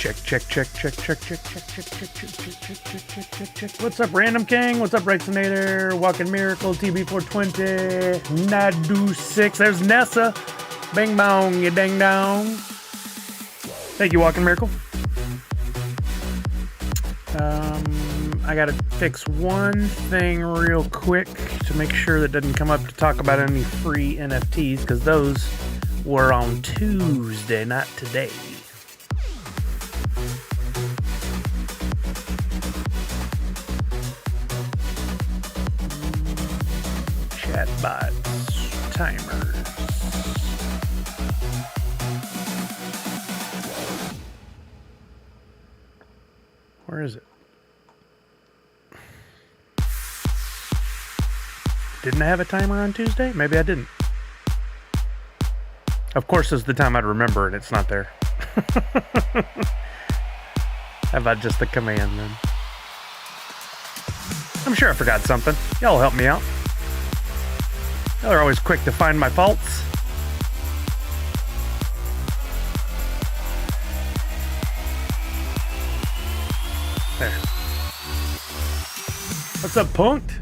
Check. What's up, Random King? What's up, Rexinator? Walking Miracle, TB420, Nadu 6. There's Nessa. Bang bong, you dang dong. Thank you, Walking Miracle. I gotta fix one thing real quick to make sure that doesn't come up to talk about any free NFTs, because those were on Tuesday, not today. Chatbots, timers. Where is it? Didn't I have a timer on Tuesday? Maybe I didn't. Of course, it's the time I'd remember and it's not there. How about just the command then? I'm sure I forgot something. Y'all help me out. Y'all are always quick to find my faults. There. What's up, Punked?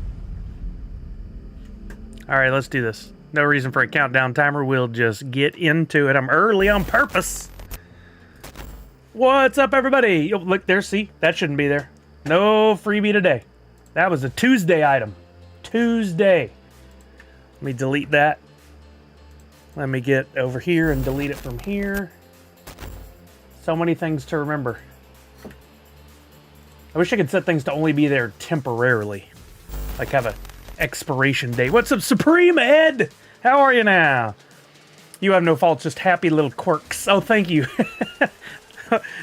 Alright, let's do this. No reason for a countdown timer. We'll just get into it. I'm early on purpose. What's up, everybody? Oh, look there, see? That shouldn't be there. No freebie today. That was a Tuesday item. Tuesday. Let me delete that. Let me get over here and delete it from here. So many things to remember. I wish I could set things to only be there temporarily. Like have a expiration date. What's up, Supreme Ed? How are you now? You have no faults, just happy little quirks. Oh, thank you.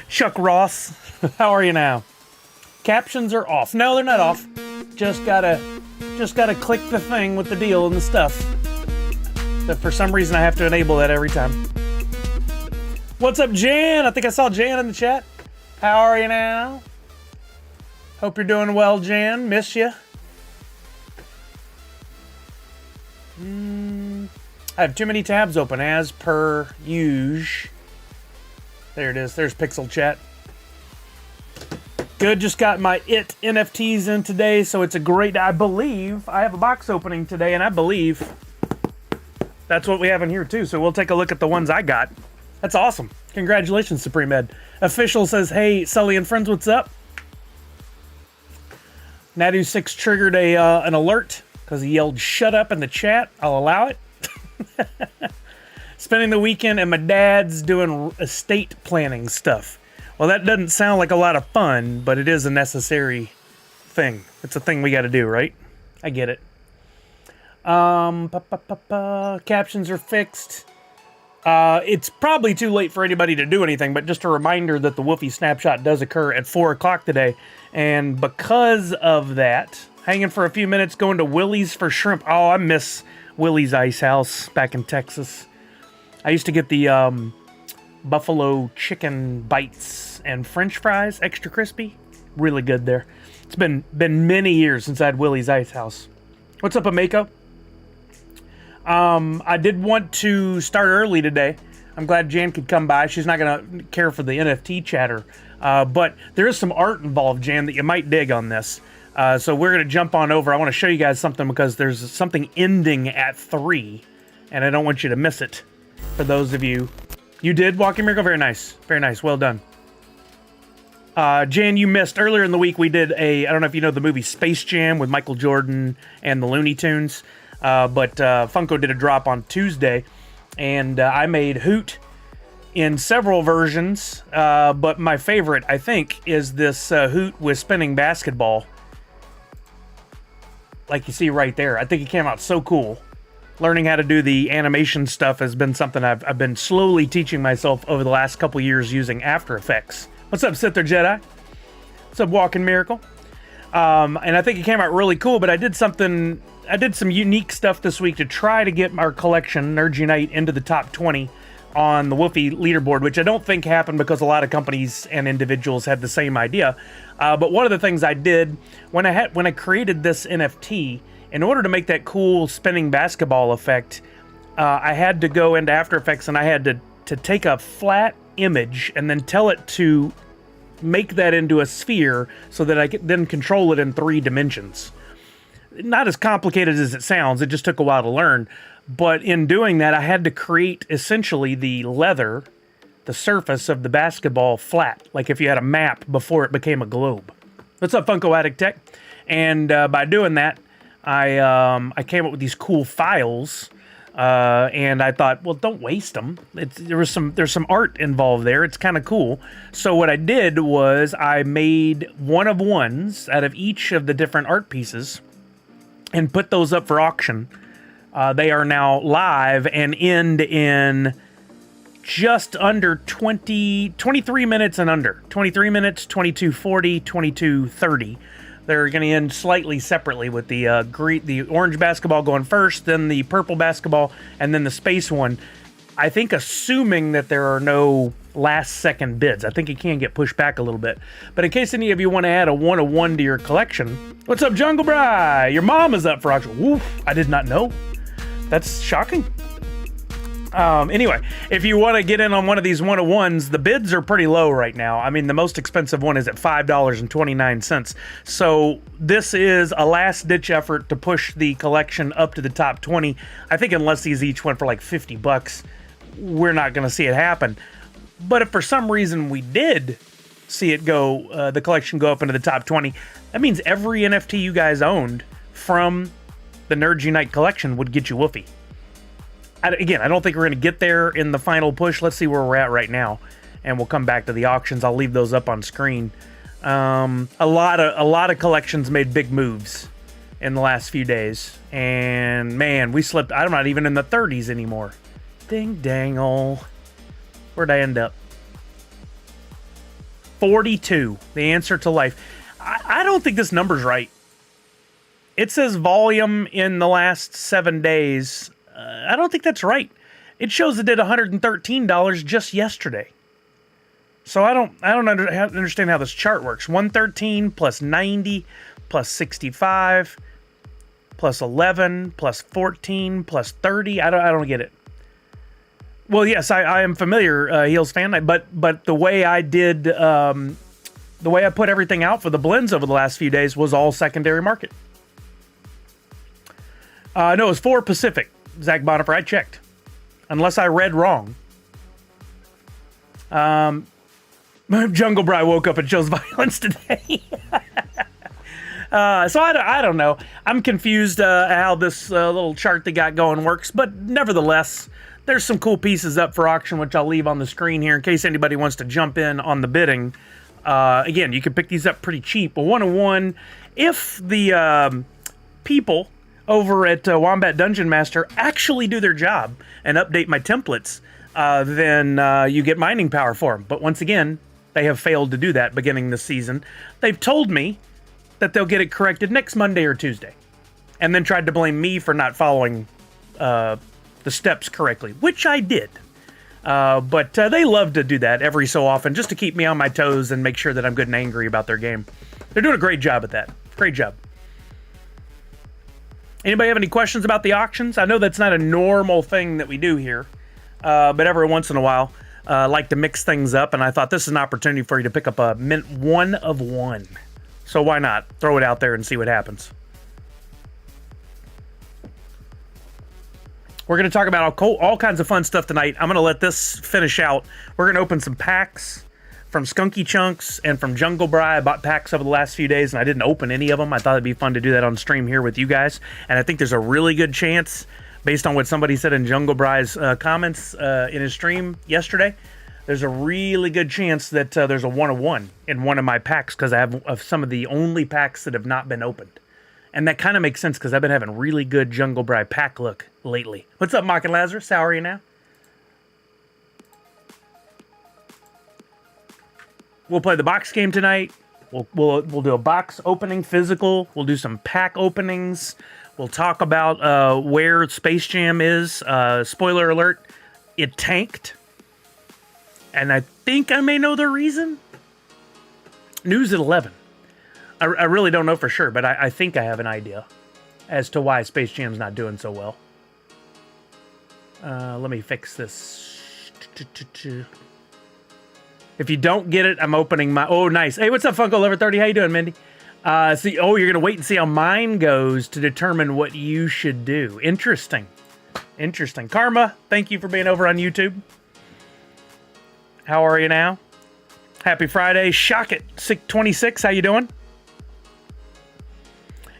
Chuck Ross, how are you now? Captions are off. No, they're not off. Just gotta click the thing with the deal and the stuff. But for some reason I have to enable that every time. What's up, Jan? I think I saw Jan in the chat. How are you now? Hope you're doing well, Jan. Miss you. I have too many tabs open as per usual. There it is. There's Pixel Chat. Good. Just got my NFTs in today, so it's a great. I believe I have a box opening today, and I believe that's what we have in here too. So we'll take a look at the ones I got. That's awesome. Congratulations, Supreme Ed. Official says, "Hey, Sully and friends, what's up?" Nadu6 triggered an alert because he yelled "shut up" in the chat. I'll allow it. Spending the weekend and my dad's doing estate planning stuff. Well, that doesn't sound like a lot of fun, but it is a necessary thing. It's a thing we got to do, right? I get it. Captions are fixed. It's probably too late for anybody to do anything, but just a reminder that the Woofy Snapshot does occur at 4 o'clock today. And because of that, hanging for a few minutes, going to Willie's for shrimp. Oh, I miss Willie's Ice House back in Texas. I used to get the buffalo chicken bites and French fries, extra crispy. Really good there. It's been many years since I had Willie's Ice House. What's up, Amako? I did want to start early today. I'm glad Jan could come by. She's not going to care for the NFT chatter. But there is some art involved, Jan, that you might dig on this. So we're going to jump on over. I want to show you guys something because there's something ending at 3. And I don't want you to miss it. For those of you. You did, Walking Miracle? Very nice. Very nice. Well done. Jan, you missed. Earlier in the week, we did I don't know if you know the movie Space Jam with Michael Jordan and the Looney Tunes. But Funko did a drop on Tuesday. And I made Hoot in several versions. But my favorite, I think, is this Hoot with spinning basketball. Like you see right there. I think it came out so cool. Learning how to do the animation stuff has been something I've been slowly teaching myself over the last couple years using After Effects. What's up, Sith or Jedi? What's up, Walking Miracle? And I think it came out really cool, but I did some unique stuff this week to try to get our collection, Nerds Unite, into the top 20 on the Woofy leaderboard, which I don't think happened because a lot of companies and individuals had the same idea. But one of the things I did when I created this NFT, in order to make that cool spinning basketball effect, I had to go into After Effects and I had to take a flat image and then tell it to make that into a sphere so that I can then control it in 3 dimensions. Not as complicated as it sounds. It just took a while to learn. But in doing that, I had to create essentially the leather, the surface of the basketball flat, like if you had a map before it became a globe. What's up, Funko Addict Tech? And by doing that, I came up with these cool files, and I thought, well, don't waste them. There's some art involved there. It's kind of cool. So what I did was I made one-of-ones out of each of the different art pieces and put those up for auction. They are now live and end in just under 23 minutes and under. 23 minutes, 22:40, 22:30. They're going to end slightly separately with the orange basketball going first, then the purple basketball, and then the space one. I think assuming that there are no last-second bids. I think it can get pushed back a little bit. But in case any of you want to add a 1-of-1 to your collection, what's up, Jungle Bry? Your mom is up for auction. Woof, I did not know. That's shocking. Anyway, if you want to get in on one of these 1-of-1s, the bids are pretty low right now. I mean, the most expensive one is at $5.29. So this is a last-ditch effort to push the collection up to the top 20. I think unless these each went for like $50, we're not going to see it happen. But if for some reason we did see it go, the collection go up into the top 20, that means every NFT you guys owned from the Nerds Unite collection would get you woofy. Again, I don't think we're going to get there in the final push. Let's see where we're at right now, and we'll come back to the auctions. I'll leave those up on screen. A lot of collections made big moves in the last few days, and man, we slipped. I'm not even in the 30s anymore. Ding dangle. Where'd I end up? 42. The answer to life. I don't think this number's right. It says volume in the last 7 days. I don't think that's right. It shows it did $113 just yesterday. So I don't understand how this chart works. 113 plus 90 plus 65 plus 11 plus 14 plus 30. I don't get it. Well, yes, I am familiar, Heels fan, but the way I did, the way I put everything out for the blends over the last few days was all secondary market. No, it was 4 Pacific. Zach Bonifer, I checked. Unless I read wrong. Jungle Bry woke up and chose violence today. So I don't know. I'm confused how this little chart they got going works, but nevertheless, there's some cool pieces up for auction, which I'll leave on the screen here in case anybody wants to jump in on the bidding. Again, you can pick these up pretty cheap. A 1-of-1, if the people over at Wombat Dungeon Master actually do their job and update my templates, then you get mining power for them. But once again, they have failed to do that beginning this season. They've told me that they'll get it corrected next Monday or Tuesday, and then tried to blame me for not following the steps correctly, which I did. But they love to do that every so often just to keep me on my toes and make sure that I'm good and angry about their game. They're doing a great job at that. Great job. Anybody have any questions about the auctions? I know that's not a normal thing that we do here, but every once in a while, I like to mix things up, and I thought this is an opportunity for you to pick up a mint 1-of-1. So why not? Throw it out there and see what happens. We're going to talk about all kinds of fun stuff tonight. I'm going to let this finish out. We're going to open some packs from Skunky Chunks and from Jungle Bry. I bought packs over the last few days, and I didn't open any of them. I thought it'd be fun to do that on stream here with you guys. And I think there's a really good chance, based on what somebody said in Jungle Bry's comments in his stream yesterday, there's a really good chance that there's a 1-of-1 in one of my packs because I have some of the only packs that have not been opened. And that kind of makes sense because I've been having really good Jungle Bry pack luck lately. What's up, Mock and Lazarus? How are you now? We'll play the box game tonight. We'll do a box opening physical. We'll do some pack openings. We'll talk about where Space Jam is. Spoiler alert, it tanked. And I think I may know the reason. News at 11. I really don't know for sure, but I think I have an idea as to why Space Jam's not doing so well. Let me fix this. If you don't get it, I'm opening my... Oh, nice. Hey, what's up, Funko Lover 30? How you doing, Mindy? You're going to wait and see how mine goes to determine what you should do. Interesting. Karma, thank you for being over on YouTube. How are you now? Happy Friday. Shock it. 626, how you doing?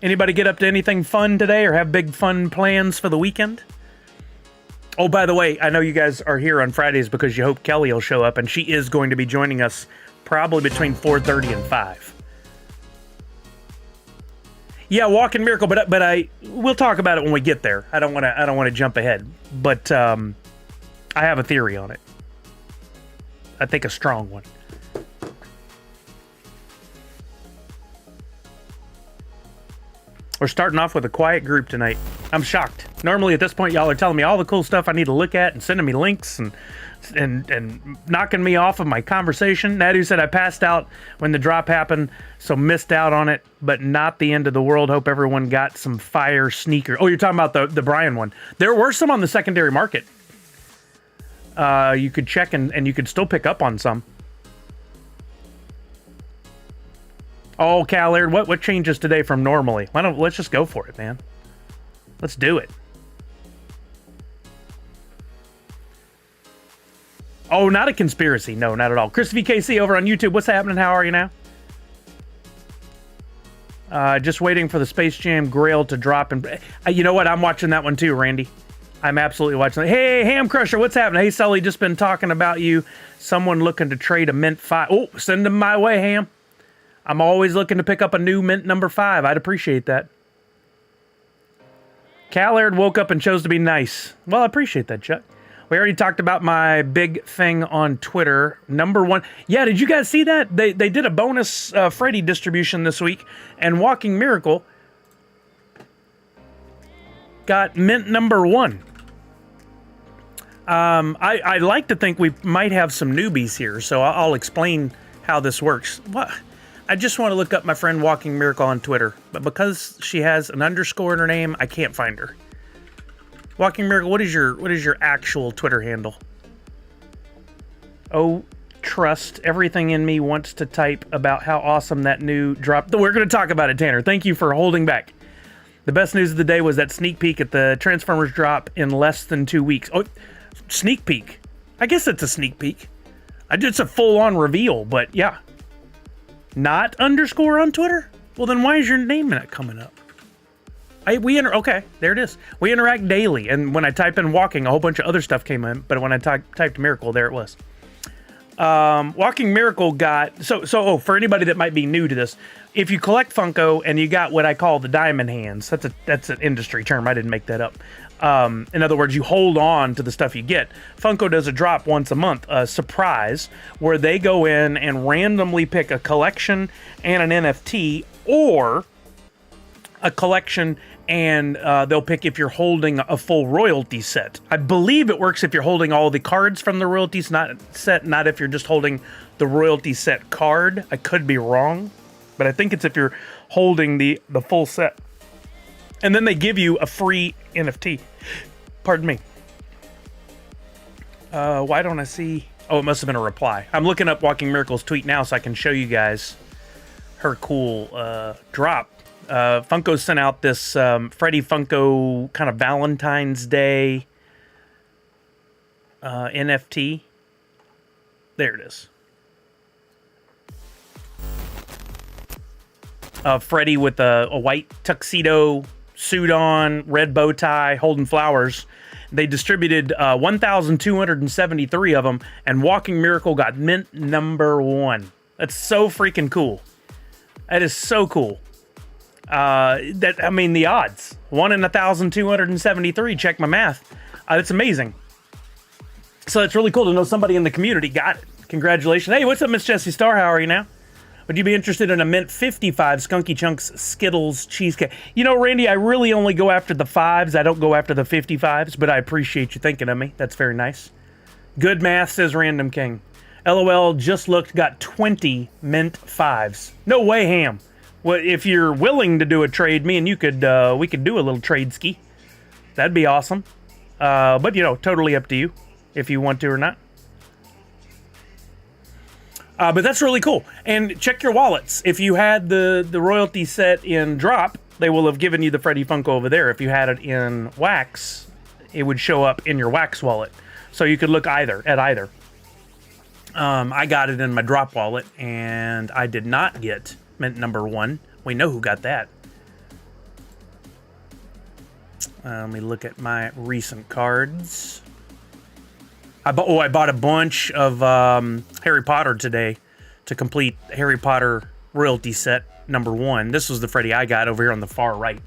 Anybody get up to anything fun today or have big fun plans for the weekend? Oh, by the way, I know you guys are here on Fridays because you hope Kelly will show up, and she is going to be joining us probably between 4:30 and 5. Yeah, walking miracle, but we'll talk about it when we get there. I don't want to jump ahead, but I have a theory on it. I think a strong one. We're starting off with a quiet group tonight. I'm shocked. Normally at this point, y'all are telling me all the cool stuff I need to look at and sending me links and knocking me off of my conversation. Nadu said I passed out when the drop happened, so missed out on it, but not the end of the world. Hope everyone got some fire sneakers. Oh, you're talking about the Brian one. There were some on the secondary market. You could check and you could still pick up on some. Oh, Callard, what changes today from normally? Let's just go for it, man. Let's do it. Oh, not a conspiracy. No, not at all. Chris VKC over on YouTube. What's happening? How are you now? Just waiting for the Space Jam Grail to drop. And you know what? I'm watching that one too, Randy. I'm absolutely watching it. Hey, Ham Crusher, what's happening? Hey, Sully, just been talking about you. Someone looking to trade a Mint 5. Oh, send them my way, Ham. I'm always looking to pick up a new Mint number 5. I'd appreciate that. Callard woke up and chose to be nice. Well, I appreciate that, Chuck. We already talked about my big thing on Twitter. Number 1. Yeah, did you guys see that? They did a bonus Freddy distribution this week, and Walking Miracle got Mint number 1. I like to think we might have some newbies here, so I'll explain how this works. What? I just want to look up my friend Walking Miracle on Twitter, but because she has an underscore in her name, I can't find her. Walking Miracle, what is your actual Twitter handle? Oh, trust. Everything in me wants to type about how awesome that new drop. We're going to talk about it, Tanner. Thank you for holding back. The best news of the day was that sneak peek at the Transformers drop in less than 2 weeks. Oh, sneak peek. I guess it's a sneak peek. It's a full-on reveal, but yeah. Not underscore on Twitter? Well, then why is your name not coming up? Okay, there it is. We interact daily, and when I type in Walking, a whole bunch of other stuff came in, but when I typed Miracle, there it was. Walking Miracle got... So for anybody that might be new to this, if you collect Funko and you got what I call the diamond hands, that's an industry term, I didn't make that up. In other words, you hold on to the stuff you get. Funko does a drop once a month, a surprise, where they go in and randomly pick a collection and an NFT, or a collection and they'll pick if you're holding a full royalty set. I believe it works if you're holding all the cards from the royalty set, not if you're just holding the royalty set card. I could be wrong, but I think it's if you're holding the full set. And then they give you a free NFT. Pardon me. Why don't I see... Oh, it must have been a reply. I'm looking up Walking Miracle's tweet now so I can show you guys her cool drop. Funko sent out this Freddy Funko kind of Valentine's Day NFT. There it is. Freddy with a white tuxedo suit on, red bow tie, holding flowers. They distributed 1,273 of them, and Walking Miracle got Mint number 1. That's so freaking cool. That is so cool. The odds. 1 in 1,273. Check my math. That's amazing. So it's really cool to know somebody in the community got it. Congratulations. Hey, what's up, Miss Jessie Star? How are you now? Would you be interested in a Mint 55 Skunky Chunks Skittles cheesecake? You know, Randy, I really only go after the 5s. I don't go after the 55s, but I appreciate you thinking of me. That's very nice. Good math, says Random King. LOL, just looked, got 20 Mint 5s. No way, Ham. Well, if you're willing to do a trade, me and you could, we could do a little trade ski. That'd be awesome. But, you know, totally up to you if you want to or not. But that's really cool. And check your wallets. If you had the royalty set in drop, they will have given you the Freddy Funko over there. If you had it in wax, it would show up in your wax wallet. So you could look at either. I got it in my drop wallet, and I did not get mint number 1. We know who got that. Let me look at my recent cards. I bought a bunch of Harry Potter today to complete Harry Potter royalty set number 1. This was the Freddy I got over here on the far right.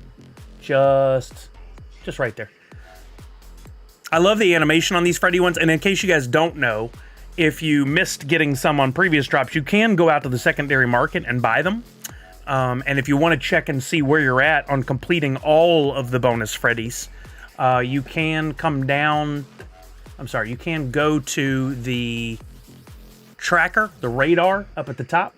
Just right there. I love the animation on these Freddy ones, and in case you guys don't know, if you missed getting some on previous drops, you can go out to the secondary market and buy them. And if you want to check and see where you're at on completing all of the bonus Freddys, you can come down. You can go to the tracker, the radar up at the top.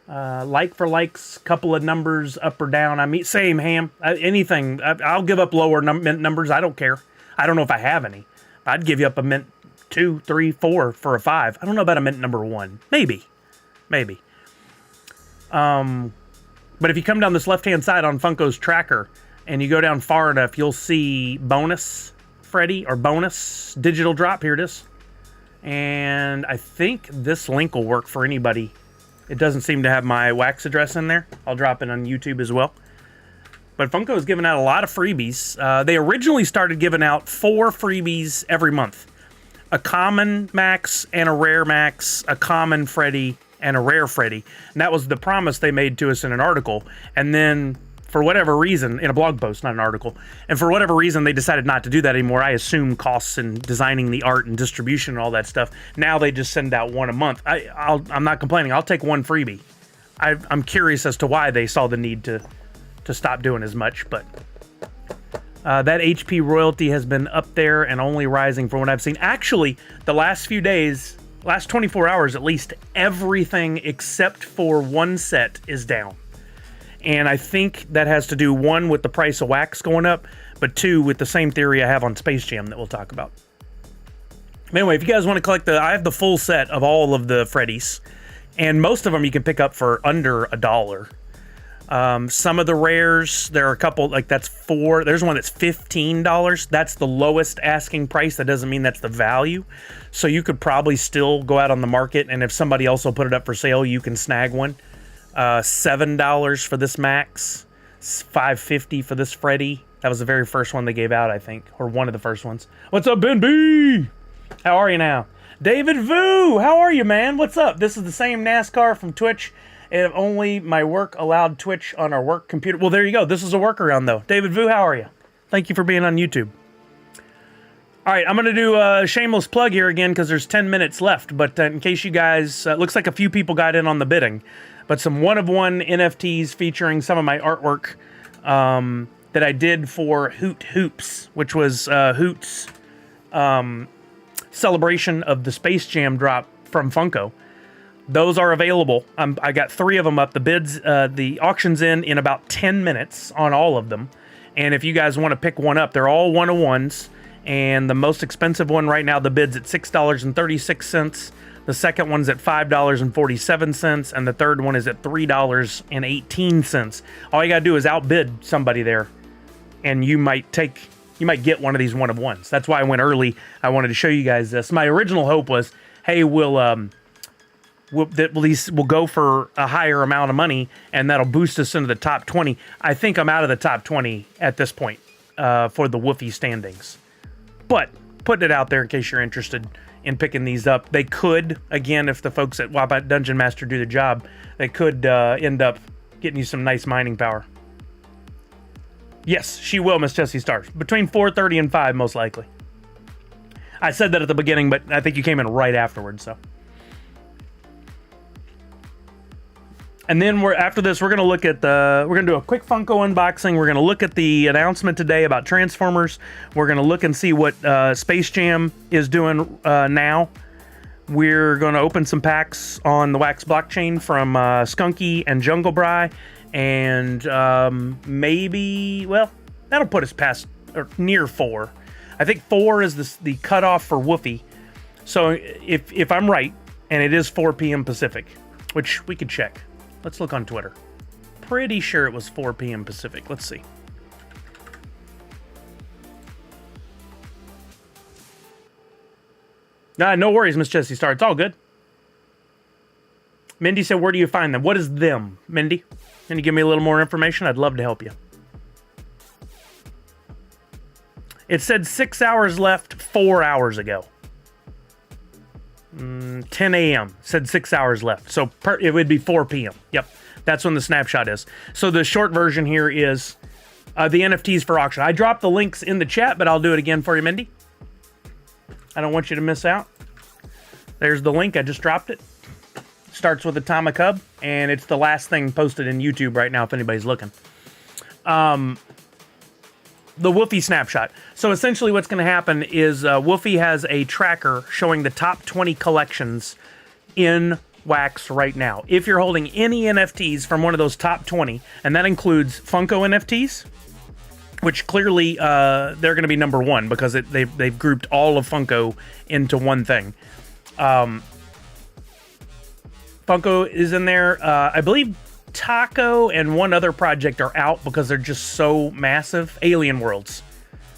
Like for likes, couple of numbers up or down. I mean, same ham. Anything. I'll give up lower mint numbers. I don't care. I don't know if I have any. I'd give you up a mint 2, 3, 4 for a 5. I don't know about a mint number 1. Maybe. But if you come down this left-hand side on Funko's tracker and you go down far enough, you'll see bonus Freddy or bonus digital drop. Here it is. And I think this link will work for anybody. It doesn't seem to have my wax address in there. I'll drop it on YouTube as well. But Funko is giving out a lot of freebies. They originally started giving out 4 freebies every month. A common max and a rare max, a common Freddy and a rare Freddy. And that was the promise they made to us in an article. And then, for whatever reason, in a blog post, not an article, and for whatever reason, they decided not to do that anymore. I assume costs and designing the art and distribution and all that stuff. Now they just send out 1 a month. I'm not complaining. I'll take 1 freebie. I'm curious as to why they saw the need to stop doing as much, but that HP royalty has been up there and only rising from what I've seen. Actually, the last few days, last 24 hours at least, everything except for 1 set is down. And I think that has to do, 1, with the price of wax going up, but 2, with the same theory I have on Space Jam that we'll talk about. Anyway, if you guys want to collect I have the full set of all of the Freddys, and most of them you can pick up for under $1. Some of the rares, there are a couple, like that's 4, there's one that's $15. That's the lowest asking price. That doesn't mean that's the value. So you could probably still go out on the market, and if somebody else will put it up for sale, you can snag one. $7 for this max, $5.50 for this Freddy. That was the very first one they gave out, I think, or one of the first ones. What's up, Ben B? How are you now? David Vu, how are you, man? What's up? This is the same NASCAR from Twitch. If only my work allowed Twitch on our work computer. Well, there you go. This is a workaround, though. David Vu, how are you? Thank you for being on YouTube. All right, I'm going to do a shameless plug here again because there's 10 minutes left. But in case you guys, looks like a few people got in on the bidding. But some one-of-one NFTs featuring some of my artwork that I did for Hoot Hoops, which was Hoot's celebration of the Space Jam drop from Funko. Those are available. I got 3 of them up. The bids, the auction's in about 10 minutes on all of them. And if you guys want to pick one up, they're all one-of-ones. And the most expensive one right now, the bid's at $6.36. The second one's at $5.47. And the third one is at $3.18. All you got to do is outbid somebody there. And you might get one of these one-of-ones. That's why I went early. I wanted to show you guys this. My original hope was, hey, we'll go for a higher amount of money, and that'll boost us into the top 20. I think I'm out of the top 20 at this point for the Woofy standings. But putting it out there in case you're interested in picking these up. They could, again, if the folks at Wabat Dungeon Master do the job, they could end up getting you some nice mining power. Yes, she will, Miss Jessie Stars. Between 4:30 and 5, most likely. I said that at the beginning, but I think you came in right afterwards, so. And then after this, we're going to look at we're going to do a quick Funko unboxing. We're going to look at the announcement today about Transformers. We're going to look and see what Space Jam is doing now. We're going to open some packs on the Wax blockchain from Skunky and Jungle Bry. And maybe, well, that'll put us past or near 4. I think 4 is the cutoff for Woofy. So if I'm right, And it is 4 p.m. Pacific, which we could check. Let's look on Twitter. Pretty sure it was 4 p.m. Pacific. Let's see. No worries, Miss Jessie Star. It's all good. Mindy said, where do you find them? What is them, Mindy? Can you give me a little more information? I'd love to help you. It said 6 hours left 4 hours ago. 10 a.m. said 6 hours left. So it would be 4 p.m. Yep. That's when the snapshot is. So the short version here is the NFTs for auction. I dropped the links in the chat, but I'll do it again for you, Mindy. I don't want you to miss out. There's the link. I just dropped it. Starts with Atomic Hub, and it's the last thing posted in YouTube right now if anybody's looking. The Woofy snapshot. So essentially what's going to happen is Woofy has a tracker showing the top 20 collections in Wax right now. If you're holding any NFTs from one of those top 20, and that includes Funko NFTs, which clearly they're going to be number one because they've grouped all of Funko into one thing. Funko is in there. I believe Taco and one other project are out because they're just so massive. Alien Worlds.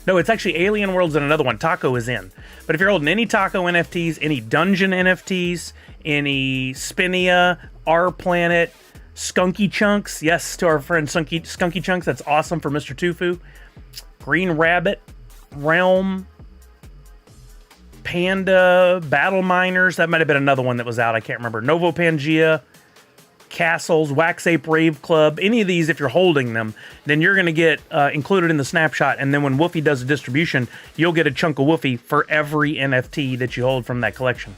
No, it's actually Alien Worlds and another one. Taco is in. But if you're holding any Taco NFTs, any Dungeon NFTs, any Spinia, Our Planet, Skunky Chunks. Yes, to our friend Skunky Chunks. That's awesome for Mr. Tofu. Green Rabbit, Realm, Panda, Battle Miners. That might have been another one that was out. I can't remember. Novo Pangea, Castles, Wax Ape Rave Club. Any of these, if you're holding them, then you're going to get included in the snapshot. And then when Woofy does a distribution, you'll get a chunk of Woofy for every NFT that you hold from that collection.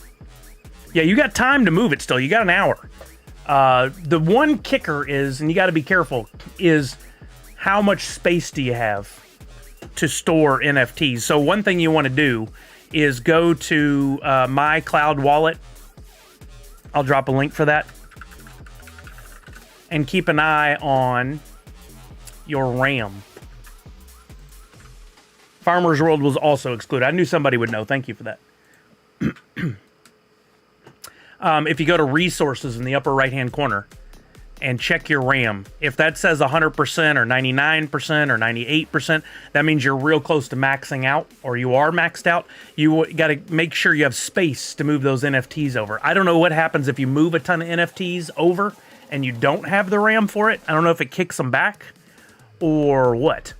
Yeah, you got time to move it still. You got an hour. The one kicker is, and you got to be careful, is how much space do you have to store NFTs? So one thing you want to do is go to my cloud wallet. I'll drop a link for that. And keep an eye on your RAM. Farmer's World was also excluded. I knew somebody would know. Thank you for that. If you go to resources in the upper right-hand corner and check your RAM, if that says 100% or 99% or 98%, that means you're real close to maxing out, or you are maxed out. You got to make sure you have space to move those NFTs over. I don't know what happens if you move a ton of NFTs over and you don't have the RAM for it. I don't know if it kicks them back or what.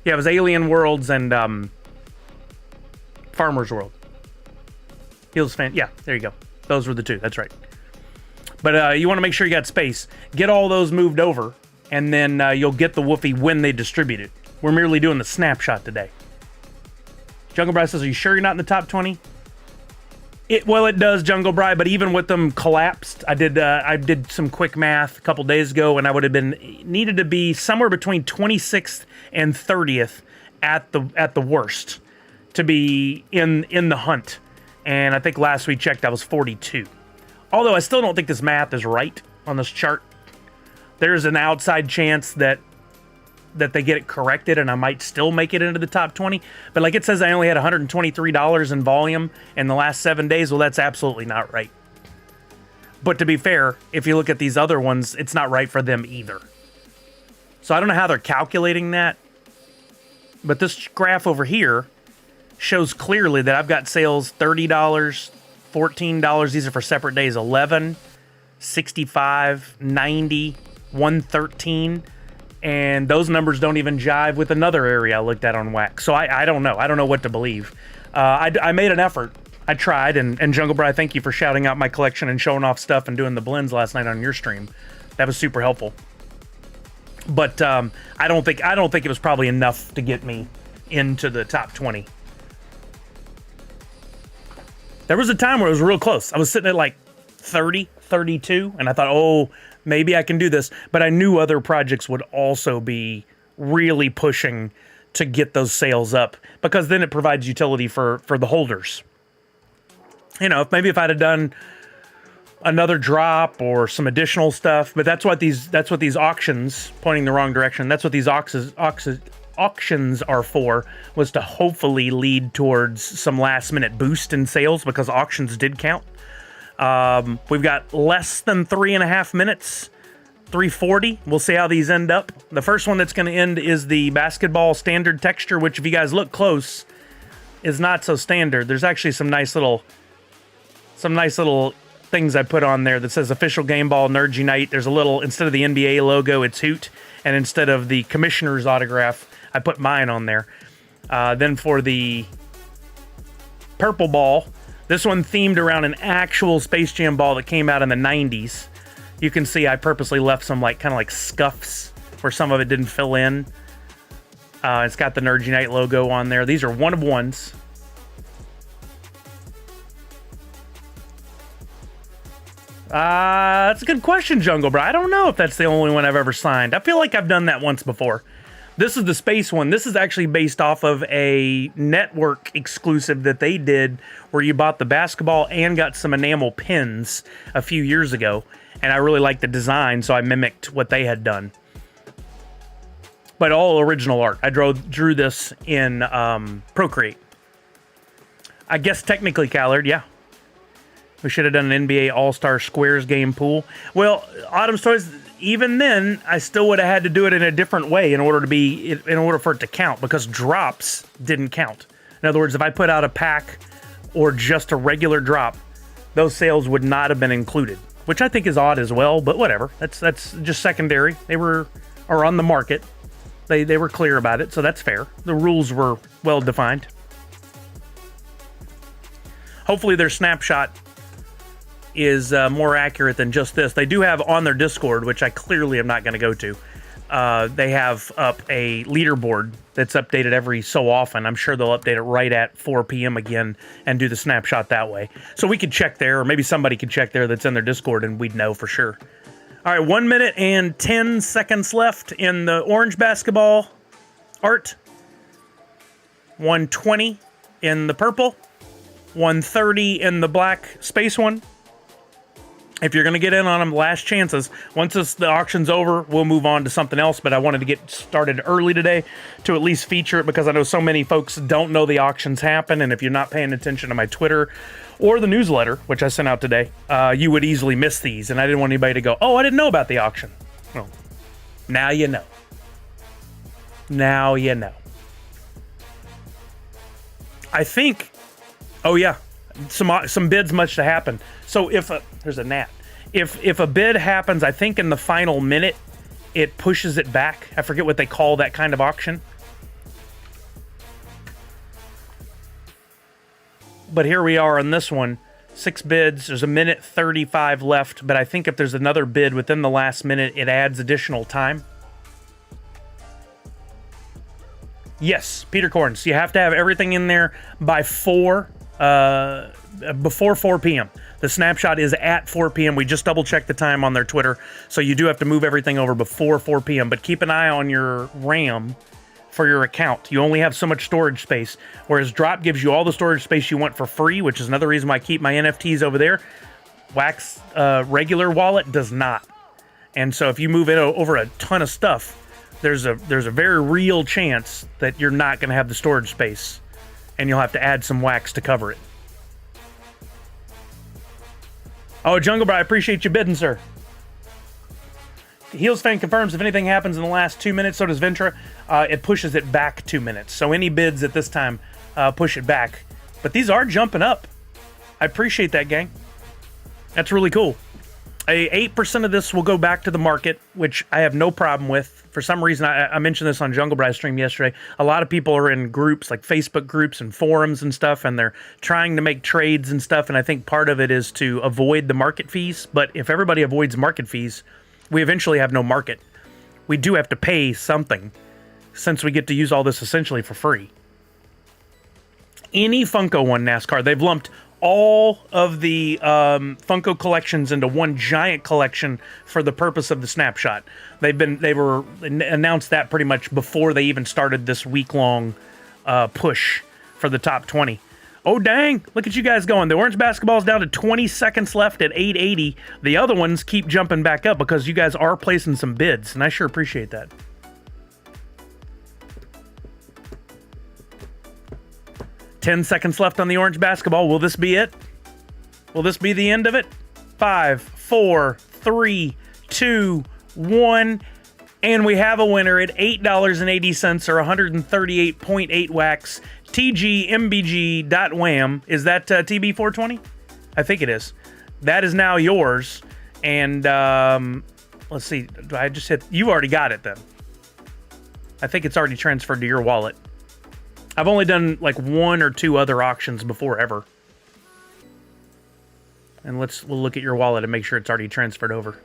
Yeah, it was Alien Worlds and Farmer's World. Heels fan. Yeah, there you go. Those were the two. That's right. But you want to make sure you got space. Get all those moved over, and then you'll get the Woofy when they distribute it. We're merely doing the snapshot today. Jungle Bri says, are you sure you're not in the top 20? Well, it does, Jungle Bri, but even with them collapsed, I did some quick math a couple days ago, and I would have needed to be somewhere between 26th and 30th at the worst to be in the hunt. And I think last we checked, I was 42. Although I still don't think this math is right on this chart. There's an outside chance that they get it corrected and I might still make it into the top 20. But like it says, I only had $123 in volume in the last 7 days. Well, that's absolutely not right. But to be fair, if you look at these other ones, it's not right for them either. So I don't know how they're calculating that. But this graph over here shows clearly that I've got sales $30, $14. These are for separate days. 11, 65, 90, 113. And those numbers don't even jive with another area I looked at on Wax. So I don't know. I don't know what to believe. I made an effort. I tried. And Jungle Bri, thank you for shouting out my collection and showing off stuff and doing the blends last night on your stream. That was super helpful. But I don't think it was probably enough to get me into the top 20. There was a time where it was real close. I was sitting at like 30, 32, and I thought, oh, maybe I can do this. But I knew other projects would also be really pushing to get those sales up, because then it provides utility for the holders. You know, if I'd have done another drop or some additional stuff, but that's what these auctions, pointing the wrong direction, that's what these auctions are for, was to hopefully lead towards some last minute boost in sales, because auctions did count. We've got less than 3.5 minutes, 3:40. We'll see how these end up. The first one that's going to end is the basketball standard texture, which if you guys look close, is not so standard. There's actually some nice little things I put on there that says official game ball Nerd Unite. There's a little, instead of the NBA logo, it's Hoot. And instead of the commissioner's autograph, I put mine on there. Then for the purple ball, this one themed around an actual Space Jam ball that came out in the 90s. You can see I purposely left some kind of like scuffs where some of it didn't fill in. It's got the Nerd Unite logo on there. These are one of ones. That's a good question, Jungle Bro. I don't know if that's the only one I've ever signed. I feel like I've done that once before. This is the space one. This is actually based off of a network exclusive that they did where you bought the basketball and got some enamel pins a few years ago. And I really liked the design, so I mimicked what they had done. But all original art. I drew this in Procreate. I guess technically colored, yeah. We should have done an NBA All-Star Squares game pool. Well, Autumn's Toys, even then, I still would have had to do it in a different way in order for it to count, because drops didn't count. In other words, if I put out a pack or just a regular drop, those sales would not have been included, which I think is odd as well, but whatever. That's just secondary. They are on the market. They were clear about it, so that's fair. The rules were well defined. Hopefully their snapshot is more accurate than just this. They do have on their Discord, which I clearly am not going to go to. They have up a leaderboard that's updated every so often. I'm sure they'll update it right at 4 p.m. again and do the snapshot that way. So we could check there, or maybe somebody could check there that's in their Discord and we'd know for sure. All right, 1 minute and 10 seconds left in the orange basketball art. 1:20 in the purple. 1:30 in the black space one. If you're going to get in on them, last chances. Once the auction's over, we'll move on to something else, but I wanted to get started early today to at least feature it, because I know so many folks don't know the auctions happen, and if you're not paying attention to my Twitter or the newsletter, which I sent out today, you would easily miss these, and I didn't want anybody to go, oh, I didn't know about the auction. Well, now you know. Now you know. I think, oh yeah, some bids much to happen. So there's a gnat. If a bid happens, I think in the final minute, it pushes it back. I forget what they call that kind of auction. But here we are on this one. 6 bids. There's 1:35 left. But I think if there's another bid within the last minute, it adds additional time. Yes, Peter Corns. You have to have everything in there by before 4 p.m. The snapshot is at 4 p.m. We just double-checked the time on their Twitter, so you do have to move everything over before 4 p.m. But keep an eye on your RAM for your account. You only have so much storage space, whereas Drop gives you all the storage space you want for free, which is another reason why I keep my NFTs over there. Wax regular wallet does not. And so if you move it over a ton of stuff, there's a very real chance that you're not going to have the storage space, and you'll have to add some wax to cover it. Oh, Jungle Bro, I appreciate you bidding, sir. Heels fan confirms if anything happens in the last 2 minutes, so does Ventra. It pushes it back 2 minutes. So any bids at this time push it back. But these are jumping up. I appreciate that, gang. That's really cool. 8% of this will go back to the market, which I have no problem with. For some reason, I mentioned this on Jungle Bry's stream yesterday. A lot of people are in groups, like Facebook groups and forums and stuff, and they're trying to make trades and stuff, and I think part of it is to avoid the market fees. But if everybody avoids market fees, we eventually have no market. We do have to pay something, since we get to use all this essentially for free. Any Funko one, NASCAR, they've lumped all of the Funko collections into one giant collection for the purpose of the snapshot. They were announced that pretty much before they even started this week-long push for the top 20. Oh, dang. Look at you guys going. The orange basketball's down to 20 seconds left at 880. The other ones keep jumping back up because you guys are placing some bids, and I sure appreciate that. "10 seconds left on the orange basketball. Will this be it?" Will this be the end of it? 5, 4, 3, 2, 1. And we have a winner at $8.80 or 138.8 wax. TGMBG.wham. Is that TB420? I think it is. That is now yours. And let's see. I just hit. You already got it then. I think it's already transferred to your wallet. I've only done like 1 or 2 other auctions before ever. And we'll look at your wallet and make sure it's already transferred over.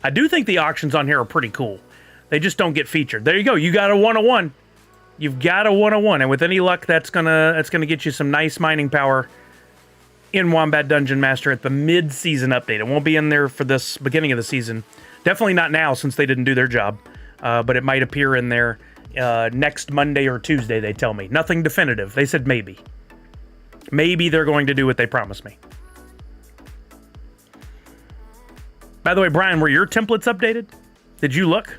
I do think the auctions on here are pretty cool. They just don't get featured. There you go. You got a 101. You've got a 101, and with any luck, that's gonna get you some nice mining power in Wombat Dungeon Master at the mid-season update. It won't be in there for this beginning of the season. Definitely not now, since they didn't do their job. But it might appear in there next Monday or Tuesday. They tell me nothing definitive. They said maybe. Maybe they're going to do what they promised me. By the way, Brian, were your templates updated? Did you look?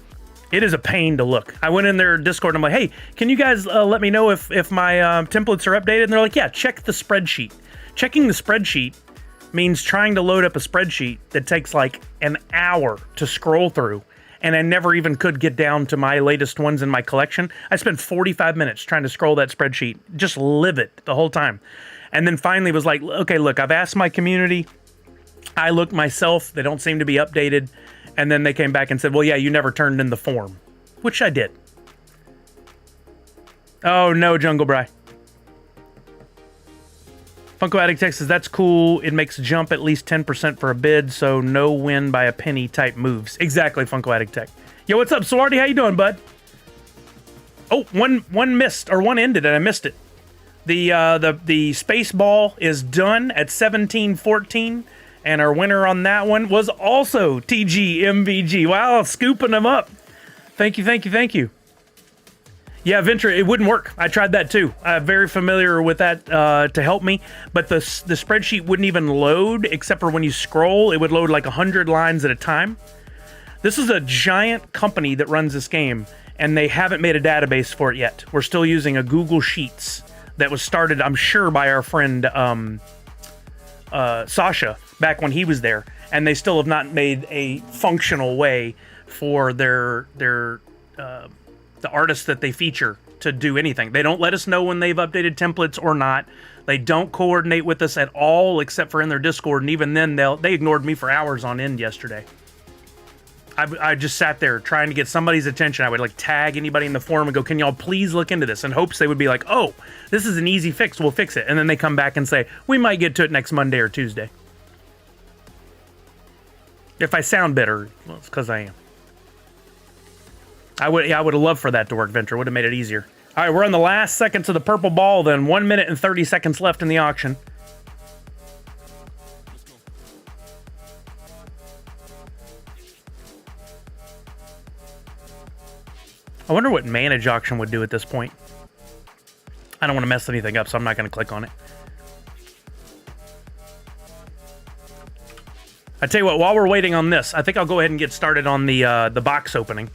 It is a pain to look. I went in their Discord and I'm like, hey, can you guys let me know if my templates are updated? And they're like, yeah, check the spreadsheet. Checking the spreadsheet means trying to load up a spreadsheet that takes like an hour to scroll through. And I never even could get down to my latest ones in my collection. I spent 45 minutes trying to scroll that spreadsheet, just livid the whole time. And then finally was like, okay, look, I've asked my community. I looked myself. They don't seem to be updated. And then they came back and said, well, yeah, you never turned in the form, which I did. Oh, no, Jungle Bry. Funko Addict Tech says, that's cool. It makes jump at least 10% for a bid, so no win by a penny type moves. Exactly, Funko Addict Tech. Yo, what's up, Swarty? How you doing, bud? Oh, one missed, or one ended, and I missed it. The space ball is done at 17-14. And our winner on that one was also TGMVG. Wow, scooping them up. Thank you, thank you, thank you. Yeah, Ventura, it wouldn't work. I tried that too. I'm very familiar with that to help me. But the spreadsheet wouldn't even load, except for when you scroll, it would load like 100 lines at a time. This is a giant company that runs this game, and they haven't made a database for it yet. We're still using a Google Sheets that was started, I'm sure, by our friend Sasha back when he was there, and they still have not made a functional way for the artists that they feature to do anything. They don't let us know when they've updated templates or not. They don't coordinate with us at all, except for in their Discord, and even then they ignored me for hours on end yesterday. I just sat there trying to get somebody's attention. I would like tag anybody in the forum and go, can y'all please look into this? In hopes they would be like, oh, this is an easy fix, we'll fix it. And then they come back and say, we might get to it next Monday or Tuesday. If I sound bitter, well, it's because I am. I would have loved for that to work, Venture. Would have made it easier. All right, we're on the last seconds of the purple ball then. 1 minute and 30 seconds left in the auction. I wonder what Manage Auction would do at this point. I don't want to mess anything up, so I'm not going to click on it. I tell you what, while we're waiting on this, I think I'll go ahead and get started on the box opening.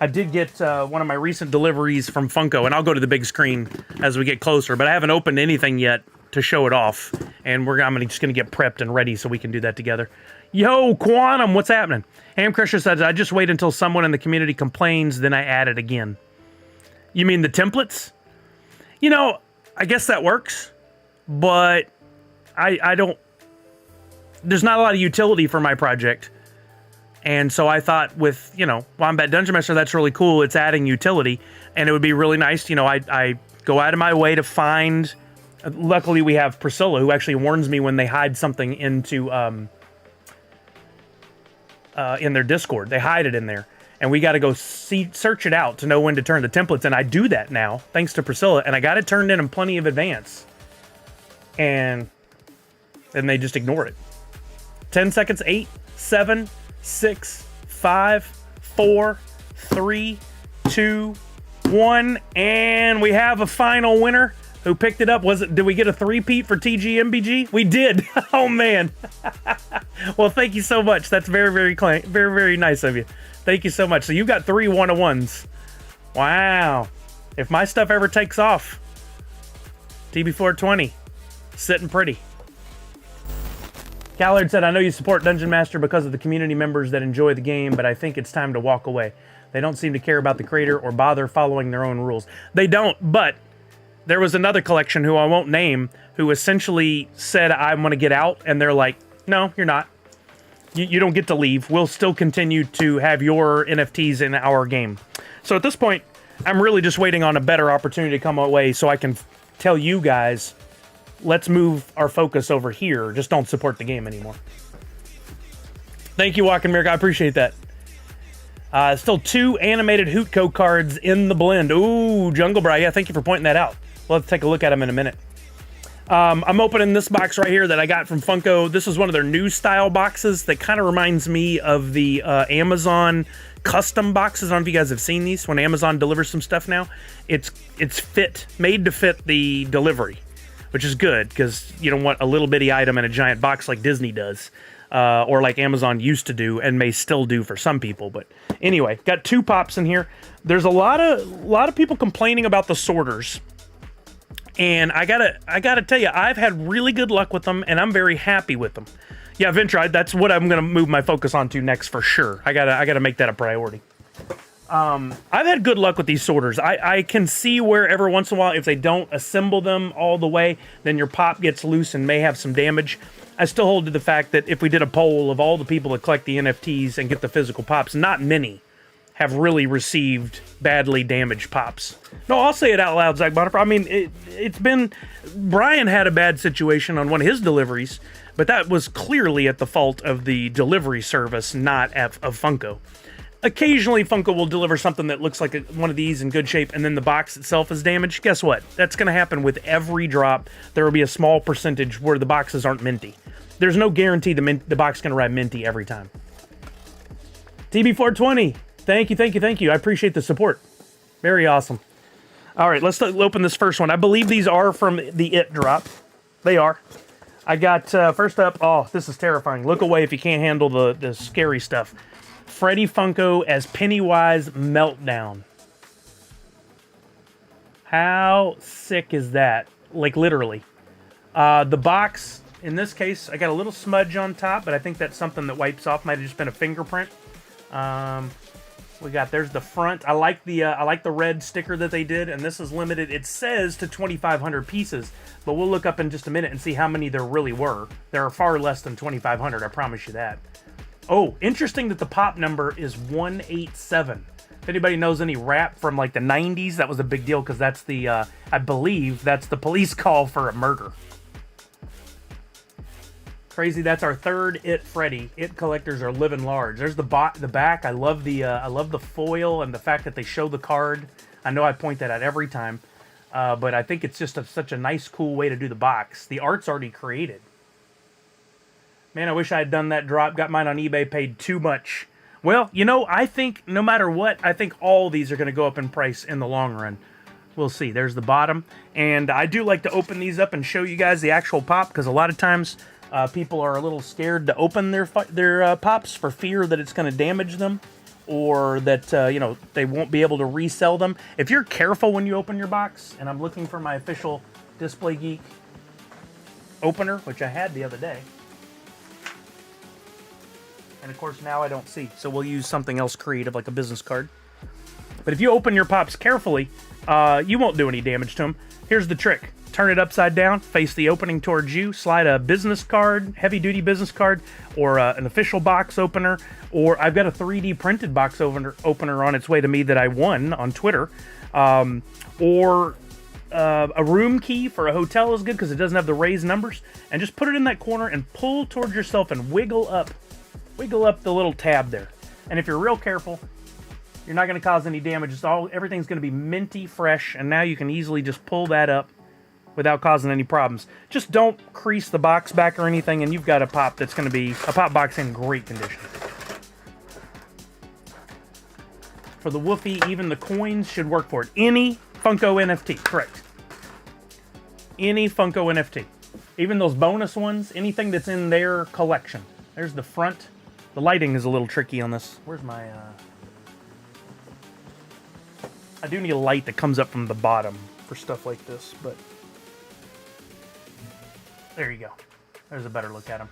I did get one of my recent deliveries from Funko, and I'll go to the big screen as we get closer, but I haven't opened anything yet to show it off, and I'm just going to get prepped and ready so we can do that together. Yo, Quantum, what's happening? Ham Crusher says, I just wait until someone in the community complains, then I add it again. You mean the templates? You know, I guess that works, but I don't... There's not a lot of utility for my project. And so I thought with, Wombat Dungeon Master, that's really cool. It's adding utility. And it would be really nice, I go out of my way to find... Luckily, we have Priscilla, who actually warns me when they hide something into... in their Discord. They hide it in there. And we got to go search it out to know when to turn the templates. And I do that now, thanks to Priscilla. And I got it turned in plenty of advance. And then they just ignore it. 10 seconds, 8, 7, 6, 5, 4, 3, 2, 1. And we have a final winner who picked it up. Did we get a three-peat for TGMBG? We did. Oh, man. Well, thank you so much. That's very, very, very nice of you. Thank you so much. So you got 3 101s. Wow. If my stuff ever takes off, TB420, Sitting pretty. Callard said, I know you support Dungeon Master because of the community members that enjoy the game, but I think it's time to walk away. They don't seem to care about the creator or bother following their own rules. They don't, but there was another collection who I won't name who essentially said, I want to get out, and they're like, no, you're not. You don't get to leave. We'll still continue to have your NFTs in our game. So at this point, I'm really just waiting on a better opportunity to come away so I can tell you guys, let's move our focus over here. Just don't support the game anymore. Thank you, Walking Mirk. I appreciate that. Still 2 animated Hootco cards in the blend. Ooh, Jungle Bra. Yeah, thank you for pointing that out. We'll have to take a look at them in a minute. I'm opening this box right here that I got from Funko. This is one of their new style boxes that kind of reminds me of the Amazon custom boxes. I don't know if you guys have seen these when Amazon delivers some stuff now. It's made to fit the delivery, which is good because you don't want a little bitty item in a giant box like Disney does, or like Amazon used to do and may still do for some people. But anyway, got 2 pops in here. There's a lot of people complaining about the sorters. And I gotta tell you, I've had really good luck with them, and I'm very happy with them. Yeah, Venture, that's what I'm gonna move my focus onto next for sure. I gotta make that a priority. I've had good luck with these sorters. I can see where every once in a while, if they don't assemble them all the way, then your pop gets loose and may have some damage. I still hold to the fact that if we did a poll of all the people that collect the NFTs and get the physical pops, not many have really received badly damaged pops. No, I'll say it out loud, Zach Bonifar. I mean, it's been... Brian had a bad situation on one of his deliveries, but that was clearly at the fault of the delivery service, not of Funko. Occasionally, Funko will deliver something that looks like one of these in good shape, and then the box itself is damaged. Guess what? That's going to happen with every drop. There will be a small percentage where the boxes aren't minty. There's no guarantee the box is going to arrive minty every time. TB420, thank you. I appreciate the support. Very awesome. All right, let's open this first one. I believe these are from the It drop. They are. I got, first up, oh, this is terrifying. Look away if you can't handle the scary stuff. Freddy Funko as Pennywise Meltdown. How sick is that? Like, literally. The box, in this case, I got a little smudge on top, but I think that's something that wipes off. Might have just been a fingerprint. We got, there's the front. I like the red sticker that they did, and this is limited. It says to 2,500 pieces, but we'll look up in just a minute and see how many there really were. There are far less than 2,500, I promise you that. Oh, interesting that the pop number is 187. If anybody knows any rap from like the 90s, that was a big deal because that's the, I believe that's the police call for a murder. Crazy, that's our third It Freddy. It collectors are living large. There's the back. I love the foil and the fact that they show the card. I know I point that out every time, but I think it's just such a nice, cool way to do the box. The art's already created. Man, I wish I had done that drop. Got mine on eBay, paid too much. Well, you know, I think no matter what, I think all these are going to go up in price in the long run. We'll see. There's the bottom. And I do like to open these up and show you guys the actual pop, because a lot of times people are a little scared to open their pops for fear that it's going to damage them, or that, you know, they won't be able to resell them. If you're careful when you open your box, and I'm looking for my official Display Geek opener, which I had the other day. And of course now I don't see, so we'll use something else creative like a business card. But if you open your pops carefully, you won't do any damage to them. Here's the trick. Turn it upside down, face the opening towards you, slide a business card, heavy-duty business card, or an official box opener, or I've got a 3D printed box opener on its way to me that I won on Twitter, or a room key for a hotel is good because it doesn't have the raised numbers, and just put it in that corner and pull towards yourself and wiggle up the little tab there. And if you're real careful, you're not going to cause any damage. Everything's going to be minty fresh, and now you can easily just pull that up without causing any problems. Just don't crease the box back or anything, and you've got a pop that's going to be a pop box in great condition. For the Woofy, even the coins should work for it. Any Funko NFT, correct. Any Funko NFT. Even those bonus ones, anything that's in their collection. There's the front. The lighting is a little tricky on this. Where's my, I do need a light that comes up from the bottom for stuff like this, but There you go. There's a better look at him.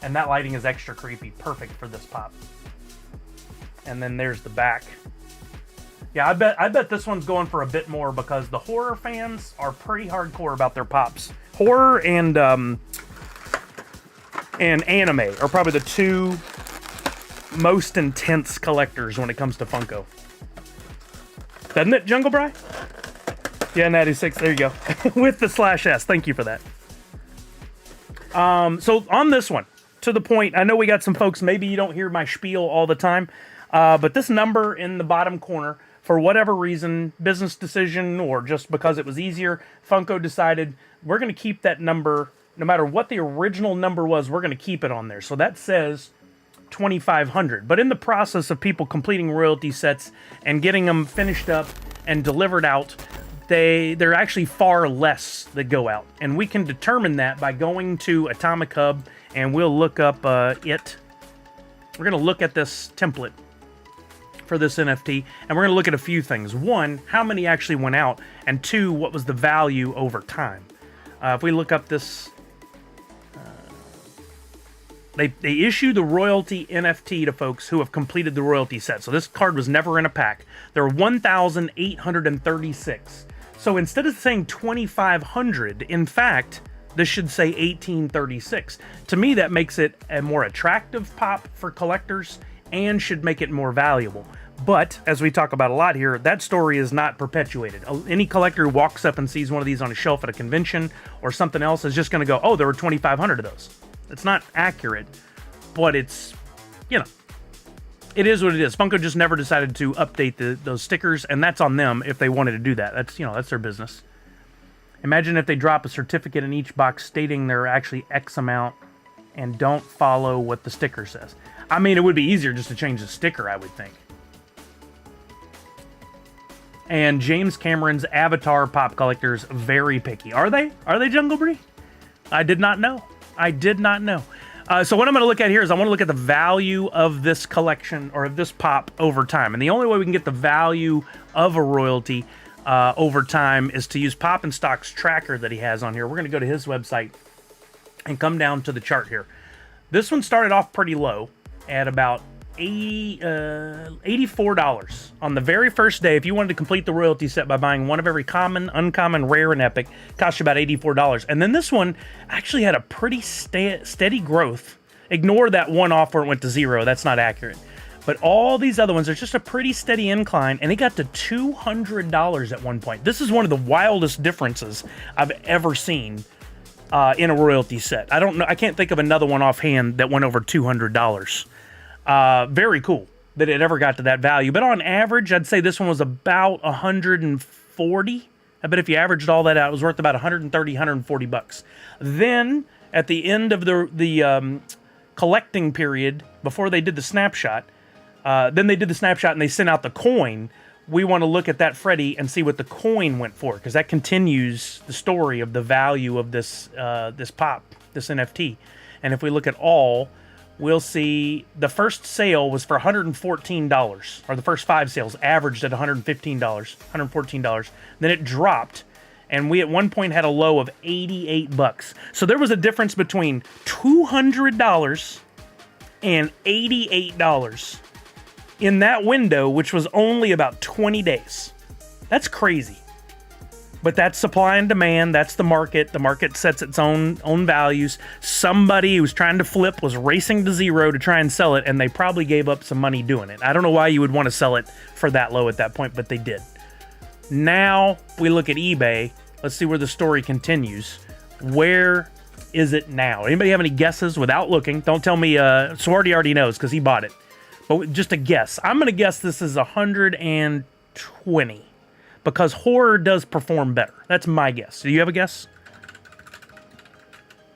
And that lighting is extra creepy. Perfect for this pop. And then there's the back. Yeah, I bet this one's going for a bit more because the horror fans are pretty hardcore about their pops. Horror and anime are probably the two most intense collectors when it comes to Funko. Doesn't it, Jungle Bry? Yeah, Natty 6, there you go. With the /S, thank you for that. So on this one, to the point, I know we got some folks, maybe you don't hear my spiel all the time, but this number in the bottom corner, for whatever reason, business decision or just because it was easier, Funko decided we're going to keep that number, no matter what the original number was, we're going to keep it on there. So that says 2,500. But in the process of people completing royalty sets and getting them finished up and delivered out, there are actually far less that go out. And we can determine that by going to Atomic Hub and we'll look up it. We're going to look at this template for this NFT, and we're going to look at a few things. One, how many actually went out, and two, what was the value over time. If we look up this, they issue the royalty NFT to folks who have completed the royalty set. So this card was never in a pack. There were 1,836. So instead of saying 2,500, in fact, this should say 1,836. To me, that makes it a more attractive pop for collectors and should make it more valuable. But, as we talk about a lot here, that story is not perpetuated. Any collector who walks up and sees one of these on a shelf at a convention or something else is just going to go, oh, there were 2,500 of those. It's not accurate, but it's, you know, it is what it is. Funko just never decided to update those stickers, and that's on them if they wanted to do that. That's, you know, that's their business. Imagine if they drop a certificate in each box stating they're actually X amount and don't follow what the sticker says. I mean, it would be easier just to change the sticker, I would think. And James Cameron's Avatar pop collectors, very picky. Are they? Are they, Jungle Bree? I did not know. I did not know. So what I'm going to look at here is I want to look at the value of this collection or of this pop over time. And the only way we can get the value of a royalty over time is to use Pop and Stock's tracker that he has on here. We're going to go to his website and come down to the chart here. This one started off pretty low at about $84 on the very first day. If you wanted to complete the royalty set by buying one of every common, uncommon, rare, and epic, cost you about $84. And then this one actually had a pretty steady growth. Ignore that one off where it went to zero. That's not accurate. But all these other ones, there's just a pretty steady incline, and it got to $200 at one point. This is one of the wildest differences I've ever seen in a royalty set. I don't know. I can't think of another one offhand that went over $200. Very cool that it ever got to that value. But on average, I'd say this one was about 140. I bet if you averaged all that out, it was worth about 130, 140 bucks. Then at the end of the collecting period, before they did the snapshot, then they did the snapshot and they sent out the coin. We want to look at that, Freddy, and see what the coin went for, because that continues the story of the value of this this pop, this NFT. And if we look at all, we'll see the first sale was for $114, or the first 5 sales averaged at $115, $114. Then it dropped, and we at one point had a low of 88 bucks. So there was a difference between $200 and $88 in that window, which was only about 20 days. That's crazy. But that's supply and demand. That's the market. The market sets its own values. Somebody who was trying to flip was racing to zero to try and sell it, and they probably gave up some money doing it. I don't know why you would want to sell it for that low at that point, but they did. Now we look at eBay. Let's see where the story continues. Where is it now? Anybody have any guesses without looking? Don't tell me Swarty already knows because he bought it. But just a guess. I'm going to guess this is 120. Because horror does perform better. That's my guess. Do you have a guess?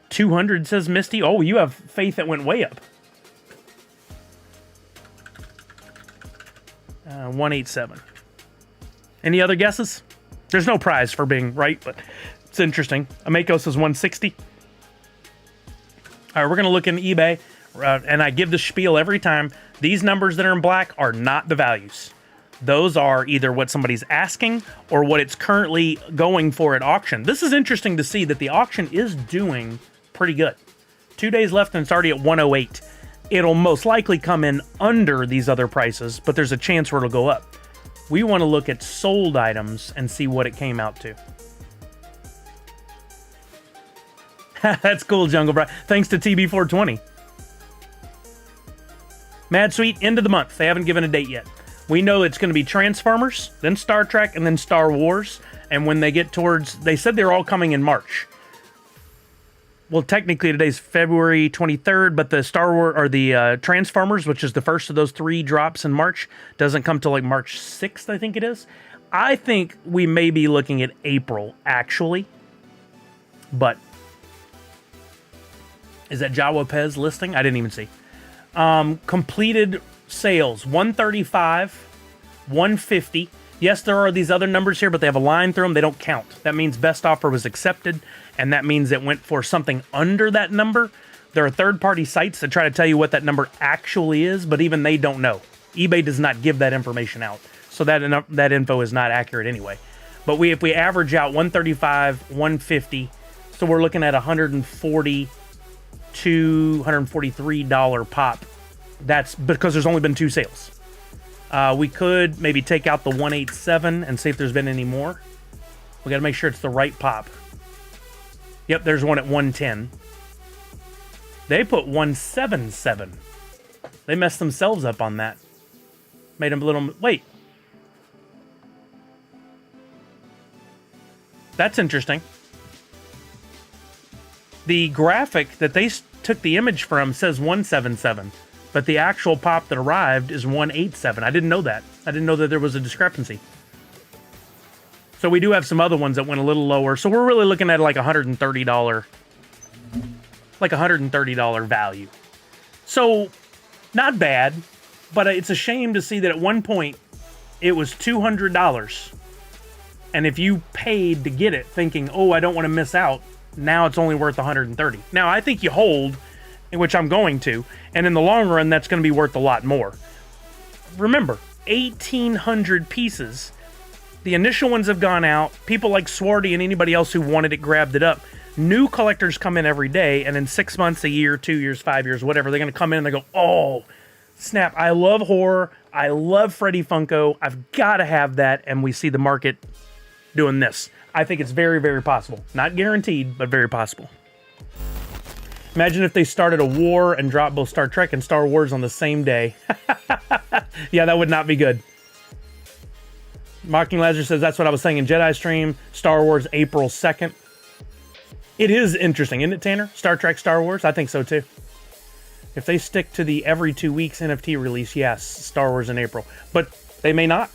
200 says Misty. Oh, you have faith that went way up. 187. Any other guesses? There's no prize for being right, but it's interesting. Amako says 160. All right, we're going to look in eBay, and I give the spiel every time. These numbers that are in black are not the values. Those are either what somebody's asking or what it's currently going for at auction. This is interesting to see that the auction is doing pretty good. 2 days left and it's already at 108. It'll most likely come in under these other prices, but there's a chance where it'll go up. We want to look at sold items and see what it came out to. That's cool, Jungle Bro. Thanks to TB420. Mad Sweet, end of the month. They haven't given a date yet. We know it's going to be Transformers, then Star Trek, and then Star Wars. And when they get towards... They said they're all coming in March. Well, technically today's February 23rd, but the Star Wars... or the Transformers, which is the first of those 3 drops in March, doesn't come till like March 6th, I think it is. I think we may be looking at April, actually. But... Is that Jawa Pez listing? I didn't even see. Completed sales, 135, 150. Yes, there are these other numbers here, but they have a line through them. They don't count. That means best offer was accepted, and that means it went for something under that number. There are third-party sites that try to tell you what that number actually is, but even they don't know. eBay does not give that information out, so that info is not accurate anyway. But if we average out 135, 150, so we're looking at $140 to $143 pop. That's because there's only been 2 sales. We could maybe take out the 187 and see if there's been any more. We got to make sure it's the right pop. Yep, there's one at 110. They put 177. They messed themselves up on that. Made them a little... Wait. That's interesting. The graphic that they took the image from says 177, but the actual pop that arrived is 187. I didn't know that. I didn't know that there was a discrepancy. So we do have some other ones that went a little lower. So we're really looking at like $130, like $130 value. So not bad, but it's a shame to see that at one point it was $200. And if you paid to get it thinking, oh, I don't want to miss out, now it's only worth $130. Now, I think you hold, in which I'm going to, and in the long run, that's going to be worth a lot more. Remember, 1,800 pieces. The initial ones have gone out. People like Swarty and anybody else who wanted it grabbed it up. New collectors come in every day, and in 6 months, a year, 2 years, 5 years, whatever, they're going to come in and they go, oh, snap, I love horror. I love Freddy Funko. I've got to have that, and we see the market doing this. I think it's very, very possible. Not guaranteed, but very possible. Imagine if they started a war and dropped both Star Trek and Star Wars on the same day. Yeah, that would not be good. Mocking Lazarus says, that's what I was saying in Jedi Stream. Star Wars, April 2nd. It is interesting, isn't it, Tanner? Star Trek, Star Wars? I think so, too. If they stick to the every 2 weeks NFT release, yes, Star Wars in April. But they may not.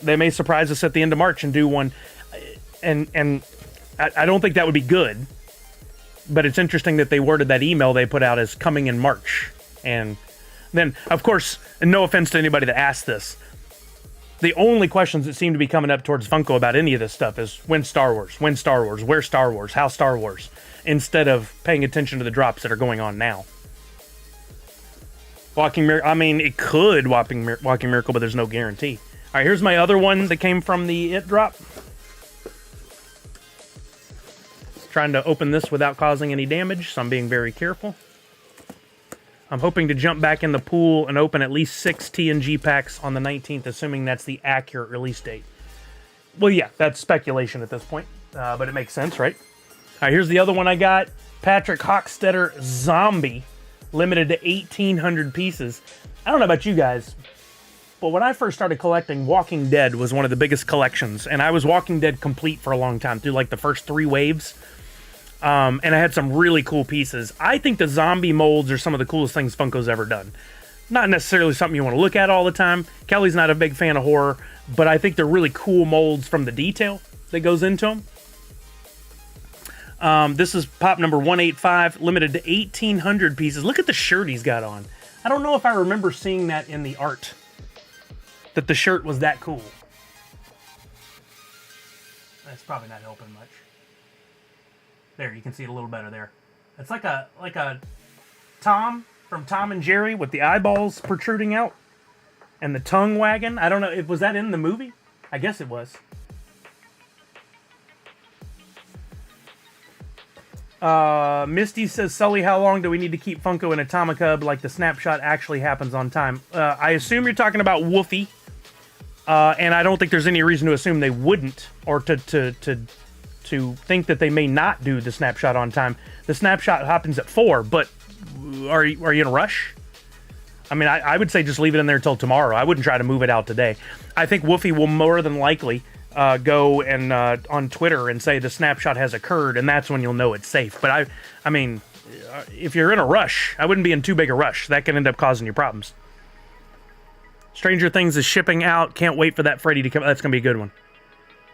They may surprise us at the end of March and do one. And I don't think that would be good, but it's interesting that they worded that email they put out as coming in March. And then, of course, and no offense to anybody that asked this, the only questions that seem to be coming up towards Funko about any of this stuff is when Star Wars, where Star Wars, how Star Wars, instead of paying attention to the drops that are going on now. Walking Miracle, I mean, it could Walking Miracle, but there's no guarantee. All right, here's my other one that came from the It drop. Trying to open this without causing any damage, so I'm being very careful. I'm hoping to jump back in the pool and open at least 6 TNG packs on the 19th, assuming that's the accurate release date. Well, yeah, that's speculation at this point, but it makes sense, right? All right, here's the other one I got. Patrick Hockstetter Zombie, limited to 1,800 pieces. I don't know about you guys, but when I first started collecting, Walking Dead was one of the biggest collections, and I was Walking Dead complete for a long time, through like the first 3 waves. And I had some really cool pieces. I think the zombie molds are some of the coolest things Funko's ever done. Not necessarily something you want to look at all the time. Kelly's not a big fan of horror, but I think they're really cool molds from the detail that goes into them. This is pop number 185, limited to 1,800 pieces. Look at the shirt he's got on. I don't know if I remember seeing that in the art, that the shirt was that cool. That's probably not helping much. There, you can see it a little better there. It's like a Tom from Tom and Jerry with the eyeballs protruding out. And the tongue wagging. I don't know. Was that in the movie? I guess it was. Misty says, Sully, how long do we need to keep Funko in Atomic Hub like the snapshot actually happens on time? I assume you're talking about Woofy. And I don't think there's any reason to assume they wouldn't, or to think that they may not do the snapshot on time. The snapshot happens at 4, but are you in a rush? I mean, I would say just leave it in there until tomorrow. I wouldn't try to move it out today. I think Woofy will more than likely go and on Twitter and say the snapshot has occurred, and that's when you'll know it's safe. But I mean, if you're in a rush, I wouldn't be in too big a rush. That can end up causing you problems. Stranger Things is shipping out. Can't wait for that Freddy to come. That's going to be a good one.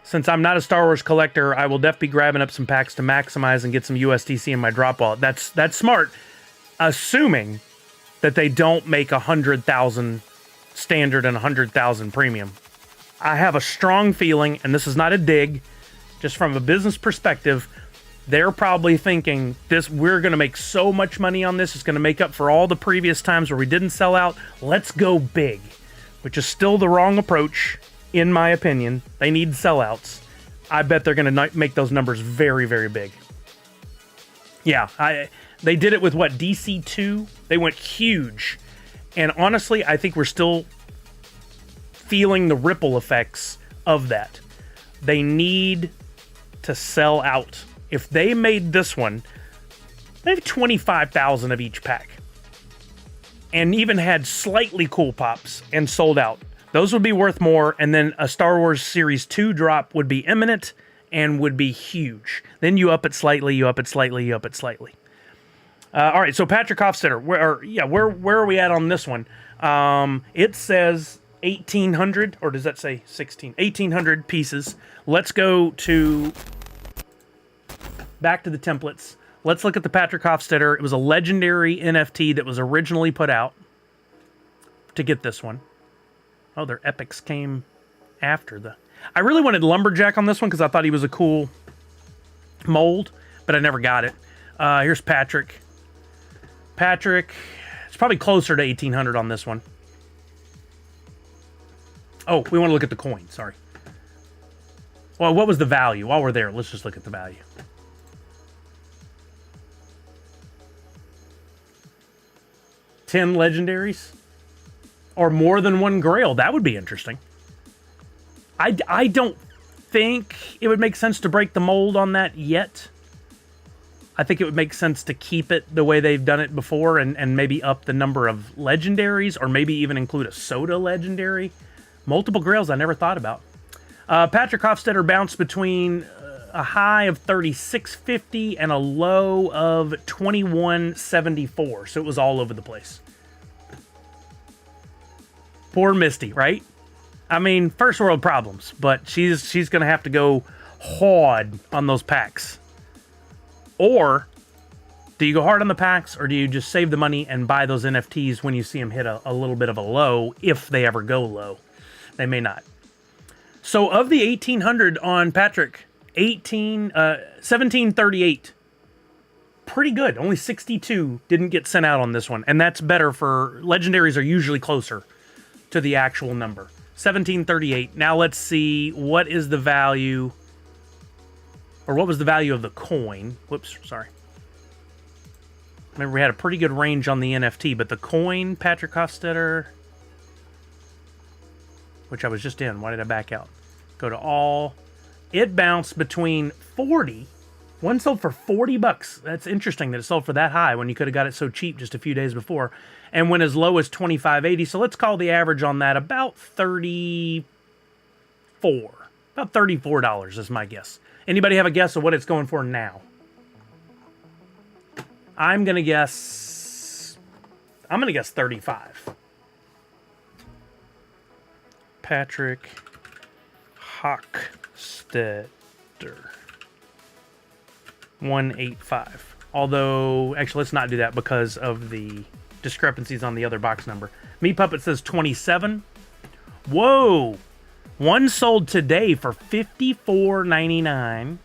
Since I'm not a Star Wars collector, I will definitely be grabbing up some packs to maximize and get some USDC in my drop wallet. That's smart, assuming that they don't make 100,000 standard and 100,000 premium. I have a strong feeling, and this is not a dig, just from a business perspective, they're probably thinking we're going to make so much money on this. It's going to make up for all the previous times where we didn't sell out. Let's go big, which is still the wrong approach, in my opinion. They need sellouts. I bet they're going to make those numbers very, very big. Yeah, they did it with what, DC2? They went huge. And honestly, I think we're still feeling the ripple effects of that. They need to sell out. If they made this one, they have 25,000 of each pack, and even had slightly cool pops and sold out, those would be worth more. And then a Star Wars Series 2 drop would be imminent and would be huge. Then you up it slightly, you up it slightly, you up it slightly. All right, so Patrick Hofstetter, where are we at on this one? It says 1,800, or does that say 16? 1,800 pieces. Let's go back to the templates. Let's look at the Patrick Hofstetter. It was a legendary NFT that was originally put out to get this one. Oh, their epics came after the... I really wanted Lumberjack on this one because I thought he was a cool mold, but I never got it. Here's Patrick. Patrick, it's probably closer to 1,800 on this one. Oh, we want to look at the coin. Sorry. Well, what was the value? While we're there, let's just look at the value. $10 legendaries? Or more than one Grail. That would be interesting. I don't think it would make sense to break the mold on that yet. I think it would make sense to keep it the way they've done it before and maybe up the number of legendaries, or maybe even include a soda legendary. Multiple Grails I never thought about. Patrick Hofstetter bounced between a high of 36.50 and a low of 21.74, so it was all over the place. Poor Misty, right? I mean, first world problems, but she's going to have to go hard on those packs. Or do you go hard on the packs, or do you just save the money and buy those NFTs when you see them hit a little bit of a low, if they ever go low? They may not. So of the 1,800 on Patrick, 1738. Pretty good. Only 62 didn't get sent out on this one. And that's better for... Legendaries are usually closer to the actual number. 1738. Now let's see, what is the value... Or what was the value of the coin? Whoops, sorry. Remember, we had a pretty good range on the NFT, but the coin, Patrick Hofstetter... Which I was just in. Why did I back out? Go to all. It bounced between 40. One sold for $40. That's interesting that it sold for that high when you could have got it so cheap just a few days before. And went as low as $25.80. So let's call the average on that about $34. About $34 is my guess. Anybody have a guess of what it's going for now? I'm going to guess 35. Patrick Hofstetter 185. Although, actually, let's not do that because of the discrepancies on the other box number. Me Puppet says 27. Whoa! One sold today for $54.99,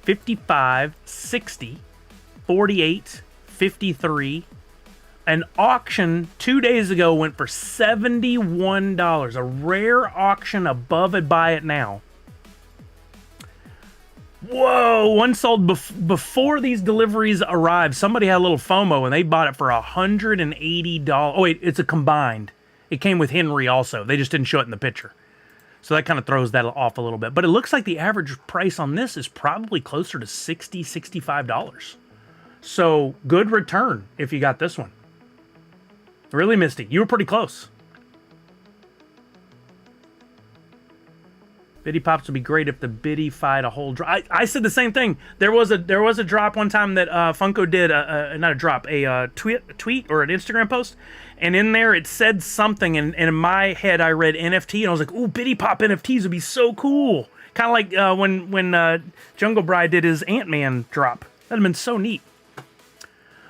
$55, $60, $48, $53, An auction 2 days ago went for $71. A rare auction above a buy it now. Whoa, one sold before these deliveries arrived. Somebody had a little FOMO and they bought it for $180. Oh wait, it's a combined. It came with Henry also. They just didn't show it in the picture. So that kind of throws that off a little bit. But it looks like the average price on this is probably closer to $60, $65. So good return if you got this one. Really, Misty, you were pretty close. Biddy Pops would be great if the biddy-fied a whole drop. I said the same thing. There was a drop one time that Funko did, not a drop, a tweet or an Instagram post. And in there it said something, and in my head I read NFT, and I was like, ooh, Biddy Pop NFTs would be so cool. Kind of like when Jungle Bride did his Ant-Man drop. That'd have been so neat.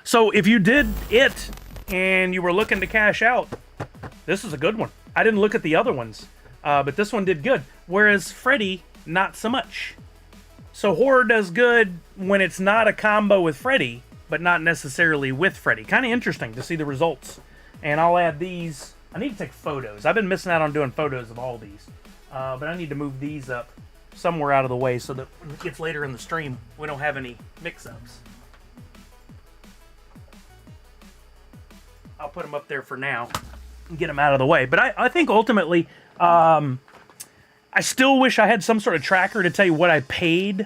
So if you did it, and you were looking to cash out, this is a good one. I didn't look at the other ones, but this one did good. Whereas Freddy, not so much. So horror does good when it's not a combo with Freddy, but not necessarily with Freddy. Kind of interesting to see the results. And I'll add these. I need to take photos. I've been missing out on doing photos of all these. But I need to move these up somewhere out of the way so that when it gets later in the stream, we don't have any mix-ups. I'll put them up there for now and get them out of the way. But I think ultimately, I still wish I had some sort of tracker to tell you what I paid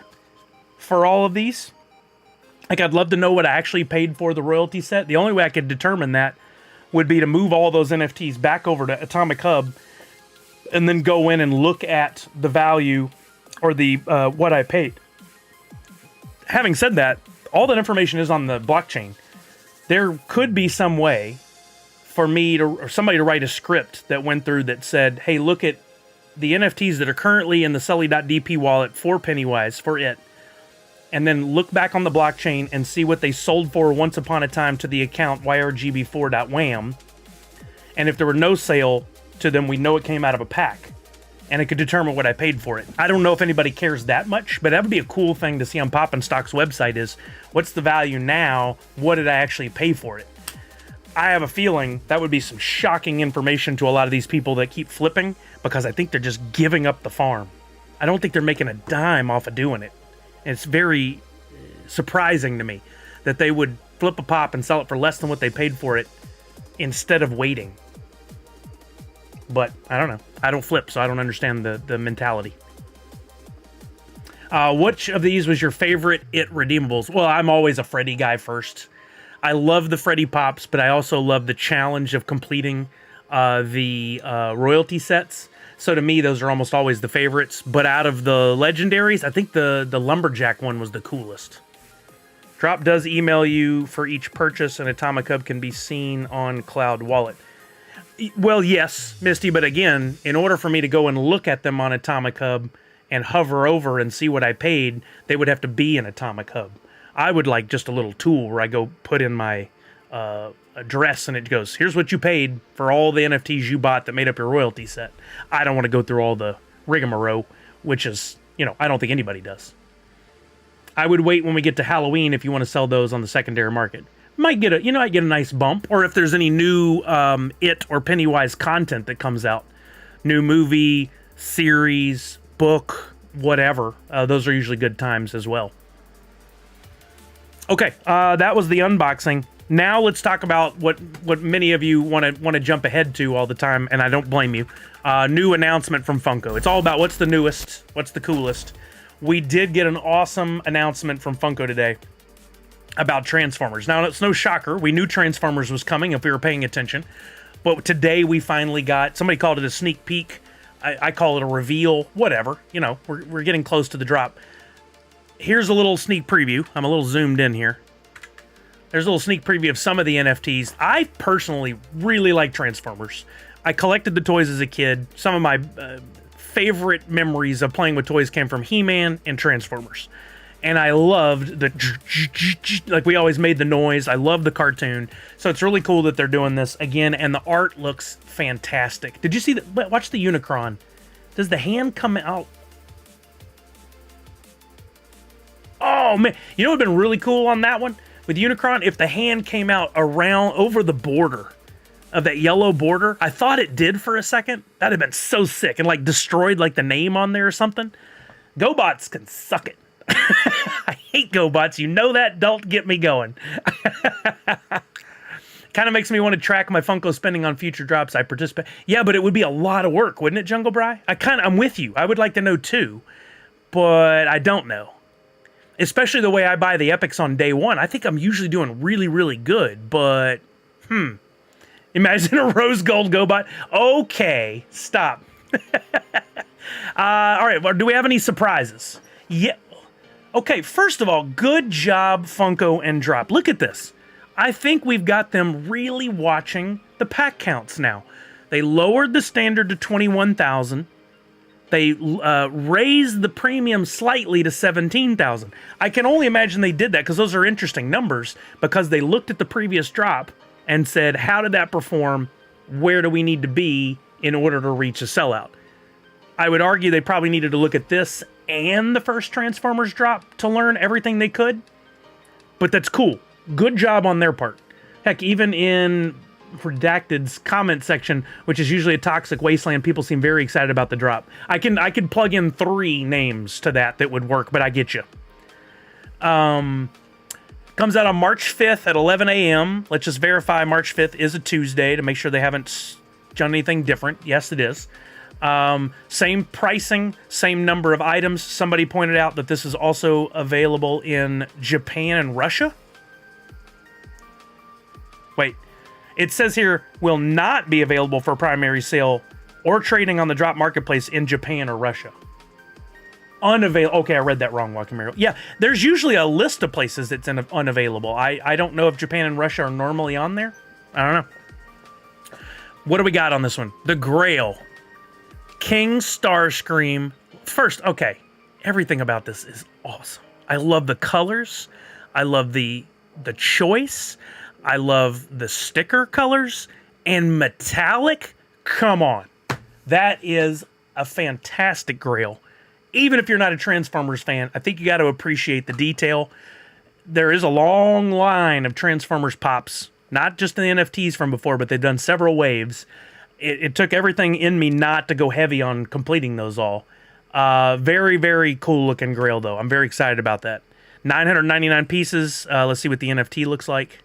for all of these. Like, I'd love to know what I actually paid for the royalty set. The only way I could determine that would be to move all those NFTs back over to Atomic Hub and then go in and look at the value or the what I paid. Having said that, all that information is on the blockchain. There could be some way for me to, or somebody to write a script that went through that said, hey, look at the NFTs that are currently in the Sully.dp wallet for Pennywise, for it, and then look back on the blockchain and see what they sold for once upon a time to the account yrgb4.wham. And if there were no sale to them, we know it came out of a pack. And it could determine what I paid for it. I don't know if anybody cares that much, but that would be a cool thing to see on Poppin' Stock's website is, what's the value now? What did I actually pay for it? I have a feeling that would be some shocking information to a lot of these people that keep flipping, because I think they're just giving up the farm. I don't think they're making a dime off of doing it. And it's very surprising to me that they would flip a pop and sell it for less than what they paid for it instead of waiting. But I don't know. I don't flip, so I don't understand the mentality. Which of these was your favorite It redeemables? Well, I'm always a Freddy guy first. I love the Freddy Pops, but I also love the challenge of completing the royalty sets. So to me, those are almost always the favorites. But out of the legendaries, I think the Lumberjack one was the coolest. Drop does email you for each purchase, and Atomic Hub can be seen on Cloud Wallet. Well, yes, Misty, but again, in order for me to go and look at them on Atomic Hub and hover over and see what I paid, they would have to be in Atomic Hub. I would like just a little tool where I go put in my address and it goes, here's what you paid for all the NFTs you bought that made up your royalty set. I don't want to go through all the rigmarole, which is, I don't think anybody does. I would wait when we get to Halloween if you want to sell those on the secondary market. Might get I get a nice bump, or if there's any new It or Pennywise content that comes out, new movie, series, book, whatever. Those are usually good times as well. Okay, that was the unboxing. Now let's talk about what many of you want to jump ahead to all the time, and I don't blame you. New announcement from Funko. It's all about what's the newest, what's the coolest. We did get an awesome announcement from Funko today about Transformers. Now, it's no shocker. We knew Transformers was coming if we were paying attention. But today we finally got, somebody called it a sneak peek. I call it a reveal, whatever. We're getting close to the drop. Here's a little sneak preview. I'm a little zoomed in here. There's a little sneak preview of some of the NFTs. I personally really like Transformers. I collected the toys as a kid. Some of my favorite memories of playing with toys came from He-Man and Transformers. And I loved the, like we always made the noise. I love the cartoon. So it's really cool that they're doing this again. And the art looks fantastic. Did you see that? Watch the Unicron. Does the hand come out? Oh, man. You know what would have been really cool on that one? with Unicron, if the hand came out around over the border of that yellow border, I thought it did for a second. That'd have been so sick and like destroyed like the name on there or something. GoBots can suck it. I hate GoBots. You know that. Don't get me going. Kind of makes me want to track my Funko spending on future drops I participate. Yeah, but it would be a lot of work, wouldn't it, Jungle Bry? I'm with you. I would like to know too, but I don't know. Especially the way I buy the epics on day one. I think I'm usually doing really, really good, but imagine a rose gold GoBot. Okay, stop. All right, well, do we have any surprises? Yeah. Okay, first of all, good job, Funko and Drop. Look at this. I think we've got them really watching the pack counts now. They lowered the standard to 21,000. They raised the premium slightly to 17,000. I can only imagine they did that because those are interesting numbers, because they looked at the previous drop and said, how did that perform? Where do we need to be in order to reach a sellout? I would argue they probably needed to look at this and the first Transformers drop to learn everything they could. But that's cool. Good job on their part. Heck, even in Redacted's comment section, which is usually a toxic wasteland, people seem very excited about the drop. I can plug in 3 names to that would work, but I get you. Comes out on March 5th at 11 a.m. Let's just verify March 5th is a Tuesday to make sure they haven't done anything different. Yes, it is. Same pricing, same number of items. Somebody pointed out that this is also available in Japan and Russia. Wait, it says here will not be available for primary sale or trading on the drop marketplace in Japan or Russia. Unavailable. Okay, I read that wrong, Walking Miracle. Yeah, there's usually a list of places that's unavailable. I don't know if Japan and Russia are normally on there. I don't know. What do we got on this one? The Grail. King Starscream. First, okay, everything about this is awesome. I love the colors. I love the choice. I love the sticker colors. And metallic? Come on. That is a fantastic Grail. Even if you're not a Transformers fan, I think you got to appreciate the detail. There is a long line of Transformers pops, not just the NFTs from before, but they've done several waves. It took everything in me not to go heavy on completing those all. Very, very cool looking Grail, though. I'm very excited about that. 999 pieces. Let's see what the NFT looks like.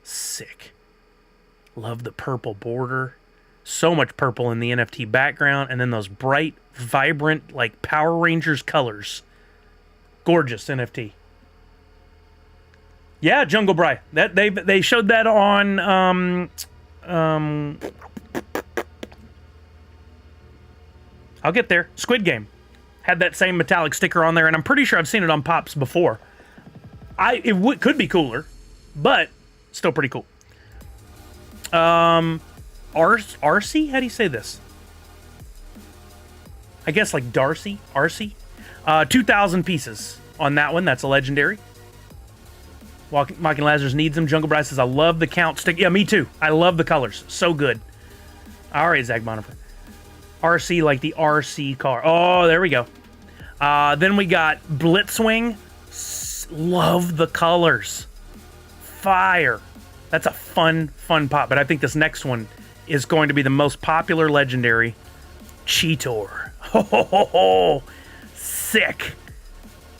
Sick. Love the purple border. So much purple in the NFT background, and then those bright, vibrant, like Power Rangers colors. Gorgeous NFT. Yeah, Jungle Bry. That they showed that on I'll get there. Squid Game had that same metallic sticker on there, and I'm pretty sure I've seen it on Pops before. It could be cooler, but still pretty cool. Arcee? How do you say this? I guess like Darcy? Arcee? 2,000 pieces on that one. That's a legendary. Mocking Lazarus needs them. Jungle Bryce says, I love the count stick. Yeah, me too. I love the colors. So good. All right, Zach Bonifer. RC like the RC car. Oh, there we go. Then we got Blitzwing. Love the colors. Fire. That's a fun pop. But I think this next one is going to be the most popular legendary. Cheetor. Ho. Sick.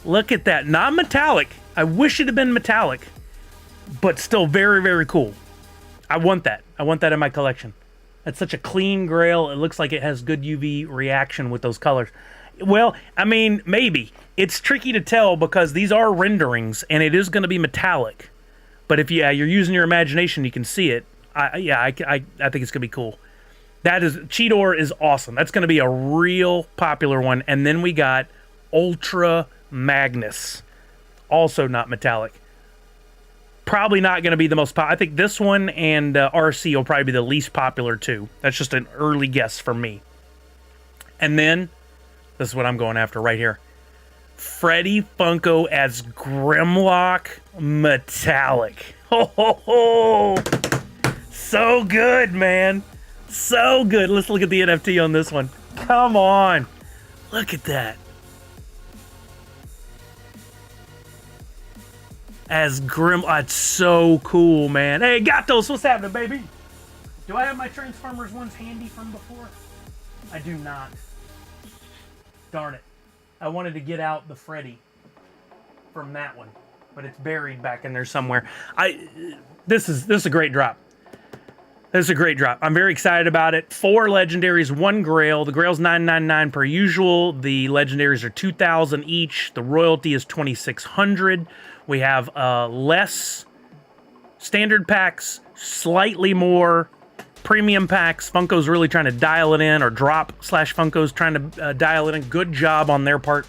Look at that. Not metallic. I wish it had been metallic, but still very, very cool. I want that. I want that in my collection. That's such a clean Grail. It looks like it has good UV reaction with those colors. Well, I mean, maybe. It's tricky to tell because these are renderings, and it is going to be metallic. But if you're using your imagination, you can see it. I think it's going to be cool. Cheetor is awesome. That's going to be a real popular one. And then we got Ultra Magnus. Also not metallic. Probably not going to be the most popular. I think this one and RC will probably be the least popular too. That's just an early guess for me. And then, this is what I'm going after right here. Freddy Funko as Grimlock Metallic. Ho. So good, man. So good. Let's look at the NFT on this one. Come on. Look at that. as Grim. It's so cool, man. Hey, Gatos, what's happening, baby? Do I have my Transformers ones handy from before? I do not. Darn it. I wanted to get out the Freddy from that one, but it's buried back in there somewhere. This is a great drop. This is a great drop. I'm very excited about it. 4 legendaries, 1 Grail. The Grail's $9.99 per usual. The legendaries are $2,000 each. The royalty is $2,600. We have less standard packs, slightly more premium packs. Funko's really trying to dial it in, or Drop/Funko's trying to dial it in. Good job on their part.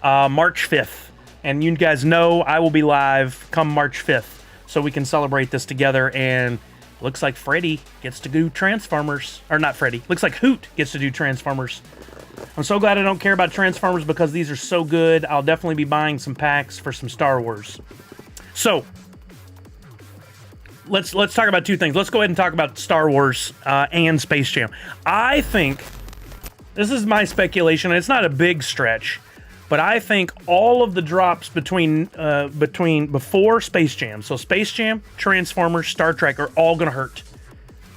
March 5th. And you guys know I will be live come March 5th, so we can celebrate this together. And looks like Freddy gets to do Transformers. Or not Freddy. Looks like Hoot gets to do Transformers. I'm so glad I don't care about Transformers because these are so good. I'll definitely be buying some packs for some Star Wars. So, let's talk about 2 things. Let's go ahead and talk about Star Wars and Space Jam. I think, this is my speculation, and it's not a big stretch, but I think all of the drops before Space Jam, so Space Jam, Transformers, Star Trek, are all going to hurt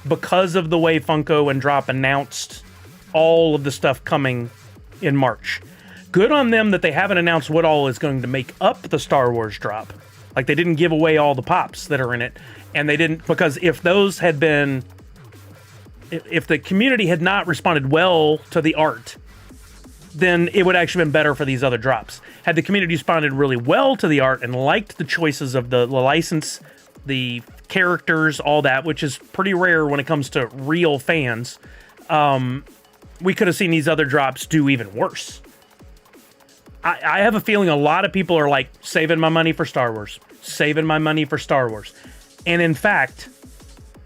because of the way Funko and Drop announced all of the stuff coming in March. Good on them that they haven't announced what all is going to make up the Star Wars drop. Like, they didn't give away all the pops that are in it, and they didn't, because if those had been, if the community had not responded well to the art, then it would actually been better for these other drops. Had the community responded really well to the art and liked the choices of the license, the characters, all that, which is pretty rare when it comes to real fans, we could have seen these other drops do even worse. I have a feeling a lot of people are like, saving my money for Star Wars. Saving my money for Star Wars. And in fact,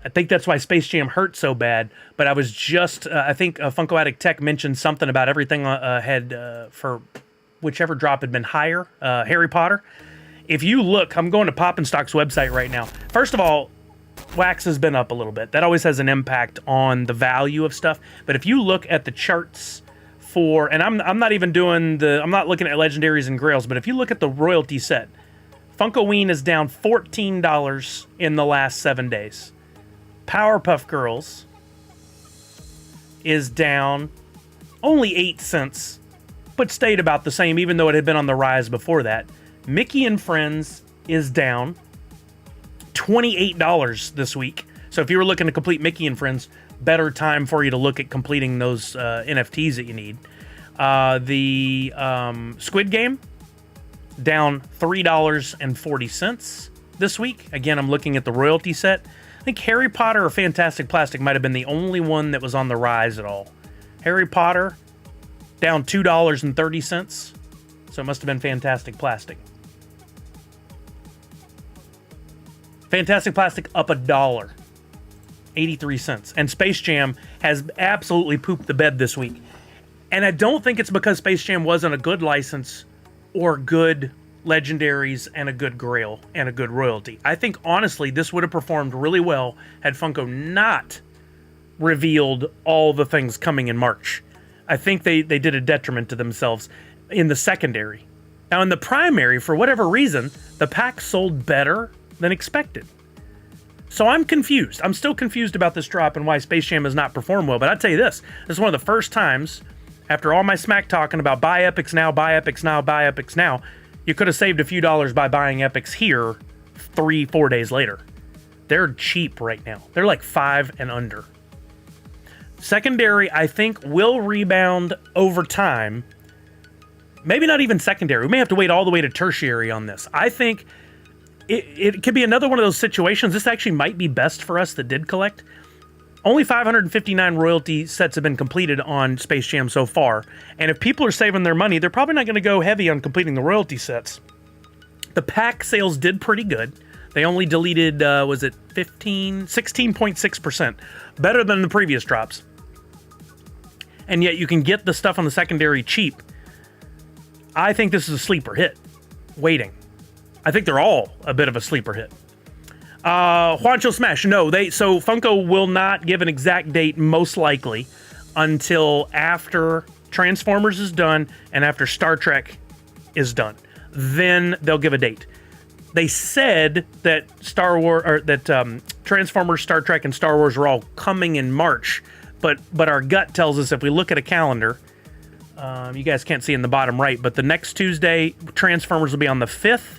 I think that's why Space Jam hurt so bad. But I was just, I think Funko Addict Tech mentioned something about everything had for whichever drop had been higher. Harry Potter. If you look, I'm going to Pop and Stock's website right now. First of all, wax has been up a little bit. That always has an impact on the value of stuff. But if you look at the charts for, and I'm not even doing I'm not looking at legendaries and grails, but if you look at the royalty set, Funkoween is down $14 in the last 7 days. Powerpuff Girls is down only 8 cents, but stayed about the same, even though it had been on the rise before that. Mickey and Friends is down $28 this week. So if you were looking to complete Mickey and Friends, better time for you to look at completing those NFTs that you need. The Squid Game, down $3.40 this week. Again, I'm looking at the royalty set. I think Harry Potter or Fantastic Plastic might have been the only one that was on the rise at all. Harry Potter, down $2.30. So it must have been Fantastic Plastic. Fantastic Plastic up $1. 83 cents. And Space Jam has absolutely pooped the bed this week. And I don't think it's because Space Jam wasn't a good license or good legendaries and a good grail and a good royalty. I think, honestly, this would have performed really well had Funko not revealed all the things coming in March. I think they did a detriment to themselves in the secondary. Now, in the primary, for whatever reason, the pack sold better than expected. So I'm confused. I'm still confused about this drop and why Space Jam has not performed well. But I'll tell you this is one of the first times, after all my smack talking about buy epics now, buy epics now, buy epics now, you could have saved a few dollars by buying epics here 3-4 days later. They're cheap right now. They're like $5 and under. Secondary, I think, will rebound over time. Maybe not even secondary. We may have to wait all the way to tertiary on this. I think it could be another one of those situations. This actually might be best for us that did collect. Only 559 royalty sets have been completed on Space Jam so far. And if people are saving their money, they're probably not going to go heavy on completing the royalty sets. The pack sales did pretty good. They only deleted, was it 16.6%. Better than the previous drops. And yet you can get the stuff on the secondary cheap. I think this is a sleeper hit. Waiting. I think they're all a bit of a sleeper hit. Juancho Smash, no, so Funko will not give an exact date, most likely, until after Transformers is done and after Star Trek is done. Then they'll give a date. they said that Transformers, Star Trek, and Star Wars are all coming in March, but our gut tells us if we look at a calendar, you guys can't see in the bottom right, but the next Tuesday, Transformers will be on the 5th.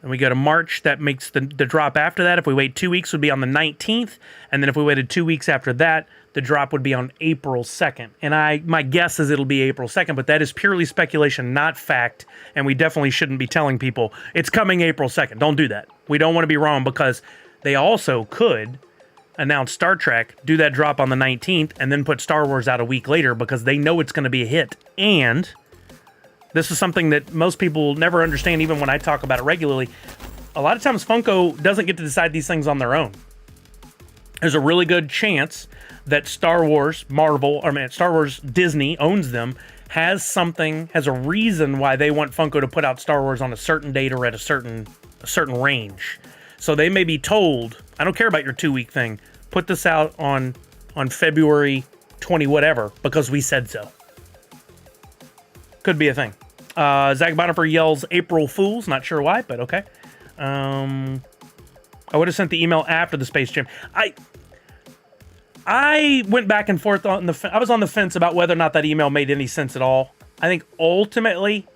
And we go to March, that makes the drop after that. If we wait 2 weeks, would be on the 19th. And then if we waited 2 weeks after that, the drop would be on April 2nd. And my guess is it'll be April 2nd, but that is purely speculation, not fact. And we definitely shouldn't be telling people it's coming April 2nd. Don't do that. We don't want to be wrong, because they also could announce Star Trek, do that drop on the 19th, and then put Star Wars out a week later because they know it's going to be a hit. And this is something that most people never understand, even when I talk about it regularly. A lot of times Funko doesn't get to decide these things on their own. There's a really good chance that Star Wars Disney owns them, has a reason why they want Funko to put out Star Wars on a certain date or at a certain range. So they may be told, I don't care about your 2-week thing, put this out on February 20 whatever, because we said so. Could be a thing. Zach Bonifer yells April Fools. Not sure why, but okay. I would have sent the email after the Space Jam. I went back and forth I was on the fence about whether or not that email made any sense at all. I think ultimately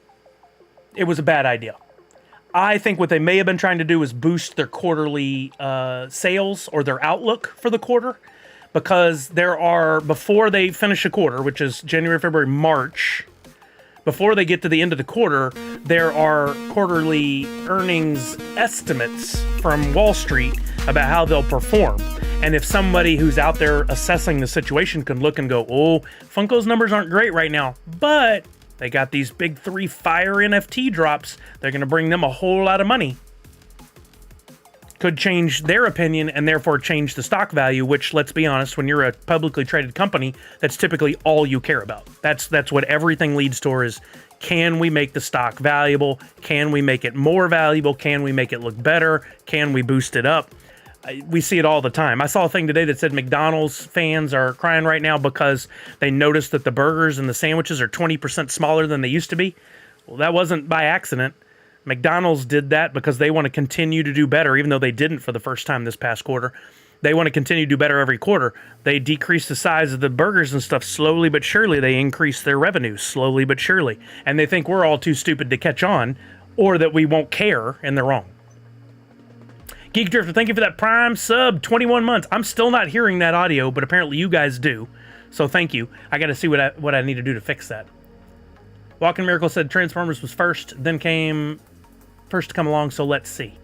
it was a bad idea. I think what they may have been trying to do was boost their quarterly sales or their outlook for the quarter, because before they finish a quarter, which is January, February, March, before they get to the end of the quarter, there are quarterly earnings estimates from Wall Street about how they'll perform. And if somebody who's out there assessing the situation can look and go, oh, Funko's numbers aren't great right now, but they got these big 3 fire NFT drops, they're going to bring them a whole lot of money. Could change their opinion and therefore change the stock value, which, let's be honest, when you're a publicly traded company, that's typically all you care about. That's what everything leads towards is, can we make the stock valuable? Can we make it more valuable? Can we make it look better? Can we boost it up? We see it all the time. I saw a thing today that said McDonald's fans are crying right now because they noticed that the burgers and the sandwiches are 20% smaller than they used to be. Well, that wasn't by accident. McDonald's did that because they want to continue to do better, even though they didn't for the first time this past quarter. They want to continue to do better every quarter. They decrease the size of the burgers and stuff slowly but surely. They increase their revenue slowly but surely. And they think we're all too stupid to catch on, or that we won't care, and they're wrong. Geek Drifter, thank you for that Prime sub, 21 months. I'm still not hearing that audio, but apparently you guys do. So thank you. I got to see what I need to do to fix that. Walking Miracle said Transformers was first, then came first to come along, so let's see.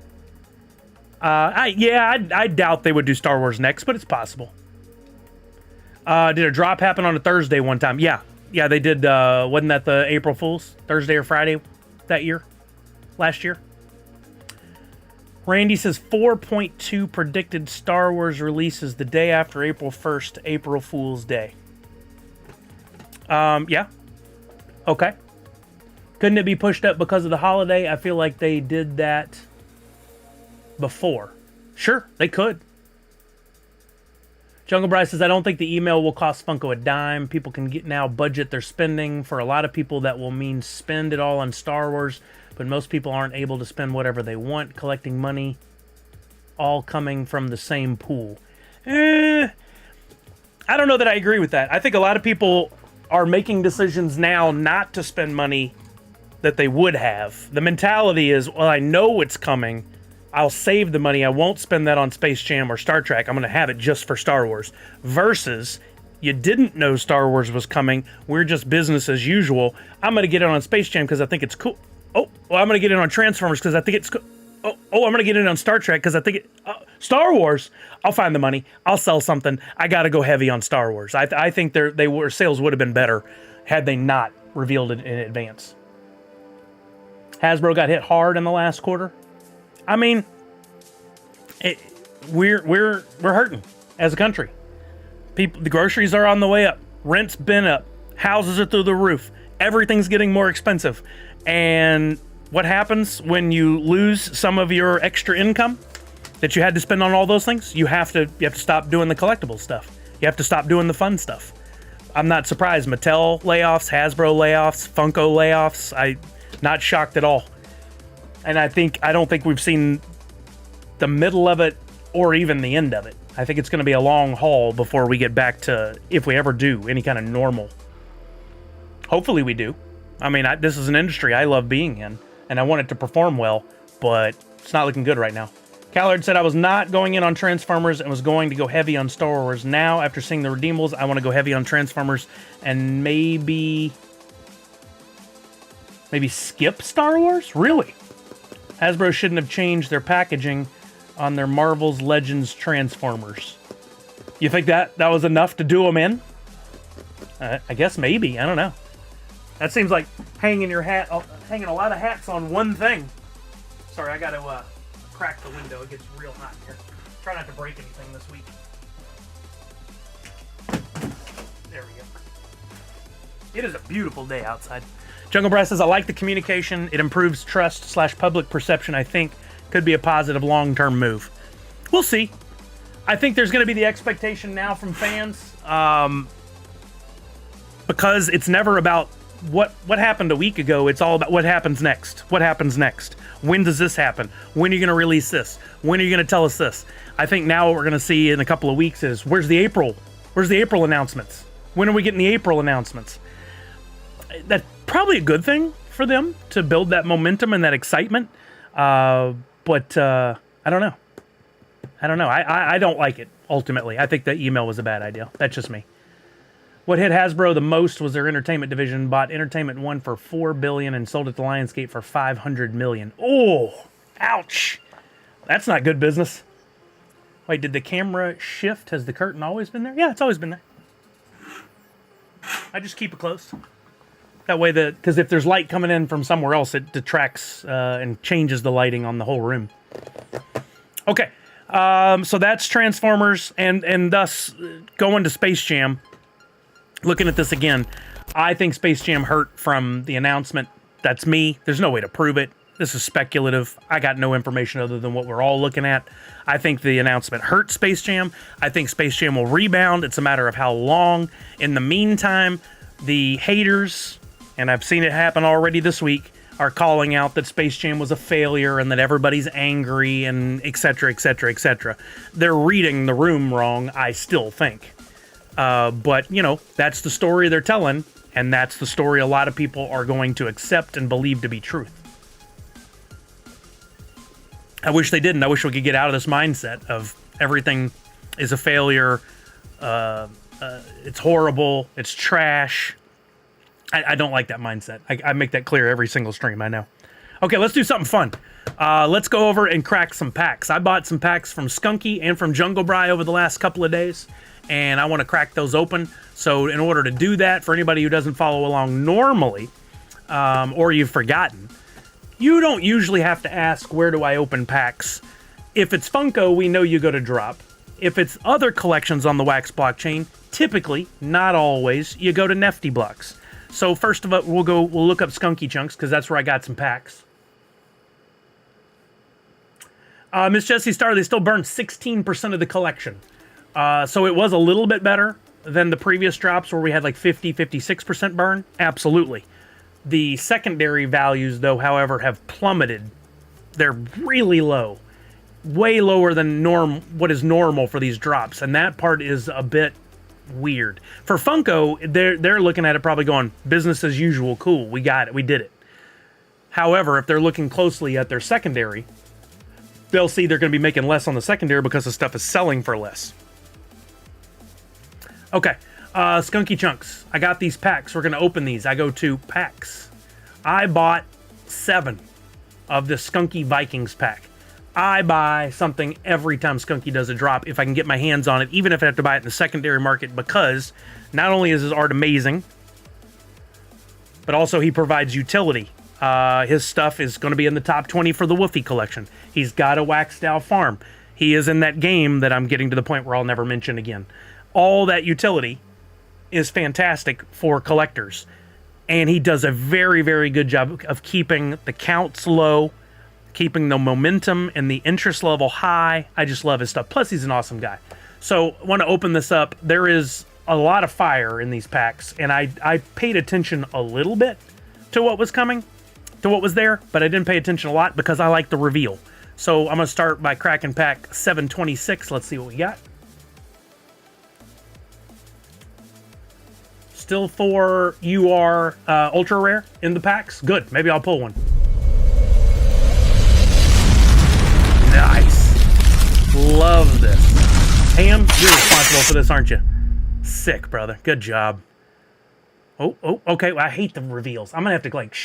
I doubt they would do Star Wars next, but it's possible. Did a drop happen on a Thursday one time? Yeah, they did. Wasn't that the April Fool's? Thursday or Friday that year? Last year? Randy says 4.2 predicted Star Wars releases the day after April 1st, April Fool's Day. Yeah. Okay. Couldn't it be pushed up because of the holiday? I feel like they did that before. Sure, they could. Jungle Bride says, I don't think the email will cost Funko a dime. People can now budget their spending. For a lot of people, that will mean spend it all on Star Wars, but most people aren't able to spend whatever they want, collecting money, all coming from the same pool. I don't know that I agree with that. I think a lot of people are making decisions now not to spend money that they would have. The mentality is, well, I know it's coming. I'll save the money. I won't spend that on Space Jam or Star Trek. I'm going to have it just for Star Wars. Versus, you didn't know Star Wars was coming. We're just business as usual. I'm going to get it on Space Jam because I think it's cool. Oh, well, I'm going to get it on Transformers because I think it's cool. Oh, I'm going to get it on Star Trek because I think it... Star Wars, I'll find the money. I'll sell something. I got to go heavy on Star Wars. I think sales would have been better had they not revealed it in advance. Hasbro got hit hard in the last quarter. I mean, we're hurting as a country. The groceries are on the way up. Rent's been up. Houses are through the roof. Everything's getting more expensive. And what happens when you lose some of your extra income that you had to spend on all those things? You have to stop doing the collectible stuff. You have to stop doing the fun stuff. I'm not surprised. Mattel layoffs, Hasbro layoffs, Funko layoffs. I'm not shocked at all. And I don't think we've seen the middle of it or even the end of it. I think it's going to be a long haul before we get back to, if we ever do, any kind of normal. Hopefully we do. I mean, this is an industry I love being in, and I want it to perform well, but it's not looking good right now. Callard said I was not going in on Transformers and was going to go heavy on Star Wars. Now, after seeing the Redeemables, I want to go heavy on Transformers and maybe skip Star Wars? Really? Hasbro shouldn't have changed their packaging on their Marvel's Legends Transformers. You think that was enough to do them in? I guess maybe. I don't know. That seems like hanging a lot of hats on one thing. Sorry, I got to crack the window. It gets real hot in here. Try not to break anything this week. There we go. It is a beautiful day outside. Jungle Brass says, I like the communication. It improves trust / public perception. I think could be a positive long-term move. We'll see. I think there's going to be the expectation now from fans, because it's never about what happened a week ago. It's all about what happens next. What happens next? When does this happen? When are you going to release this? When are you going to tell us this? I think now what we're going to see in a couple of weeks is, where's the April announcements? When are we getting the April announcements? That's probably a good thing for them to build that momentum and that excitement. But I don't know. I don't like it, ultimately. I think the email was a bad idea. That's just me. What hit Hasbro the most was their entertainment division. Bought Entertainment One for $4 billion and sold it to Lionsgate for $500 million. Oh, ouch. That's not good business. Wait, did the camera shift? Has the curtain always been there? Yeah, it's always been there. I just keep it close. That way, because if there's light coming in from somewhere else, it detracts and changes the lighting on the whole room. Okay, so that's Transformers, and thus going to Space Jam. Looking at this again, I think Space Jam hurt from the announcement. That's me. There's no way to prove it. This is speculative. I got no information other than what we're all looking at. I think the announcement hurt Space Jam. I think Space Jam will rebound. It's a matter of how long. In the meantime, the haters, and I've seen it happen already this week, are calling out that Space Jam was a failure and that everybody's angry and et cetera, et cetera, et cetera. They're reading the room wrong, I still think. But, that's the story they're telling, and that's the story a lot of people are going to accept and believe to be truth. I wish they didn't. I wish we could get out of this mindset of everything is a failure, it's horrible, it's trash. I don't like that mindset. I make that clear every single stream, I know. Okay, let's do something fun. Let's go over and crack some packs. I bought some packs from Skunky and from Jungle Bry over the last couple of days, and I want to crack those open. So in order to do that, for anybody who doesn't follow along normally, or you've forgotten, you don't usually have to ask, where do I open packs? If it's Funko, we know you go to drop. If it's other collections on the Wax blockchain, typically, not always, you go to Nifty Blocks. So first of all, we'll look up Skunky Chunks, because that's where I got some packs. Miss Jessie Star, they still burned 16% of the collection. So it was a little bit better than the previous drops where we had like 56% burn. Absolutely. The secondary values, though, however, have plummeted. They're really low. Way lower than what is normal for these drops. And that part is a bit weird. For Funko, they're looking at it probably going, business as usual, cool, we got it, we did it. However, if they're looking closely at their secondary, they'll see they're going to be making less on the secondary because the stuff is selling for less. Okay, Skunky Chunks. I got these packs. We're going to open these. I go to packs. I bought 7 of the Skunky Vikings pack. I buy something every time Skunky does a drop if I can get my hands on it, even if I have to buy it in the secondary market, because not only is his art amazing, but also he provides utility. His stuff is going to be in the top 20 for the Woofy collection. He's got a Waxdow farm. He is in that game that I'm getting to the point where I'll never mention again. All that utility is fantastic for collectors. And he does a very, very good job of keeping the counts low, keeping the momentum and the interest level high. I just love his stuff. Plus, he's an awesome guy. So I want to open this up. There is a lot of fire in these packs, and I paid attention a little bit to what was coming, to what was there, but I didn't pay attention a lot because I like the reveal. So I'm going to start by cracking pack 726. Let's see what we got. Still 4 UR ultra rare in the packs. Good. Maybe I'll pull one. Nice. Love this. Ham, you're responsible for this, aren't you? Sick, brother. Good job. Oh, okay. Well, I hate the reveals. I'm gonna have to like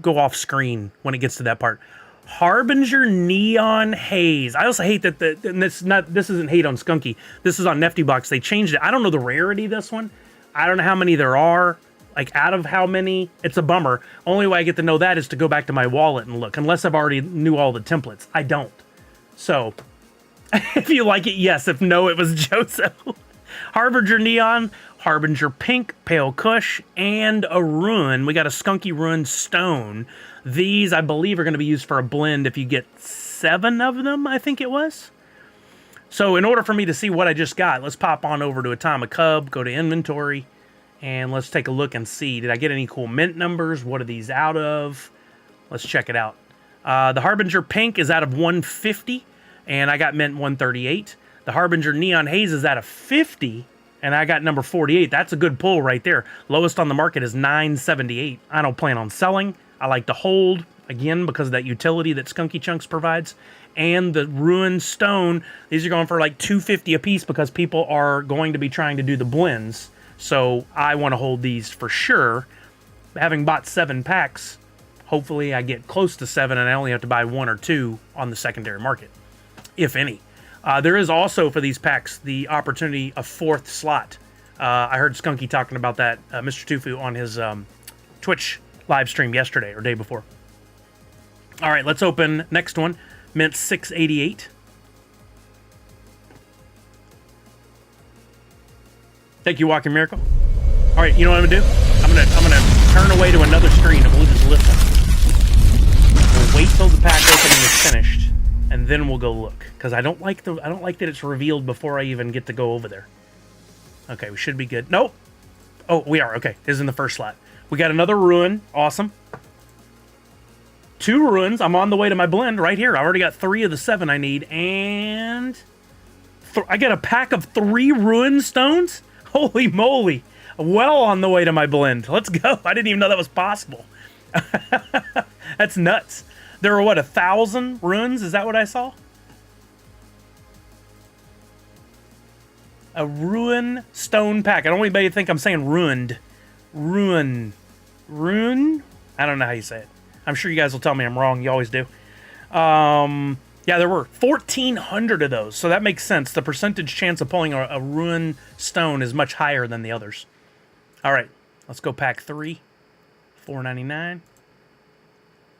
go off screen when it gets to that part. Harbinger Neon Haze. I also hate that this isn't hate on Skunky. This is on Nifty Box. They changed it. I don't know the rarity of this one. I don't know how many there are. Like out of how many, it's a bummer. Only way I get to know that is to go back to my wallet and look. Unless I've already knew all the templates. I don't. So, if you like it, yes. If no, it was Joso. Harbinger Neon, Harbinger Pink, Pale Kush, and a Ruin. We got a Skunky Ruin Stone. These, I believe, are going to be used for a blend if you get 7 of them, I think it was. So in order for me to see what I just got, let's pop on over to Atomic Hub, go to Inventory, and let's take a look and see. Did I get any cool mint numbers? What are these out of? Let's check it out. The Harbinger Pink is out of 150, and I got mint 138. The Harbinger Neon Haze is out of 50, and I got number 48. That's a good pull right there. Lowest on the market is 978. I don't plan on selling. I like to hold, again, because of that utility that Skunky Chunks provides. And the Ruin Stone, these are going for like $250 a piece because people are going to be trying to do the blends. So I want to hold these for sure. Having bought 7 packs, hopefully I get close to 7 and I only have to buy 1 or 2 on the secondary market, if any. There is also, for these packs, the opportunity of 4th slot. I heard Skunky talking about that, Mr. Tufu, on his Twitch live stream yesterday or day before. All right, let's open next one. Mint 688. Thank you, Walking Miracle. All right, you know what I'm gonna do? I'm gonna turn away to another screen and we'll just listen. We'll wait till the pack opening is finished, and then we'll go look. Because I don't like that it's revealed before I even get to go over there. Okay, we should be good. Nope. Oh, we are. Okay, this is in the first slot. We got another Ruin. Awesome. 2 Ruins. I'm on the way to my blend right here. I already got 3 of the 7 I need. And I got a pack of 3 Ruin Stones? Holy moly. Well on the way to my blend. Let's go. I didn't even know that was possible. That's nuts. There were, what, 1,000 Ruins? Is that what I saw? A Ruin Stone pack. I don't want anybody to think I'm saying ruined. Ruin. I don't know how you say it. I'm sure you guys will tell me I'm wrong. You always do. Yeah, there were 1,400 of those. So that makes sense. The percentage chance of pulling a Ruin Stone is much higher than the others. All right. Let's go pack 3. $4.99.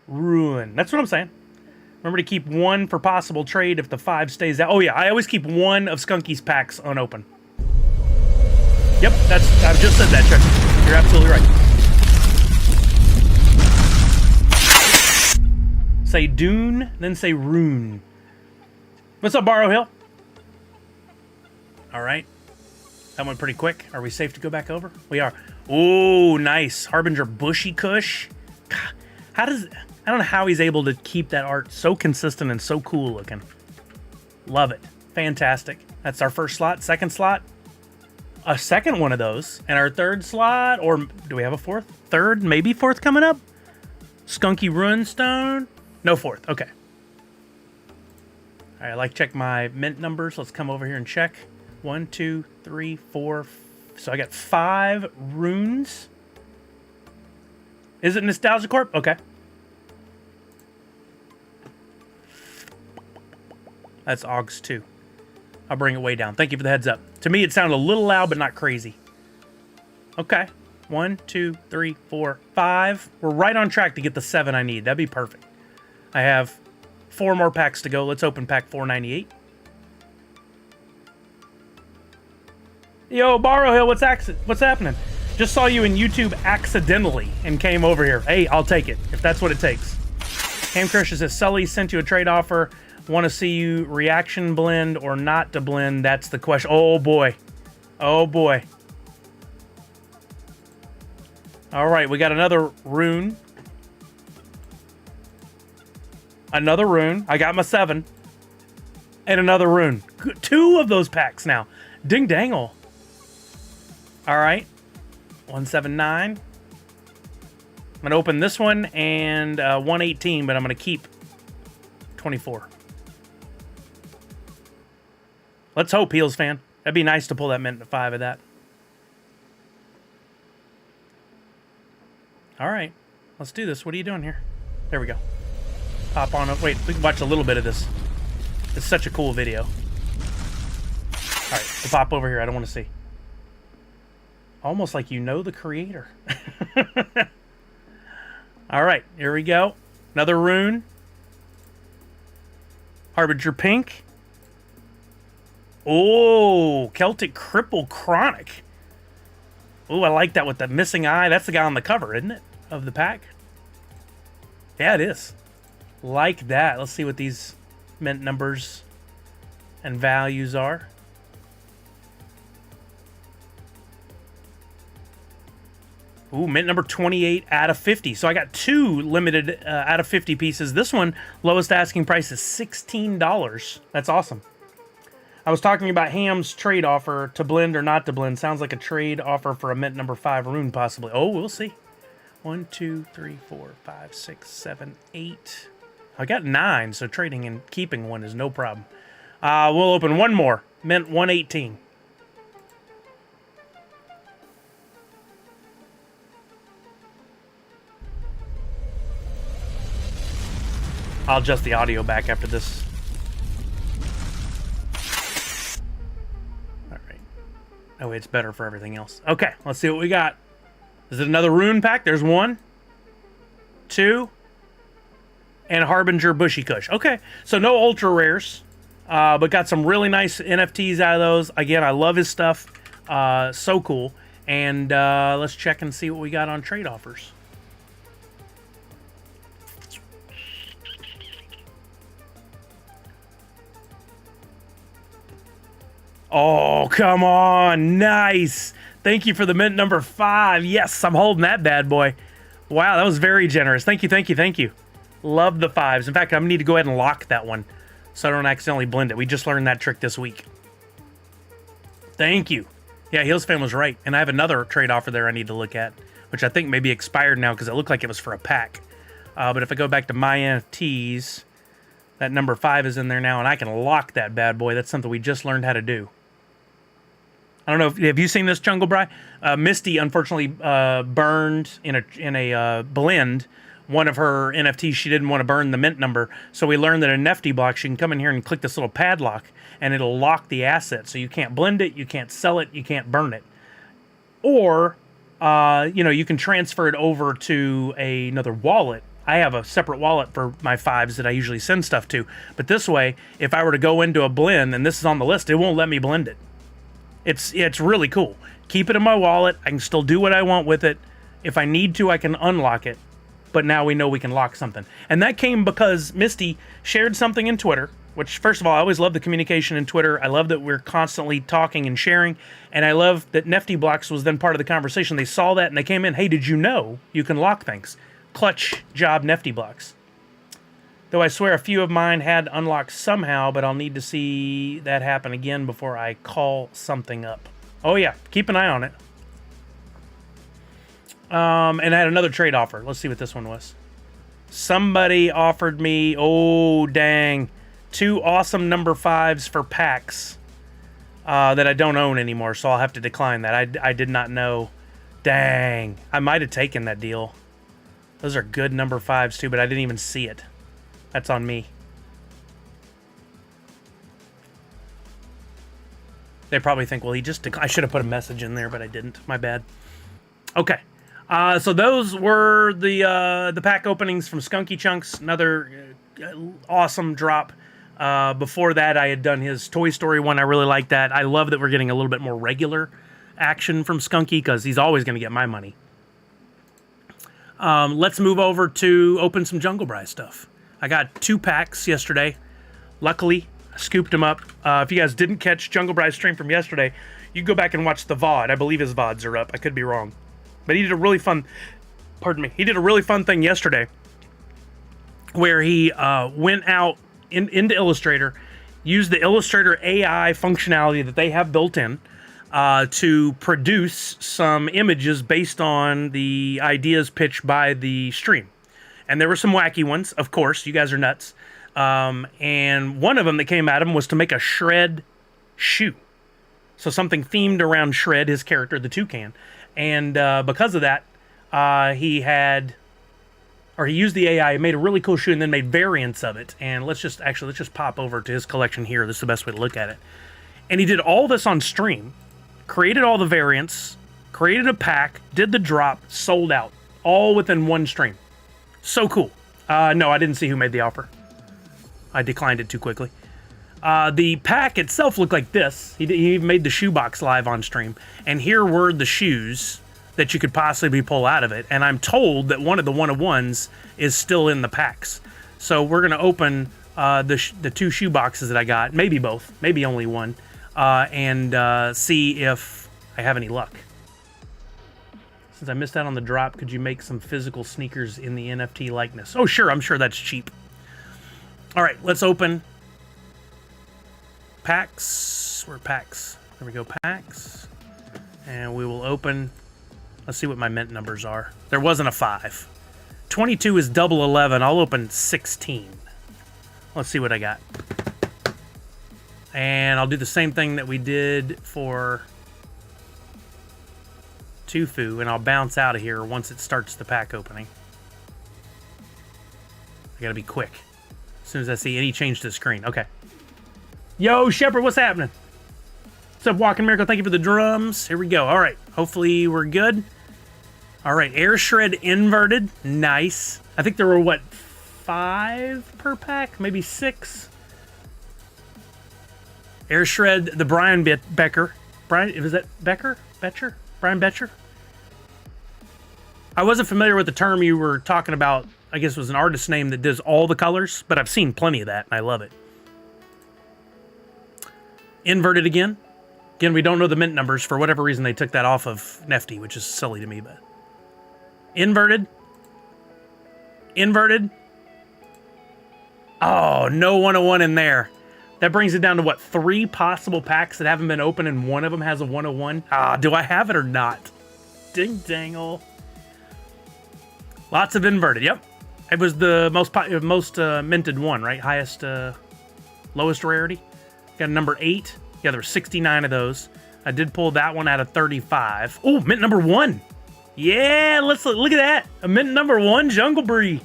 Ruin. That's what I'm saying. Remember to keep 1 for possible trade if the 5 stays out. Oh, yeah. I always keep 1 of Skunky's packs unopened. Yep. I've just said that, Chuck. You're absolutely right. Say Dune, then say Rune. What's up, Barrow Hill? All right. That went pretty quick. Are we safe to go back over? We are. Oh, nice. Harbinger Bushy Kush. I don't know how he's able to keep that art so consistent and so cool looking. Love it. Fantastic. That's our first slot. Second slot. A second one of those. And our third slot. Or do we have a 4th? 3rd? Maybe 4th coming up? Skunky Ruin Stone. No 4th. Okay. All right, I like check my mint numbers. Let's come over here and check. 1, 2, 3, 4. So I got 5 runes. Is it Nostalgia Corp? Okay. That's Augs 2. I'll bring it way down. Thank you for the heads up. To me, it sounded a little loud, but not crazy. Okay. 1, 2, 3, 4, 5. We're right on track to get the 7 I need. That'd be perfect. I have 4 more packs to go. Let's open pack 498. Yo, Barrow Hill, what's happening? Just saw you in YouTube accidentally and came over here. Hey, I'll take it, if that's what it takes. Cam Crush says, Sully sent you a trade offer. Want to see you reaction blend or not to blend? That's the question. Oh, boy. Oh, boy. All right, we got another rune. Another rune. I got my 7. And another rune. 2 of those packs now. Ding dangle. All right. 179. I'm going to open this one and 118, but I'm going to keep 24. Let's hope, Heels fan. That'd be nice to pull that mint 5 of that. All right. Let's do this. What are you doing here? There we go. Pop on up. Wait, we can watch a little bit of this. It's such a cool video. All right, we'll pop over here. I don't want to see. Almost like you know the creator. All right, here we go. Another rune. Harbinger Pink. Oh, Celtic Cripple Chronic. Oh, I like that with the missing eye. That's the guy on the cover, isn't it? Of the pack. Yeah, it is. Like that. Let's see what these mint numbers and values are. Ooh, mint number 28 out of 50. So I got 2 limited out of 50 pieces. This one, lowest asking price is $16. That's awesome. I was talking about Ham's trade offer to blend or not to blend. Sounds like a trade offer for a mint number 5 rune, possibly. Oh, we'll see. 1, 2, 3, 4, 5, 6, 7, 8. I got 9, so trading and keeping one is no problem. We'll open one more. Mint 118. I'll adjust the audio back after this. All right. Oh, it's better for everything else. Okay, let's see what we got. Is it another rune pack? There's 1, 2, and Harbinger Bushy Kush. Okay, so no ultra rares, but got some really nice NFTs out of those. Again, I love his stuff. So cool. And let's check and see what we got on trade offers. Oh, come on. Nice. Thank you for the mint number 5. Yes, I'm holding that bad boy. Wow, that was very generous. Thank you, thank you, thank you. Love the 5s. In fact, I need to go ahead and lock that one so I don't accidentally blend it. We just learned that trick this week. Thank you. Yeah, Heels fan was right. And I have another trade offer there I need to look at, which I think may be expired now because it looked like it was for a pack. But if I go back to my NFTs, that number 5 is in there now, and I can lock that bad boy. That's something we just learned how to do. I don't know if have you seen this, Jungle Bry? Misty unfortunately burned in a blend one of her NFTs. She didn't want to burn the mint number, so we learned that in NFT blocks you can come in here and click this little padlock, and it'll lock the asset. So you can't blend it, you can't sell it, you can't burn it, or you can transfer it over to another wallet. I have a separate wallet for my 5s that I usually send stuff to, but this way, if I were to go into a blend and this is on the list, it won't let me blend it. It's really cool. Keep it in my wallet. I can still do what I want with it. If I need to, I can unlock it. But now we know we can lock something. And that came because Misty shared something in Twitter, which, first of all, I always love the communication in Twitter. I love that we're constantly talking and sharing. And I love that Nifty Blocks was then part of the conversation. They saw that and they came in, hey, did you know you can lock things? Clutch job, Nifty Blocks. Though I swear a few of mine had unlocked somehow, but I'll need to see that happen again before I call something up. Oh yeah, keep an eye on it. And I had another trade offer. Let's see what this one was. Somebody offered me, oh dang, 2 awesome number 5s for packs that I don't own anymore, so I'll have to decline that. I did not know. Dang, I might have taken that deal. Those are good number 5s too, but I didn't even see it. That's on me. They probably think, well, he just... I should have put a message in there, but I didn't. My bad. Okay. So those were the pack openings from Skunky Chunks. Another awesome drop. Before that, I had done his Toy Story one. I really like that. I love that we're getting a little bit more regular action from Skunky because he's always going to get my money. Let's move over to open some Jungle Bry stuff. I got 2 packs yesterday. Luckily, I scooped them up. If you guys didn't catch Jungle Bry's stream from yesterday, you can go back and watch the VOD. I believe his VODs are up. I could be wrong. But he did a really fun... Pardon me. He did a really fun thing yesterday where he went out into Illustrator, used the Illustrator AI functionality that they have built in to produce some images based on the ideas pitched by the stream. And there were some wacky ones, of course. You guys are nuts. And one of them that came at him was to make a Shred shoe. So something themed around Shred, his character, the toucan. And because of that, he used the AI, made a really cool shoe, and then made variants of it. And let's just pop over to his collection here. This is the best way to look at it. And he did all this on stream, created all the variants, created a pack, did the drop, sold out, all within one stream. So cool. No, I didn't see who made the offer. I declined it too quickly. The pack itself looked like this. He even made the shoebox live on stream. And here were the shoes that you could possibly pull out of it. And I'm told that one of the one-of-ones is still in the packs. So we're going to open the two shoe boxes that I got, maybe both, maybe only one, and see if I have any luck. Since I missed out on the drop, could you make some physical sneakers in the NFT likeness? Oh, sure. I'm sure that's cheap. All right, let's open packs. Where are packs? There we go, packs. And we will open. Let's see what my mint numbers are. There wasn't a 5. 22 is double 11. I'll open 16. Let's see what I got. And I'll do the same thing that we did for Tufu, and I'll bounce out of here once it starts the pack opening. I gotta be quick. As soon as I see any change to the screen. Okay. Yo, Shepard, what's happening? What's up, Walking Miracle? Thank you for the drums. Here we go. All right. Hopefully we're good. All right. Air Shred inverted. Nice. I think there were, what, 5 per pack? Maybe 6? Air Shred, the Brian Becker. Brian, was that Becker? Betcher? Brian Betcher? I wasn't familiar with the term you were talking about. I guess it was an artist name that does all the colors, but I've seen plenty of that, and I love it. Inverted again. Again, we don't know the mint numbers. For whatever reason, they took that off of Nifty, which is silly to me, but... Inverted. Inverted. Oh, no 101 in there. That brings it down to, what, 3 possible packs that haven't been opened, and one of them has a 101? Ah, do I have it or not? Ding dangle. Lots of inverted, yep. It was the most minted one, right? Highest, lowest rarity. Got a number 8. Yeah, there were 69 of those. I did pull that one out of 35. Oh, mint number 1. Yeah, let's look at that. A mint number 1 Jungle Bree.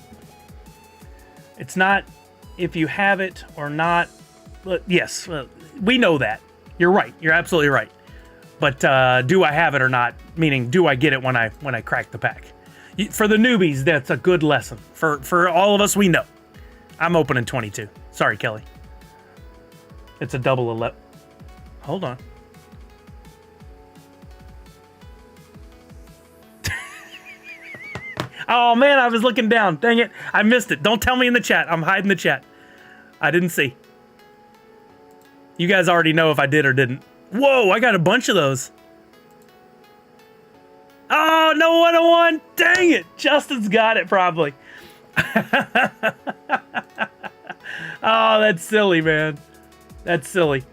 It's not if you have it or not. Yes, we know that. You're right. You're absolutely right. But do I have it or not? Meaning, do I get it when I crack the pack? For the newbies, that's a good lesson. For all of us, we know. I'm opening 22. Sorry, Kelly. It's a double 11. Hold on. Oh, man, I was looking down. Dang it. I missed it. Don't tell me in the chat. I'm hiding the chat. I didn't see. You guys already know if I did or didn't. Whoa, I got a bunch of those. Oh, no 101. Dang it. Justin's got it probably. Oh, that's silly, man. That's silly.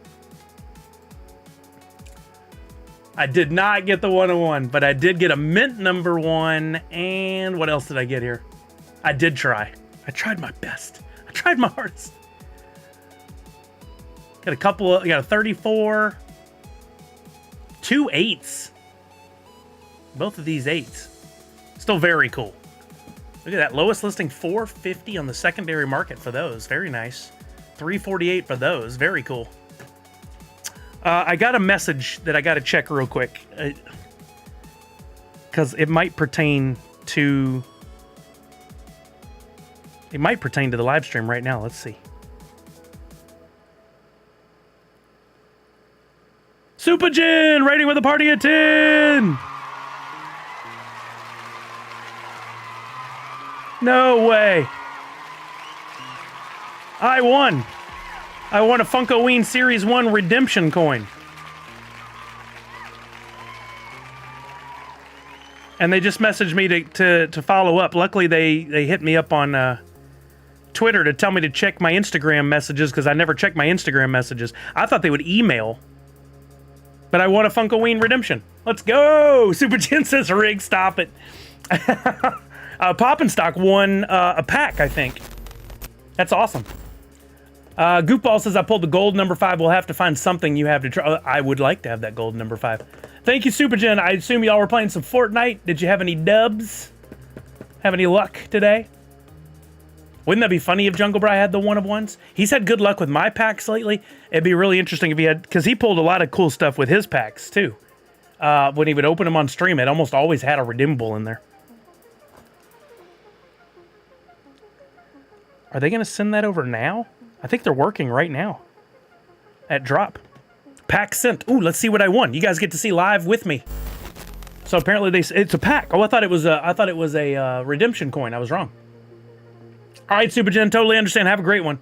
I did not get the 101, but I did get a mint number 1. And what else did I get here? I did try. I tried my best. I tried my hardest. Got a couple of, got a 34. 2 8s. Both of these 8s. Still very cool. Look at that. Lowest listing, $450 on the secondary market for those. Very nice. $348 for those. Very cool. I got a message that I got to check real quick. Because it might pertain to... It might pertain to the live stream right now. Let's see. Super Jin! Rating with a party of 10! No way. I won. I won a Funkoween Series 1 redemption coin. And they just messaged me to follow up. Luckily, they hit me up on Twitter to tell me to check my Instagram messages because I never check my Instagram messages. I thought they would email. But I want a Funkoween redemption. Let's go! Super Jen says, Rig, stop it. Poppin' Stock won a pack, I think. That's awesome. Goofball says, I pulled the gold number 5. We'll have to find something you have to try. I would like to have that gold number 5. Thank you, Super Jen. I assume y'all were playing some Fortnite. Did you have any dubs? Have any luck today? Wouldn't that be funny if Jungle Bry had the one of ones? He's had good luck with my packs lately. It'd be really interesting if he had, because he pulled a lot of cool stuff with his packs too. When he would open them on stream, it almost always had a redeemable in there. Are they going to send that over now? I think they're working right now. At drop. Pack sent. Ooh, let's see what I won. You guys get to see live with me. So apparently it's a pack. Oh, I thought it was a redemption coin. I was wrong. All right, Super Jen, totally understand. Have a great one.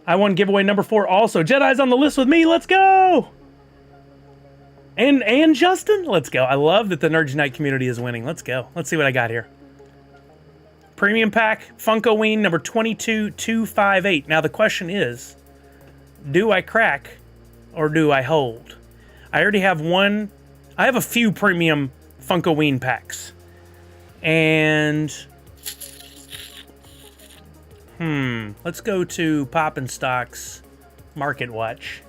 I won giveaway number 4 also. Jedi's on the list with me. Let's go. And Justin, let's go. I love that the Nerds Unite community is winning. Let's go. Let's see what I got here. Premium pack, Funkoween number 22258. Now the question is, do I crack or do I hold? I already have one. I have a few premium Funkoween packs. And let's go to Poppin' Stocks Market Watch.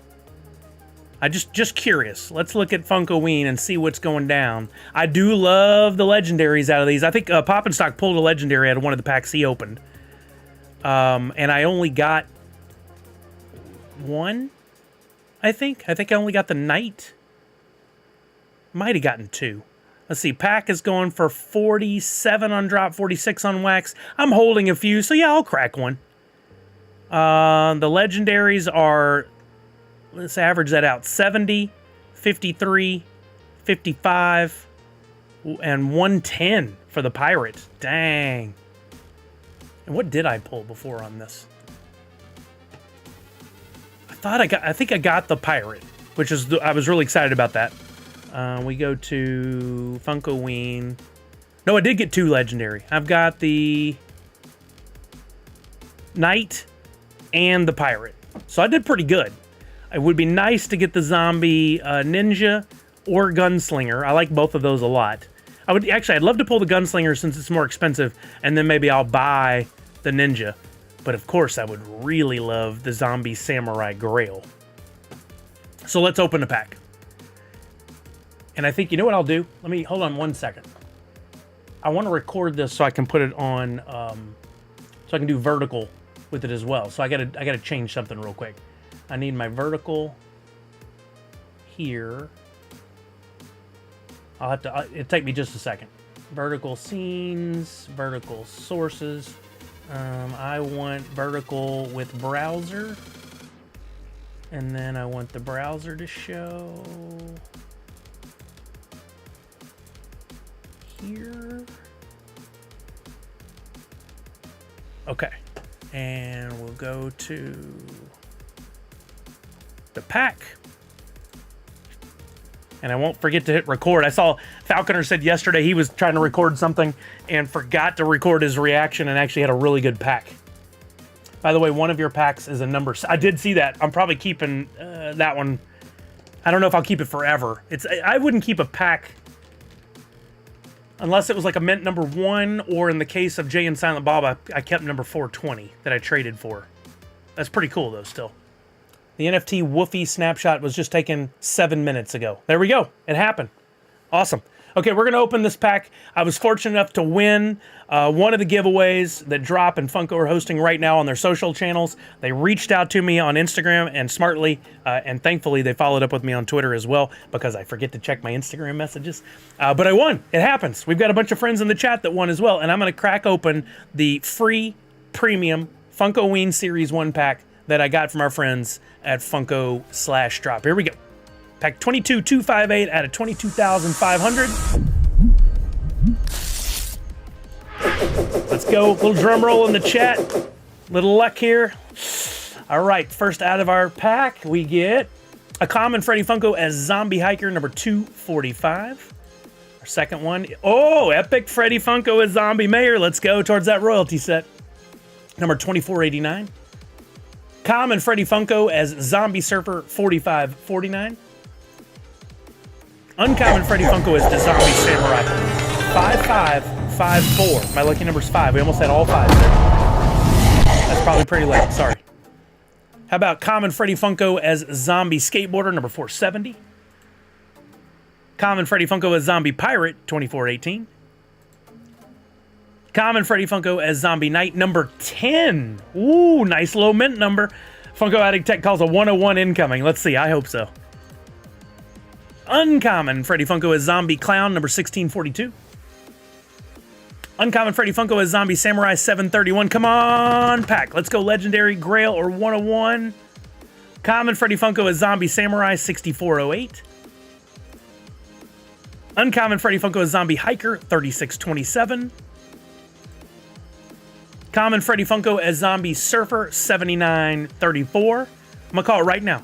I just curious. Let's look at Funkoween and see what's going down. I do love the legendaries out of these. I think Poppin' Stock pulled a legendary out of one of the packs he opened. And I only got one, I think. I think I only got the Knight. Might have gotten 2. Let's see. Pack is going for 47 on drop, 46 on wax. I'm holding a few, so yeah, I'll crack one. The legendaries are, let's average that out, 70, 53, 55, and 110 for the pirate. Dang. And what did I pull before on this? I think I got the pirate, which is, I was really excited about that. We go to Funkoween. No, I did get 2 legendary. I've got the Knight and the pirate. So I did pretty good. It would be nice to get the zombie ninja or gunslinger. I like both of those a lot. I'd love to pull the gunslinger since it's more expensive, and then maybe I'll buy the ninja. But of course, I would really love the zombie samurai grail. So let's open the pack. And I think, you know what I'll do? Let me, hold on one second. I want to record this so I can put it on, so I can do vertical with it as well. So I gotta change something real quick. I need my vertical here. I'll have to, it'll take me just a second. Vertical scenes, vertical sources. I want vertical with browser. And then I want the browser to show here. Okay. And we'll go to the pack. And I won't forget to hit record. I saw Falconer said yesterday he was trying to record something and forgot to record his reaction and actually had a really good pack. By the way, one of your packs is a number. I did see that. I'm probably keeping that one. I don't know if I'll keep it forever. I wouldn't keep a pack unless it was like a mint number 1, or in the case of Jay and Silent Bob, I kept number 420 that I traded for. That's pretty cool though still. The NFT Woofy snapshot was just taken 7 minutes ago. There we go. It happened. Awesome. Okay, we're going to open this pack. I was fortunate enough to win one of the giveaways that Drop and Funko are hosting right now on their social channels. They reached out to me on Instagram and smartly, and thankfully they followed up with me on Twitter as well because I forget to check my Instagram messages. But I won. It happens. We've got a bunch of friends in the chat that won as well, and I'm going to crack open the free premium Funkoween Series 1 pack that I got from our friends at Funko/Drop. Here we go. Pack 22258 out of 22,500. Let's go. Little drum roll in the chat. Little luck here. All right. First out of our pack, we get a common Freddy Funko as Zombie Hiker number 245. Our second one. Oh, epic Freddy Funko as Zombie Mayor. Let's go towards that royalty set. number 2489. Common Freddy Funko as Zombie Surfer 4549. Uncommon Freddy Funko as the Zombie Samurai 5554. My lucky number's 5. We almost had all 5s there. That's probably pretty loud. Sorry. How about Common Freddy Funko as Zombie Skateboarder number 470? Common Freddy Funko as Zombie Pirate 2418. Common Freddy Funko as Zombie Knight number 10. Ooh, nice low mint number. Funko Addict Tech calls a 101 incoming. Let's see. I hope so. Uncommon Freddy Funko as Zombie Clown number 1642. Uncommon Freddy Funko as Zombie Samurai 731. Come on, pack. Let's go Legendary, Grail, or 101. Common Freddy Funko as Zombie Samurai 6408. Uncommon Freddy Funko as Zombie Hiker 3627. Common Freddy Funko as Zombie Surfer 7934. I'm going to call it right now.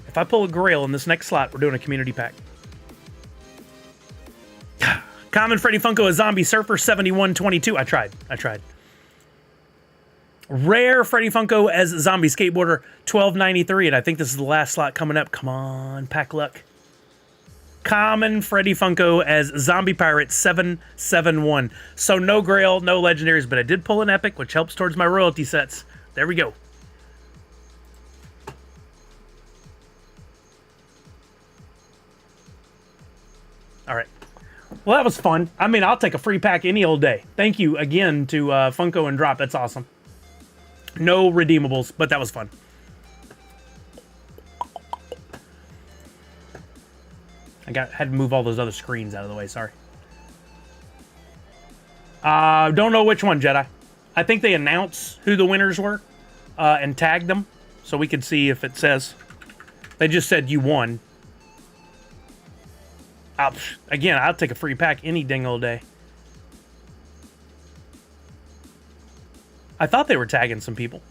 If I pull a Grail in this next slot, we're doing a community pack. Common Freddy Funko as Zombie Surfer 7122. I tried. Rare Freddy Funko as Zombie Skateboarder 1293. And I think this is the last slot coming up. Come on, pack luck. Common Freddy Funko as Zombie Pirate 771. So no Grail, no Legendaries, but I did pull an Epic, which helps towards my royalty sets. There we go. All right. Well, that was fun. I mean, I'll take a free pack any old day. Thank you again to Funko and Drop. That's awesome. No redeemables, but that was fun. Had to move all those other screens out of the way. Sorry. Don't know which one, Jedi. I think they announce who the winners were and tagged them so we could see if it says. They just said you won. Again, I'll take a free pack any dang old day. I thought they were tagging some people.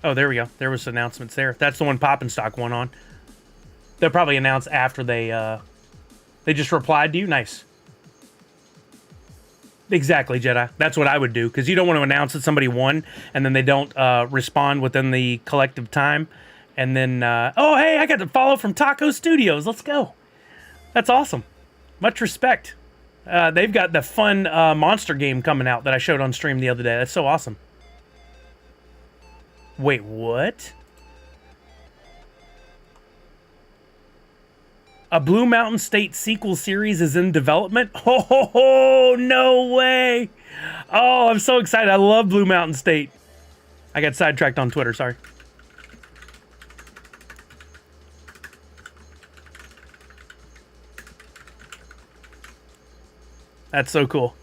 Oh, there we go. There was announcements there. That's the one Pop and Stock won on. They'll probably announce after they just replied to you. Nice. Exactly, Jedi. That's what I would do, because you don't want to announce that somebody won and then they don't respond within the collective time. And then, oh, hey, I got the follow from Taco Studios. Let's go. That's awesome. Much respect. They've got the fun monster game coming out that I showed on stream the other day. That's so awesome. Wait, what? A Blue Mountain State sequel series is in development? Oh, no way. Oh, I'm so excited. I love Blue Mountain State. I got sidetracked on Twitter, sorry. That's so cool.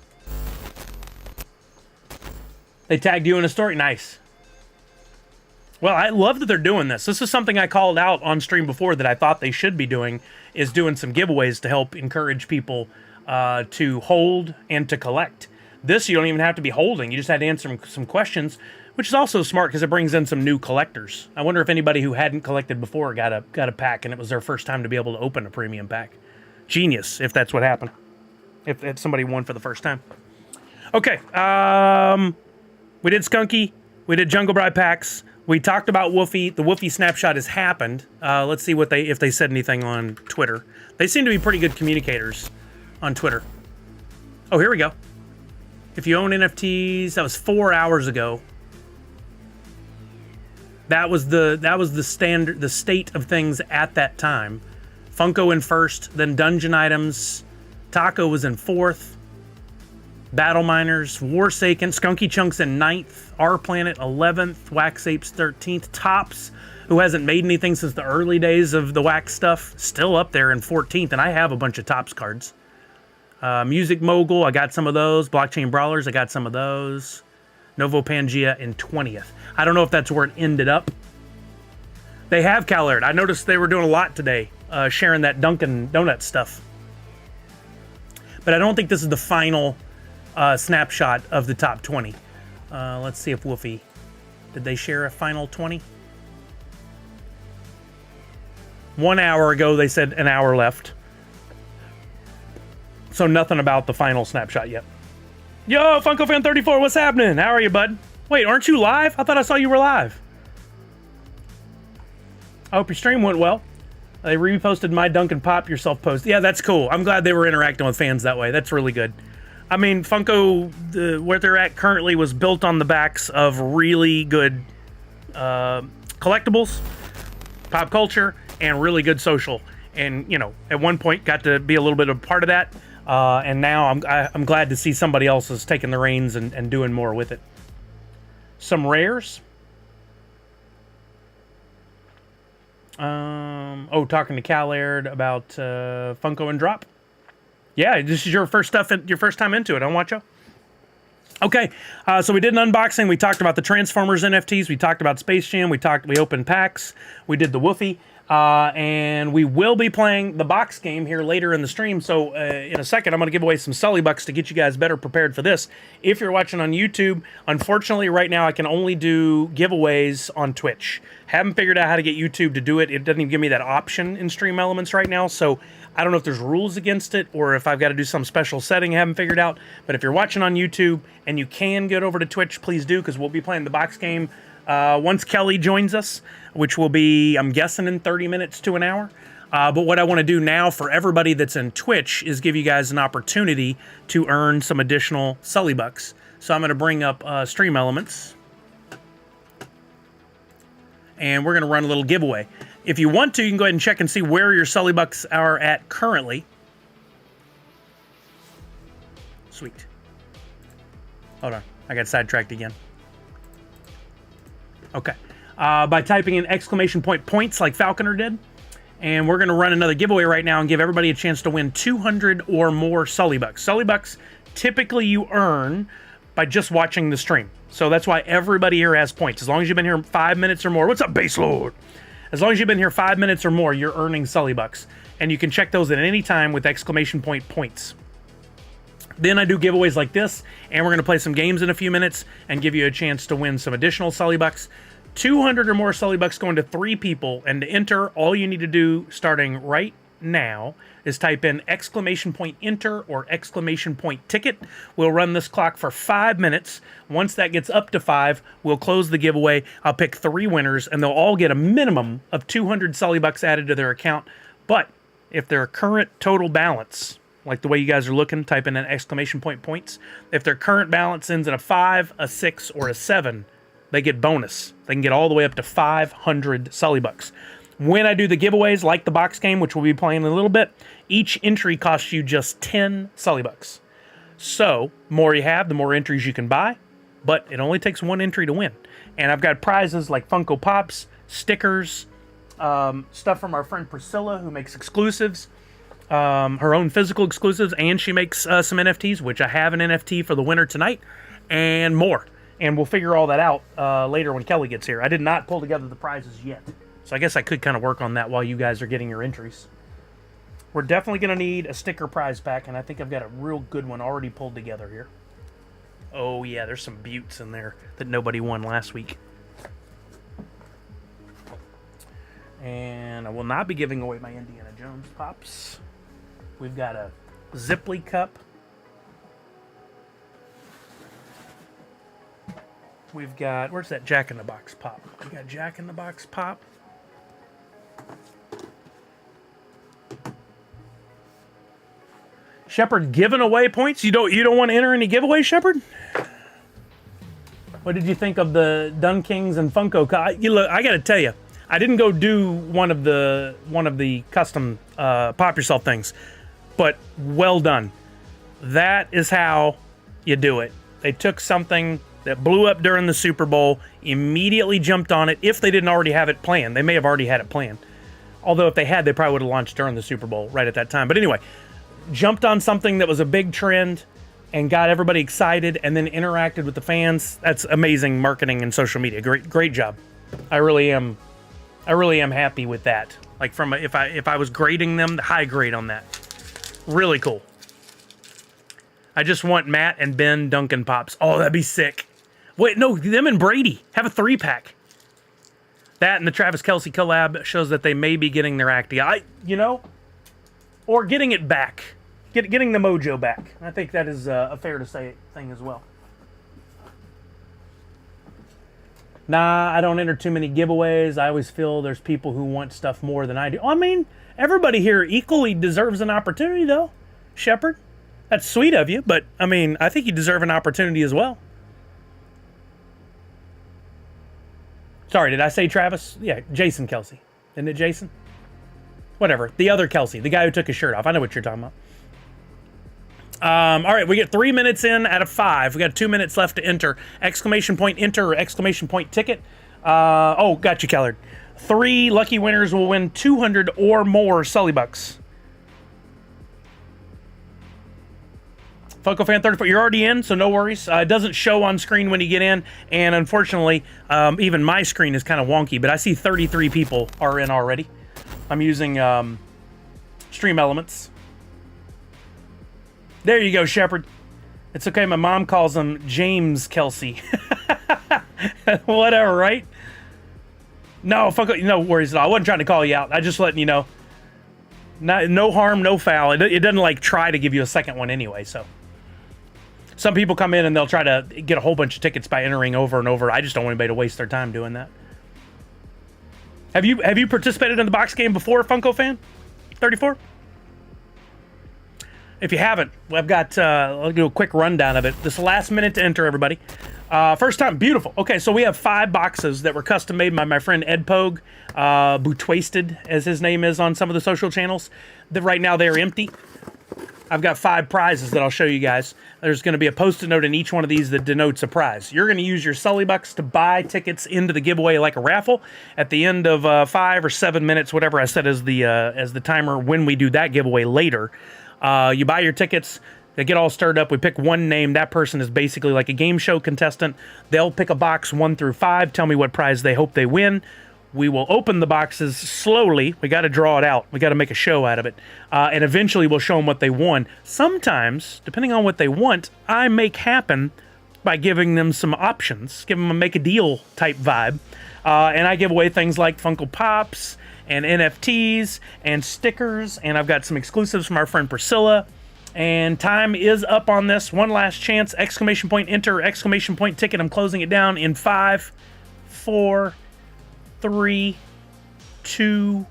They tagged you in a story? Nice. Well, I love that they're doing this. This is something I called out on stream before that I thought they should be doing, is doing some giveaways to help encourage people to hold and to collect. This, you don't even have to be holding. You just had to answer some questions, which is also smart because it brings in some new collectors. I wonder if anybody who hadn't collected before got a pack and it was their first time to be able to open a premium pack. Genius, if that's what happened. If somebody won for the first time. Okay, we did Skunky. We did Jungle Bride packs. We talked about Woofy. The Woofy snapshot has happened. Let's see if they said anything on Twitter. They seem to be pretty good communicators on Twitter. Oh, here we go. If you own NFTs, that was 4 hours ago. That was the standard, the state of things at that time. Funko in first, then Dungeon Items. Taco was in fourth. Battle Miners, Warsaken, Skunky Chunks in 9th, Our Planet 11th, Wax Apes 13th, Tops, who hasn't made anything since the early days of the Wax stuff, still up there in 14th, and I have a bunch of Tops cards. Music Mogul, I got some of those. Blockchain Brawlers, I got some of those. Novo Pangea in 20th. I don't know if that's where it ended up. They have Calert. I noticed they were doing a lot today, sharing that Dunkin' Donut stuff. But I don't think this is the final snapshot of the top 20. Let's see if Woofy, did they share a final 20? 1 hour ago, they said an hour left. So nothing about the final snapshot yet. Yo, Funko Fan 34, what's happening? How are you, bud? Wait, aren't you live? I thought I saw you were live. I hope your stream went well. They reposted my Duncan Pop Yourself post. Yeah, that's cool. I'm glad they were interacting with fans that way. That's really good. I mean, Funko, where they're at currently was built on the backs of really good collectibles, pop culture, and really good social. And, you know, at one point got to be a little bit of a part of that. And now I'm glad to see somebody else is taking the reins and doing more with it. Some rares. Talking to Cal Aird about Funko and Drop. Yeah, this is your first time into it, huh, Watcho? Okay, so we did an unboxing. We talked about the Transformers NFTs. We talked about Space Jam. We opened packs. We did the Woofy. And we will be playing the box game here later in the stream. So in a second, I'm going to give away some Sully Bucks to get you guys better prepared for this. If you're watching on YouTube, unfortunately, right now I can only do giveaways on Twitch. Haven't figured out how to get YouTube to do it. It doesn't even give me that option in Stream Elements right now. So I don't know if there's rules against it or if I've got to do some special setting I haven't figured out. But if you're watching on YouTube and you can get over to Twitch, please do, because we'll be playing the box game once Kelly joins us, which will be, I'm guessing, in 30 minutes to an hour. But what I want to do now for everybody that's in Twitch is give you guys an opportunity to earn some additional Sully Bucks. So I'm going to bring up Stream Elements. And we're going to run a little giveaway. If you want to, you can go ahead and check and see where your Sully Bucks are at currently. Sweet. Hold on. I got sidetracked again. Okay. By typing in exclamation point points like Falconer did. And we're going to run another giveaway right now and give everybody a chance to win 200 or more Sully Bucks. Sully Bucks, typically you earn by just watching the stream. So that's why everybody here has points. As long as you've been here 5 minutes or more. What's up, Base Lord? As long as you've been here 5 minutes or more, you're earning Sully Bucks. And you can check those at any time with exclamation point points. Then I do giveaways like this, and we're going to play some games in a few minutes and give you a chance to win some additional Sully Bucks. 200 or more Sully Bucks going to 3 people, and to enter, all you need to do starting right now is type in exclamation point enter or exclamation point ticket. We'll run this clock for 5 minutes. Once that gets up to 5, we'll close the giveaway. I'll pick 3 winners, and they'll all get a minimum of 200 Sully Bucks added to their account. But if their current total balance, like the way you guys are looking, type in an exclamation point points. If their current balance ends in a 5, a 6, or a 7, they get bonus. They can get all the way up to 500 Sully Bucks. When I do the giveaways, like the box game, which we'll be playing in a little bit, each entry costs you just 10 Sully Bucks. So, more you have, the more entries you can buy, but it only takes 1 entry to win. And I've got prizes like Funko Pops, stickers, stuff from our friend Priscilla, who makes exclusives, her own physical exclusives, and she makes some NFTs, which I have an NFT for the winner tonight, and more. And we'll figure all that out later when Kelly gets here. I did not pull together the prizes yet. So I guess I could kind of work on that while you guys are getting your entries. We're definitely going to need a sticker prize pack, and I think I've got a real good one already pulled together here. Oh yeah, there's some buttes in there that nobody won last week. And I will not be giving away my Indiana Jones Pops. We've got a Zipley cup. We've got, where's that Jack in the Box pop? We got Jack in the Box pop. Shepard giving away points? You don't want to enter any giveaways, Shepard? What did you think of the Dun Kings and Funko? I got to tell you, I didn't go do one of the custom pop yourself things, but well done. That is how you do it. They took something that blew up during the Super Bowl, immediately jumped on it. If they didn't already have it planned, they may have already had it planned. Although if they had, they probably would have launched during the Super Bowl right at that time. But anyway, jumped on something that was a big trend and got everybody excited and then interacted with the fans. That's amazing marketing and social media. Great job. I really am happy with that. Like if I was grading them, the high grade on that. Really cool. I just want Matt and Ben Duncan Pops. Oh, that'd be sick. Wait, no, them and Brady have a 3-pack. That and the Travis Kelce collab shows that they may be getting their act together. Or getting it back. getting the mojo back. I think that is a fair to say thing as well. Nah, I don't enter too many giveaways. I always feel there's people who want stuff more than I do. I mean, everybody here equally deserves an opportunity, though. Shepard, that's sweet of you, but I mean, I think you deserve an opportunity as well. Sorry, did I say Travis? Yeah, Jason Kelsey. Isn't it Jason? Whatever. The other Kelsey, the guy who took his shirt off. I know what you're talking about. All right, we get 3 minutes in out of 5. We got 2 minutes left to enter. Exclamation point enter or exclamation point ticket. Oh, got you, Kellard. 3 lucky winners will win 200 or more Sully Bucks. Funko Fan 34, you're already in, so no worries. It doesn't show on screen when you get in, and unfortunately, even my screen is kind of wonky, but I see 33 people are in already. I'm using Stream Elements. There you go, Shepard. It's okay, my mom calls him James Kelsey. Whatever, right? No, no worries at all. I wasn't trying to call you out. I just letting you know. No harm, no foul. It doesn't like try to give you a second one anyway, so. Some people come in and they'll try to get a whole bunch of tickets by entering over and over. I just don't want anybody to waste their time doing that. Have you participated in the box game before, Funko Fan 34? If you haven't, I've got, I'll do a quick rundown of it. This is the last minute to enter, everybody. First time, beautiful. Okay, so we have 5 boxes that were custom made by my friend Ed Pogue, Bootwasted, as his name is on some of the social channels. Right now they are empty. I've got 5 prizes that I'll show you guys. There's going to be a post-it note in each one of these that denotes a prize. You're going to use your Sully Bucks to buy tickets into the giveaway like a raffle. At the end of 5 or 7 minutes, whatever I said as the timer when we do that giveaway later, you buy your tickets. They get all stirred up. We pick one name. That person is basically like a game show contestant. They'll pick a box 1 through 5, tell me what prize they hope they win. We will open the boxes slowly. We got to draw it out. We got to make a show out of it. And eventually we'll show them what they won. Sometimes, depending on what they want, I make happen by giving them some options, give them a make a deal type vibe. And I give away things like Funko Pops and NFTs and stickers. And I've got some exclusives from our friend Priscilla. And time is up on this. One last chance. Exclamation point enter, exclamation point ticket. I'm closing it down in 5, 4, 3, 2,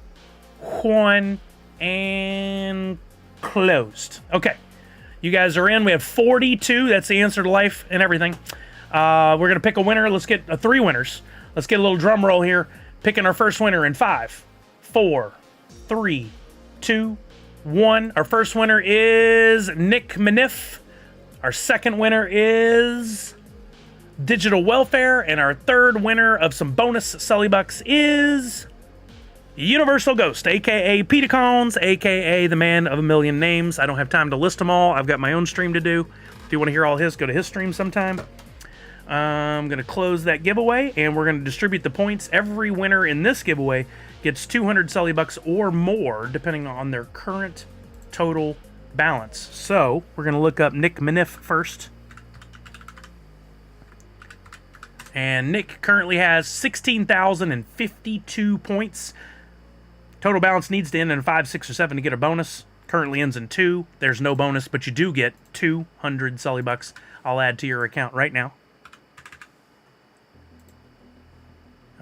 1, and closed. Okay, you guys are in. We have 42. That's the answer to life and everything. We're gonna pick a winner. Let's get 3 winners. Let's get a little drum roll here. Picking our first winner in 5, 4, 3, 2, 1. Our first winner is Nick Maniff. Our second winner is Digital Welfare, and our third winner of some bonus Sully Bucks is Universal Ghost, aka Peter Collins, aka the man of a million names. I don't have time to list them all. I've got my own stream to do. If you want to hear all his, go to his stream sometime. I'm going to close that giveaway, and we're going to distribute the points. Every winner in this giveaway gets 200 Sully Bucks or more, depending on their current total balance. So we're going to look up Nick Maniff first. And Nick currently has 16,052 points. Total balance needs to end in 5, 6, or 7 to get a bonus. Currently ends in 2. There's no bonus, but you do get 200 Sully Bucks. I'll add to your account right now.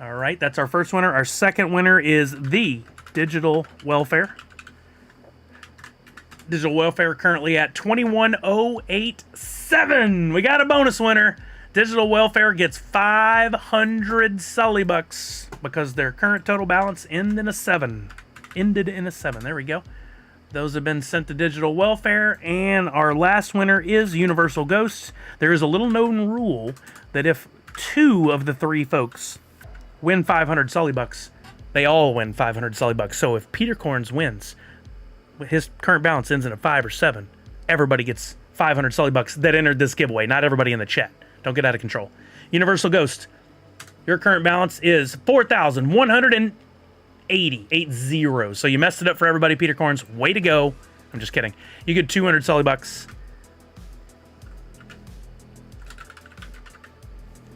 All right, that's our first winner. Our second winner is the Digital Welfare. Digital Welfare currently at 21,087. We got a bonus winner. Digital Welfare gets 500 Sully Bucks because their current total balance ended in a 7. There we go. Those have been sent to Digital Welfare. And our last winner is Universal Ghosts. There is a little known rule that if 2 of the 3 folks win 500 Sully Bucks, they all win 500 Sully Bucks. So if Peter Corns wins, his current balance ends in a 5 or 7, everybody gets 500 Sully Bucks that entered this giveaway, not everybody in the chat. Don't get out of control. Universal Ghost, your current balance is 4,180. 80. So you messed it up for everybody, Peter Corns. Way to go. I'm just kidding. You get 200 Sully Bucks.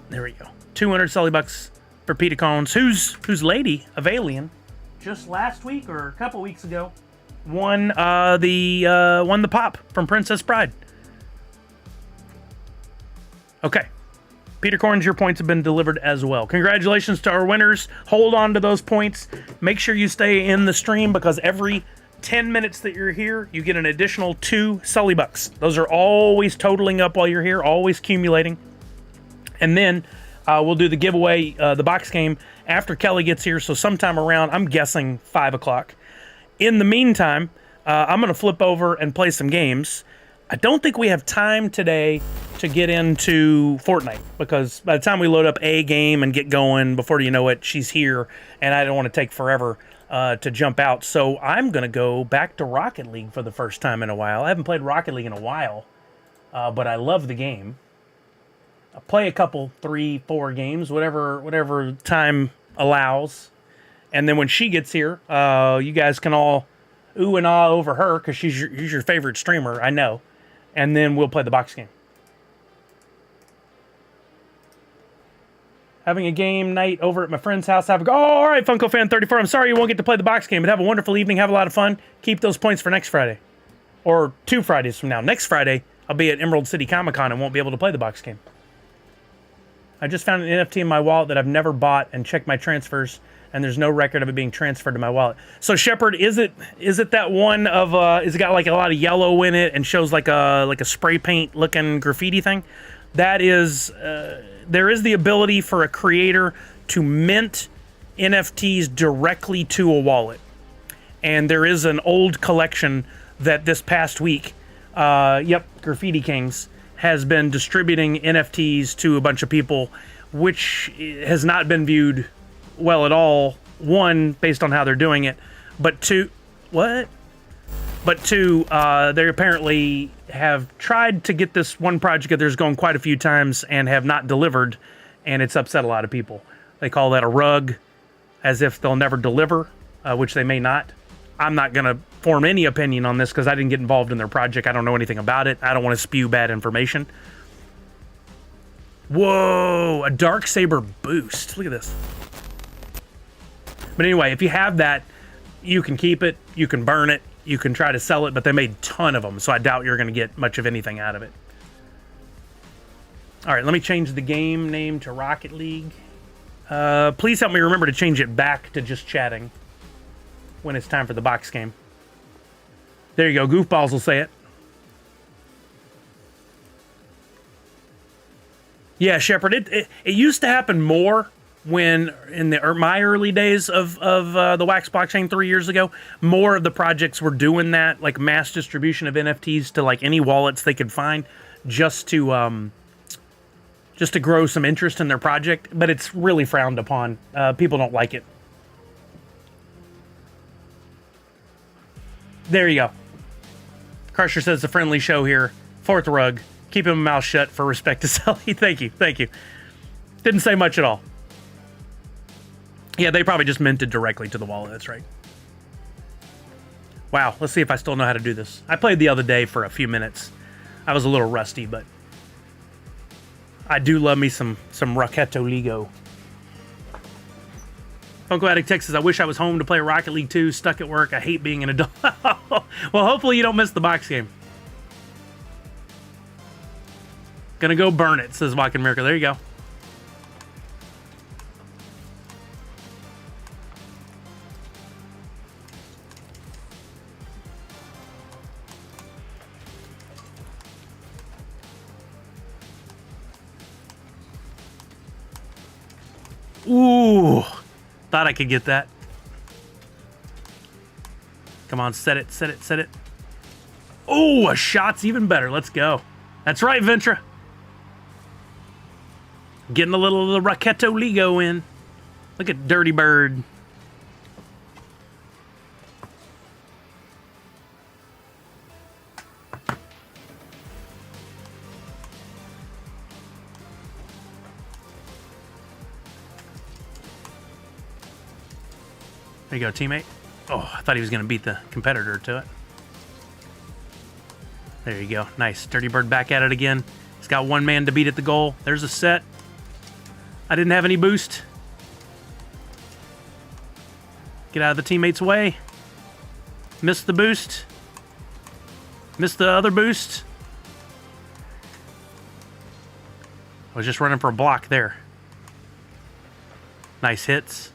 There we go. 200 Sully Bucks for Peter Corns, whose lady, Avalian, just last week or a couple weeks ago, won the pop from Princess Bride. Okay. Peter Corns, your points have been delivered as well. Congratulations to our winners. Hold on to those points. Make sure you stay in the stream because every 10 minutes that you're here, you get an additional 2 Sully Bucks. Those are always totaling up while you're here, always accumulating. And then we'll do the giveaway, the box game, after Kelly gets here. So sometime around, I'm guessing 5 o'clock. In the meantime, I'm going to flip over and play some games. I don't think we have time today to get into Fortnite because by the time we load up a game and get going, before you know it, she's here, and I don't want to take forever to jump out. So I'm going to go back to Rocket League for the first time in a while. I haven't played Rocket League in a while, but I love the game. I'll play a couple, 3, 4 games, whatever time allows. And then when she gets here, you guys can all ooh and ah over her because she's your favorite streamer, I know. And then we'll play the box game. Having a game night over at my friend's house. Oh, all right, Funko Fan 34. I'm sorry you won't get to play the box game, but have a wonderful evening. Have a lot of fun. Keep those points for next Friday. Or 2 Fridays from now. Next Friday, I'll be at Emerald City Comic Con and won't be able to play the box game. I just found an NFT in my wallet that I've never bought and checked my transfers, and there's no record of it being transferred to my wallet. So Shepard, is it that one of is it got like a lot of yellow in it and shows like a spray paint looking graffiti thing? That is there is the ability for a creator to mint NFTs directly to a wallet. And there is an old collection that this past week, Graffiti Kings has been distributing NFTs to a bunch of people, which has not been viewed well at all. One, based on how they're doing it, but two, they apparently have tried to get this one project of theirs going quite a few times and have not delivered, and it's upset a lot of people. They call that a rug, as if they'll never deliver, which they may not. I'm not going to form any opinion on this because I didn't get involved in their project. I don't know anything about it. I don't want to spew bad information. Whoa, a Darksaber boost. Look at this. But anyway, if you have that, you can keep it, you can burn it, you can try to sell it, but they made a ton of them, so I doubt you're going to get much of anything out of it. All right, let me change the game name to Rocket League. Please help me remember to change it back to just chatting when it's time for the box game. There you go, Goofballs will say it. Yeah, Shepard, it used to happen more when in my early days of the Wax blockchain 3 years ago. More of the projects were doing that, like mass distribution of NFTs to like any wallets they could find, just to grow some interest in their project. But it's really frowned upon. People don't like it. There you go. Crusher says a friendly show here. Fourth rug. Keep him mouth shut for respect to Sully. Thank you. Didn't say much at all. Yeah, they probably just minted directly to the wallet. That's right. Wow, let's see if I still know how to do this. I played the other day for a few minutes. I was a little rusty, but I do love me some Rocketto Ligo. Funko Addict Texas, I wish I was home to play Rocket League 2. Stuck at work. I hate being an adult. Well, hopefully you don't miss the box game. Gonna go burn it, says Walking Miracle. There you go. Ooh, thought I could get that. Come on, set it. Oh, a shot's even better. Let's go. That's right, Ventra. Getting a little of the Rocketto Ligo in. Look at Dirty Bird. There you go, teammate. Oh, I thought he was going to beat the competitor to it. There you go. Nice. Dirty Bird back at it again. He's got one man to beat at the goal. There's a set. I didn't have any boost. Get out of the teammate's way. Missed the boost. Missed the other boost. I was just running for a block there. Nice hits.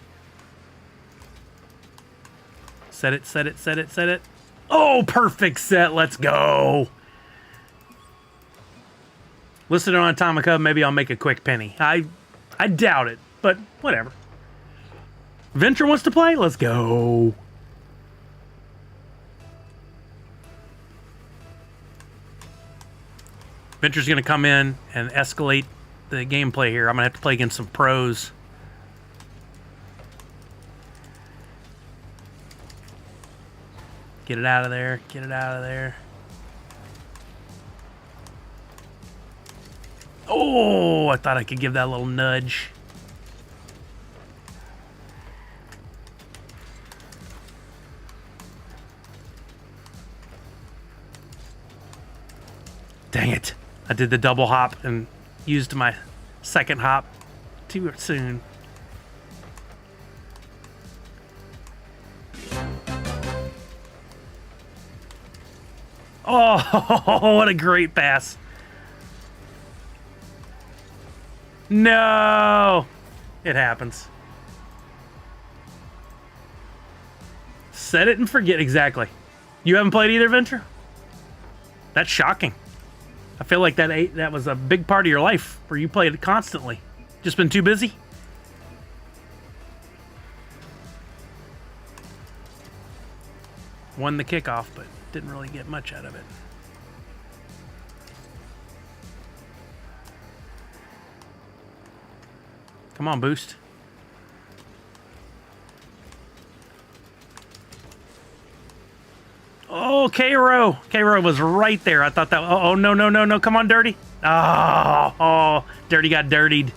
Set it, set it, set it, set it. Oh, perfect set. Let's go. Listed on Atomica, maybe I'll make a quick penny. I doubt it, but whatever. Venture wants to play? Let's go. Venture's going to come in and escalate the gameplay here. I'm going to have to play against some pros. Get it out of there. Get it out of there. Oh, I thought I could give that a little nudge. Dang it. I did the double hop and used my second hop too soon. Oh, what a great pass. No. It happens. Set it and forget. Exactly. You haven't played either, Venture? That's shocking. I feel like that was a big part of your life where you played it constantly. Just been too busy? Won the kickoff, but didn't really get much out of it. Come on, boost. Oh, K-Row. K-Row was right there. I thought that... Oh, no, no, no, no. Come on, Dirty. Oh, Dirty got dirtied.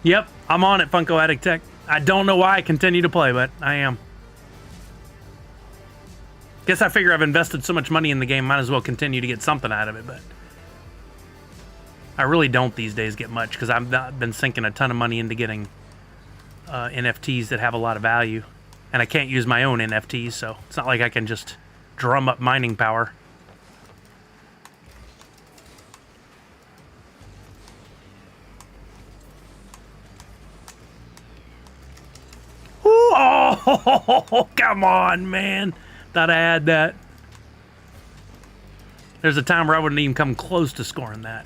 Yep, I'm on it, Funko Addict Tech. I don't know why I continue to play, but I am. Guess I figure I've invested so much money in the game, might as well continue to get something out of it, but... I really don't these days get much, because I've been sinking a ton of money into getting NFTs that have a lot of value. And I can't use my own NFTs, so it's not like I can just drum up mining power. Ooh, oh, come on, man. Thought I had that. There's a time where I wouldn't even come close to scoring that.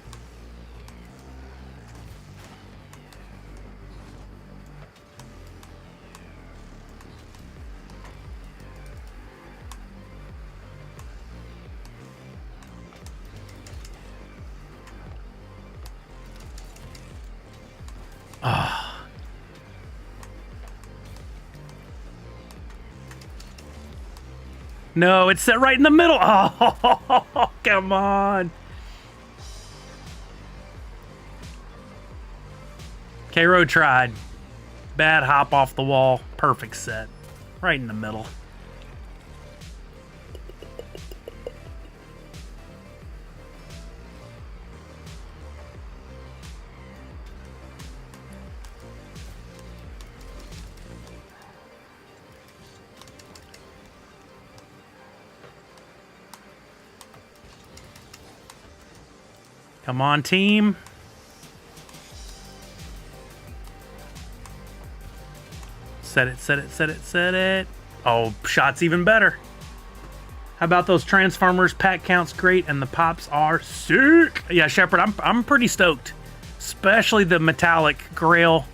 No, it's set right in the middle. Oh, come on. K-Row tried. Bad hop off the wall. Perfect set. Right in the middle. Come on, team. Set it, set it, set it, set it. Oh, shot's even better. How about those Transformers? Pack count's great, and the pops are sick. Yeah, Shepard, I'm pretty stoked. Especially the metallic Grail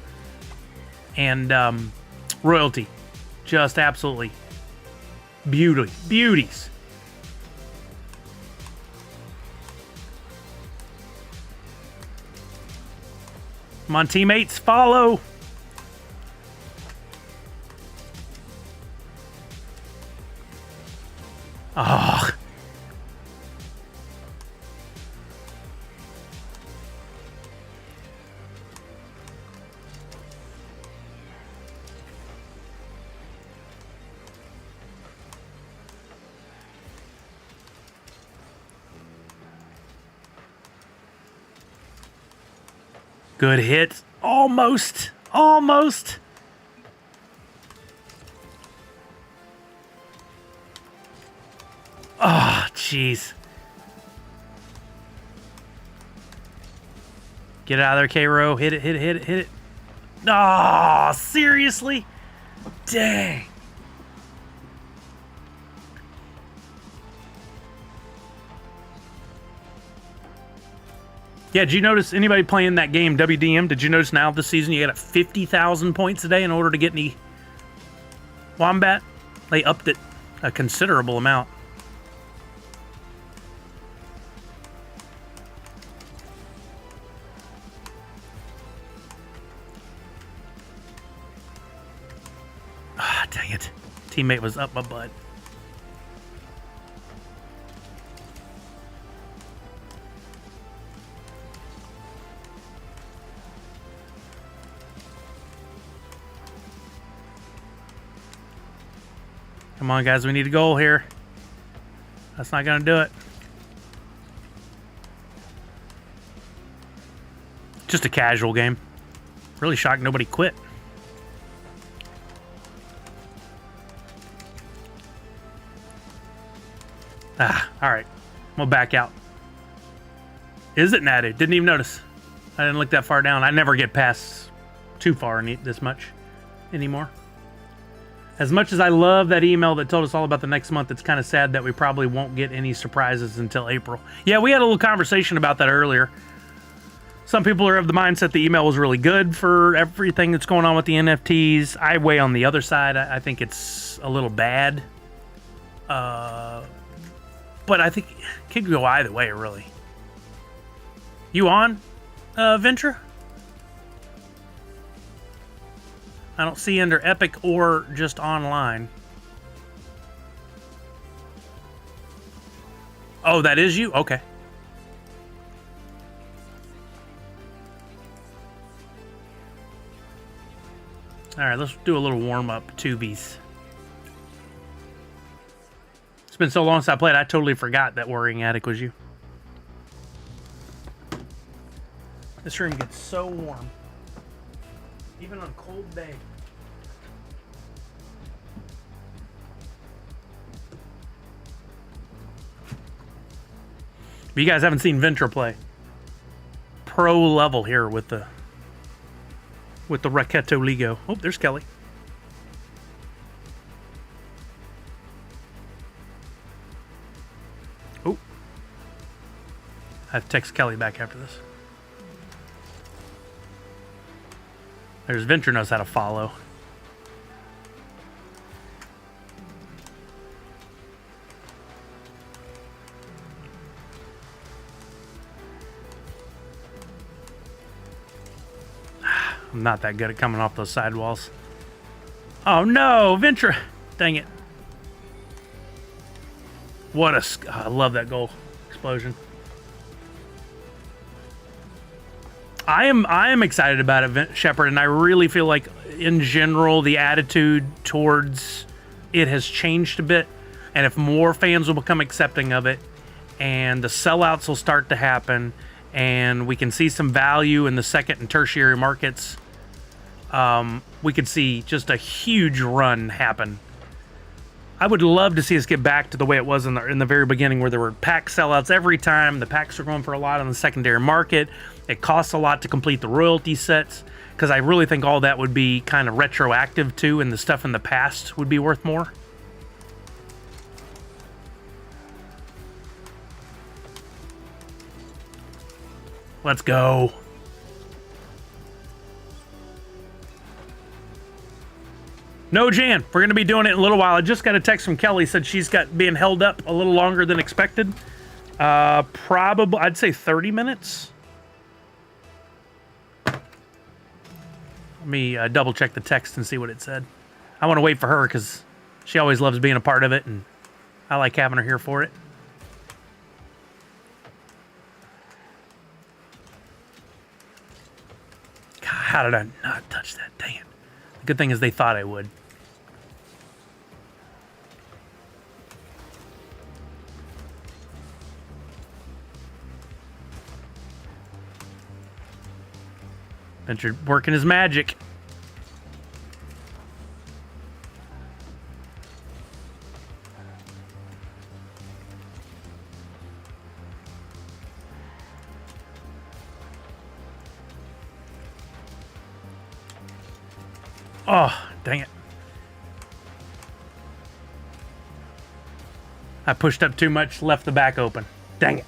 and Royalty. Just absolutely beauties. Come on, teammates, follow. Oh. Good hit. Almost. jeez. Get out of there, K-Row. Hit it, hit it, hit it, hit it. Oh, seriously? Dang. Yeah, did you notice anybody playing that game, WDM? Did you notice now this season you got 50,000 points a day in order to get any Wombat? They upped it a considerable amount. Ah, dang it. Teammate was up my butt. Come on, guys. We need a goal here. That's not going to do it. Just a casual game. Really shocked nobody quit. Ah, all right. We'll back out. Is it natty? Didn't even notice. I didn't look that far down. I never get past too far this much anymore. As much as I love that email that told us all about the next month, it's kind of sad that we probably won't get any surprises until April. Yeah, we had a little conversation about that earlier. Some people are of the mindset the email was really good for everything that's going on with the NFTs. I weigh on the other side. I think it's a little bad. But I think it could go either way, really. You on, Ventura? I don't see under Epic or just online. Oh, that is you? Okay. All right, let's do a little warm-up, 2Bs. It's been so long since I played, I totally forgot that Worrying Attic was you. This room gets so warm. Even on a cold day. But you guys haven't seen Ventura play. Pro level here with the Raqueto Ligo. Oh, there's Kelly. Oh. I have to text Kelly back after this. There's Ventura knows how to follow. I'm not that good at coming off those sidewalls. Oh no, Ventura! Dang it. What a... I love that goal explosion. I am excited about it, Shepard, and I really feel like, in general, the attitude towards it has changed a bit. And if more fans will become accepting of it, and the sellouts will start to happen, and we can see some value in the second and tertiary markets, we could see just a huge run happen. I would love to see us get back to the way it was in the very beginning, where there were pack sellouts every time. The packs are going for a lot on the secondary market. It costs a lot to complete the royalty sets, because I really think all that would be kind of retroactive too, and the stuff in the past would be worth more. Let's go. No, Jan, we're going to be doing it in a little while. I just got a text from Kelly, said she's being held up a little longer than expected. Probably, I'd say 30 minutes. Let me double check the text and see what it said. I want to wait for her because she always loves being a part of it, and I like having her here for it. God, how did I not touch that? Dang it. The good thing is they thought I would. Venture working his magic. Oh, dang it. I pushed up too much, left the back open. Dang it.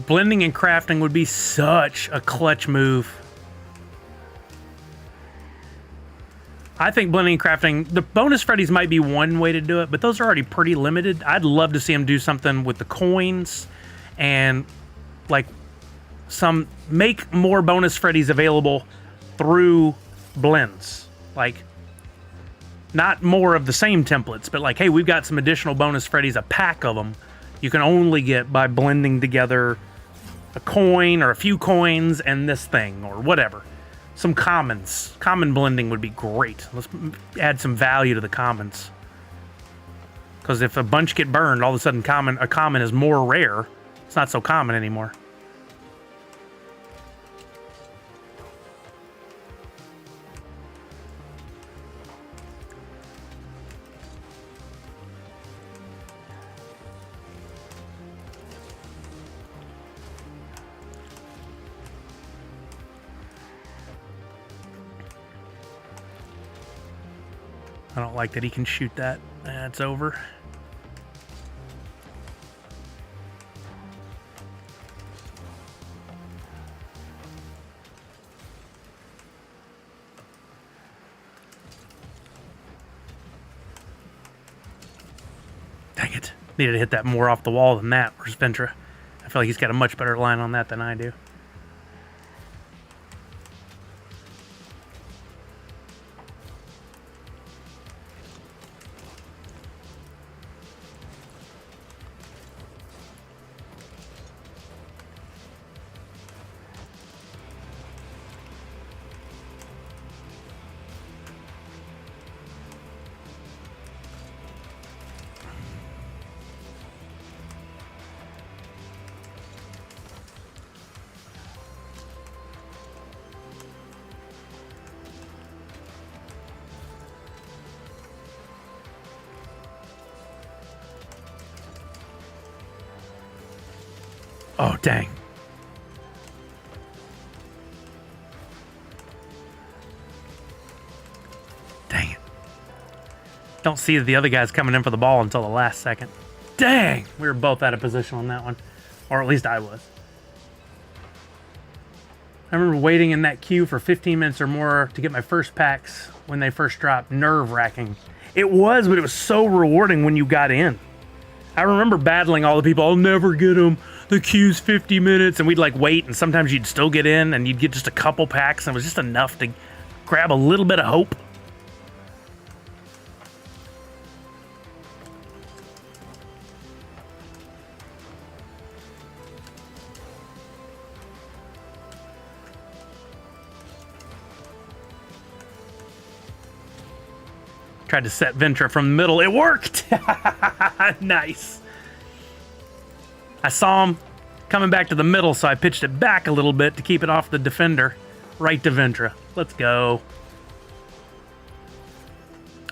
Blending and crafting would be such a clutch move. I think blending and crafting, the bonus Freddies might be one way to do it, but those are already pretty limited. I'd love to see them do something with the coins and like make more bonus Freddies available through blends. Like not more of the same templates, but like, hey, we've got some additional bonus Freddies, a pack of them you can only get by blending together a coin or a few coins and this thing or whatever. Some commons. Common blending would be great. Let's add some value to the commons. Because if a bunch get burned, all of a sudden a common is more rare. It's not so common anymore. I don't like that he can shoot that. That's over. Dang it. Needed to hit that more off the wall than that. Where's Ventra? I feel like he's got a much better line on that than I do. Oh, dang. Dang it. Don't see the other guys coming in for the ball until the last second. Dang! We were both out of position on that one. Or at least I was. I remember waiting in that queue for 15 minutes or more to get my first packs when they first dropped. Nerve-wracking. It was, but it was so rewarding when you got in. I remember battling all the people. I'll never get them. The queue's 50 minutes, and we'd like wait, and sometimes you'd still get in, and you'd get just a couple packs, and it was just enough to grab a little bit of hope. Tried to set Ventra from the middle. It worked! Nice. I saw him coming back to the middle, so I pitched it back a little bit to keep it off the defender. Right to Ventra. Let's go.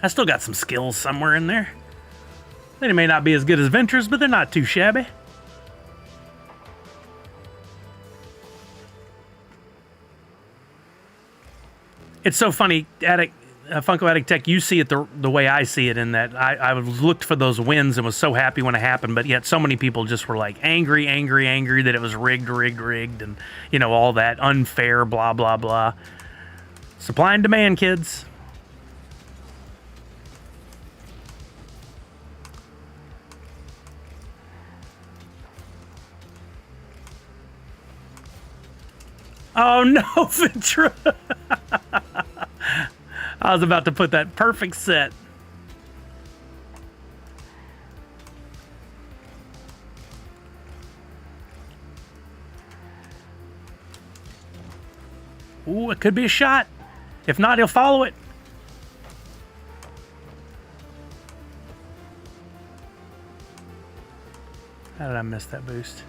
I still got some skills somewhere in there. They may not be as good as Ventra's, but they're not too shabby. It's so funny, Funko Addict Tech, you see it the way I see it, in that I looked for those wins and was so happy when it happened, but yet so many people just were like angry that it was rigged, and, you know, all that unfair, blah, blah, blah. Supply and demand, kids. Oh no, Ventra! I was about to put that perfect set. Ooh, it could be a shot. If not, he'll follow it. How did I miss that boost?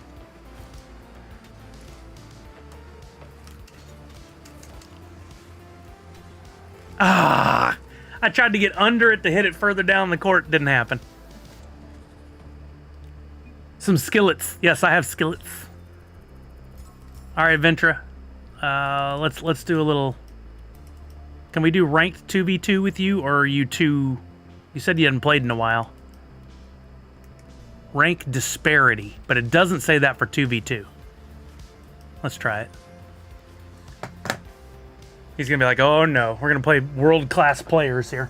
Ah! I tried to get under it to hit it further down the court. Didn't happen. Some skillets. Yes, I have skillets. All right, Ventra. Let's do a little. Can we do ranked 2v2 with you, or are you too? You said you hadn't played in a while. Rank disparity, but it doesn't say that for 2v2. Let's try it. He's gonna be like, oh no, we're gonna play world-class players here.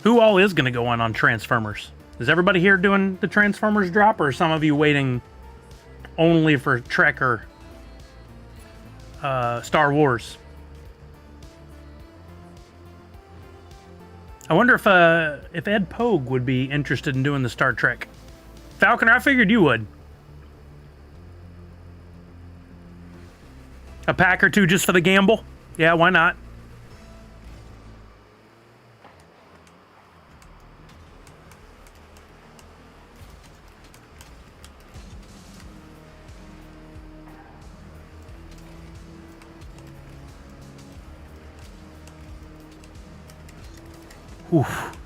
Who all is going to go on Transformers? Is everybody here doing the Transformers drop, or are some of you waiting only for Trek or Star Wars? I wonder if Ed Pogue would be interested in doing the Star Trek. Falconer, I figured you would. A pack or two just for the gamble? Yeah, why not? Oof.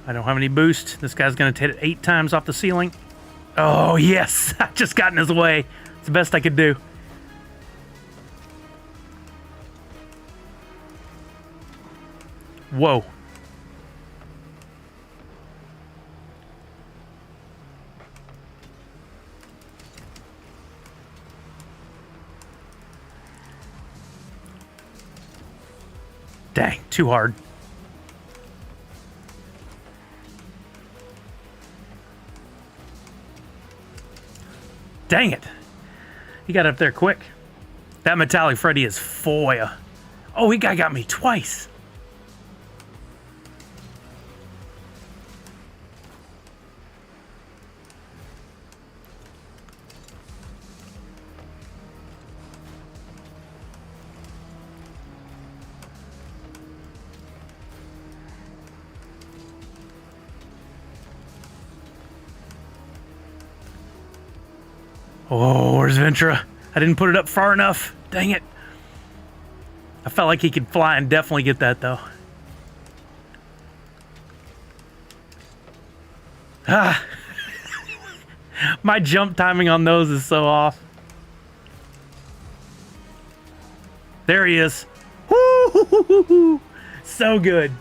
I don't have any boost. This guy's going to hit it 8 times off the ceiling. Oh, yes. I just got in his way. It's the best I could do. Whoa. Dang, too hard. Dang it. He got up there quick. That Metallic Freddy is foil. Oh, he got me twice. Oh, where's Ventura? I didn't put it up far enough. Dang it. I felt like he could fly and definitely get that, though. Ah. My jump timing on those is so off. There he is. Woo-hoo-hoo-hoo-hoo. So good.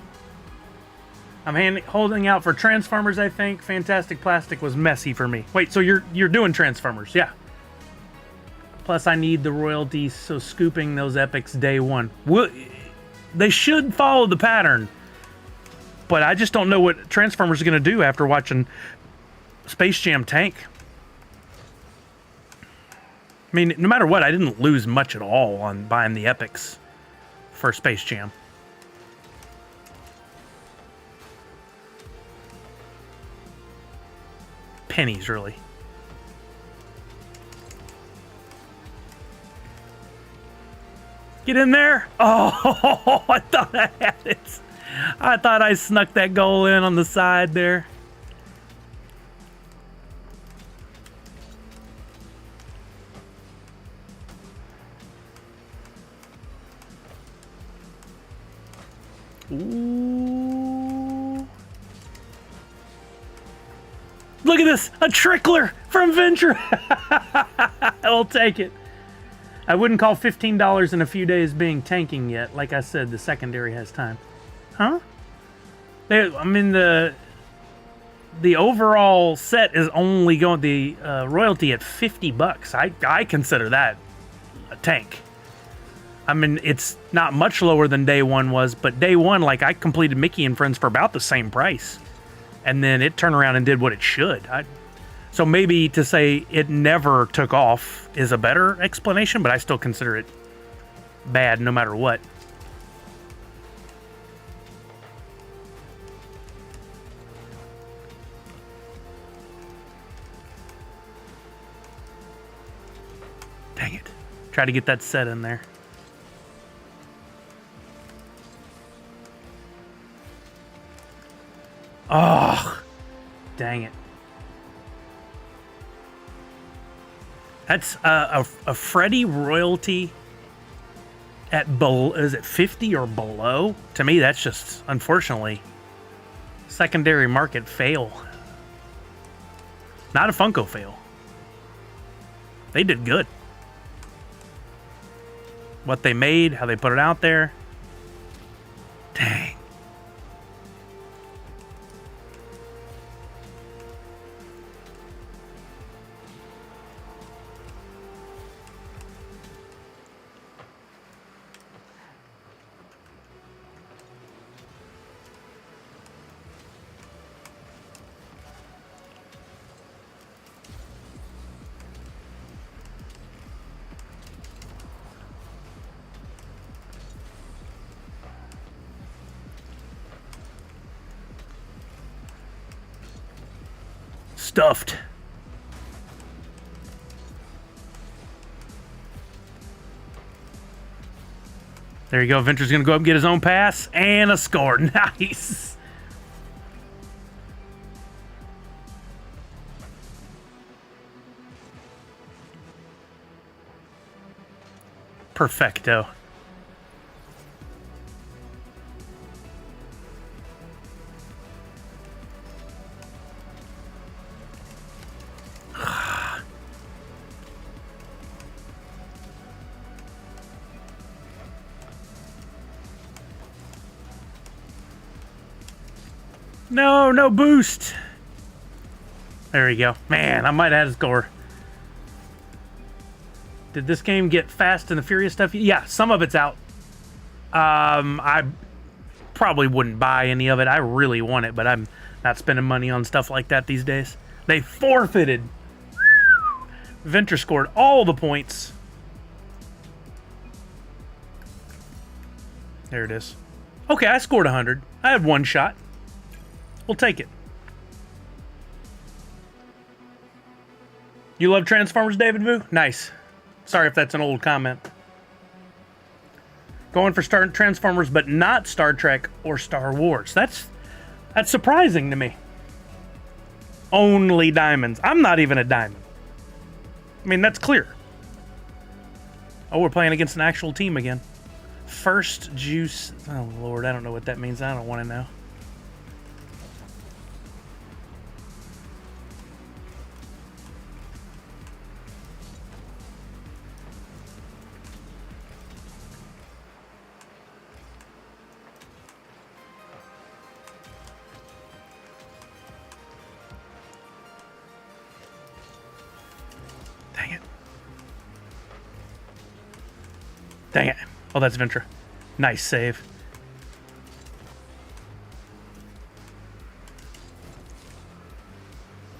I'm holding out for Transformers, I think. Fantastic Plastic was messy for me. Wait, so you're doing Transformers, yeah. Plus, I need the royalties, so scooping those epics day one. They should follow the pattern. But I just don't know what Transformers are going to do after watching Space Jam Tank. I mean, no matter what, I didn't lose much at all on buying the epics for Space Jam. Pennies, really. Get in there. Oh, I thought I had it. I thought I snuck that goal in on the side there. Ooh. Look at this, a trickler from Ventura. I'll take it. I wouldn't call $15 in a few days being tanking yet. Like I said, the secondary has time. Huh? I mean, the overall set is only going the royalty at $50. I consider that a tank. I mean, it's not much lower than day one was, but day one, like, I completed Mickey and Friends for about the same price. And then it turned around and did what it should. So maybe to say it never took off is a better explanation, but I still consider it bad no matter what. Try to get that set in there. Oh, dang it. That's a Freddy royalty at below, is it 50 or below? To me, that's just, unfortunately, secondary market fail. Not a Funko fail. They did good. What they made, how they put it out there. Dang. Stuffed. There you go. Venture's going to go up and get his own pass and a score. Nice. Perfecto. No, no boost. There we go. Man, I might have had a score. Did this game get Fast and the Furious stuff? Yeah, some of it's out. I probably wouldn't buy any of it. I really want it, but I'm not spending money on stuff like that these days. They forfeited. Venture scored all the points. There it is. Okay, I scored 100. I had one shot. We'll take it. You love Transformers, David Vu? Nice. Sorry if that's an old comment. Going for Transformers, but not Star Trek or Star Wars. That's surprising to me. Only diamonds. I'm not even a diamond. I mean, that's clear. Oh, we're playing against an actual team again. First juice. Oh, Lord, I don't know what that means. I don't want to know. Dang it. Dang it. Oh, that's Ventura. Nice save.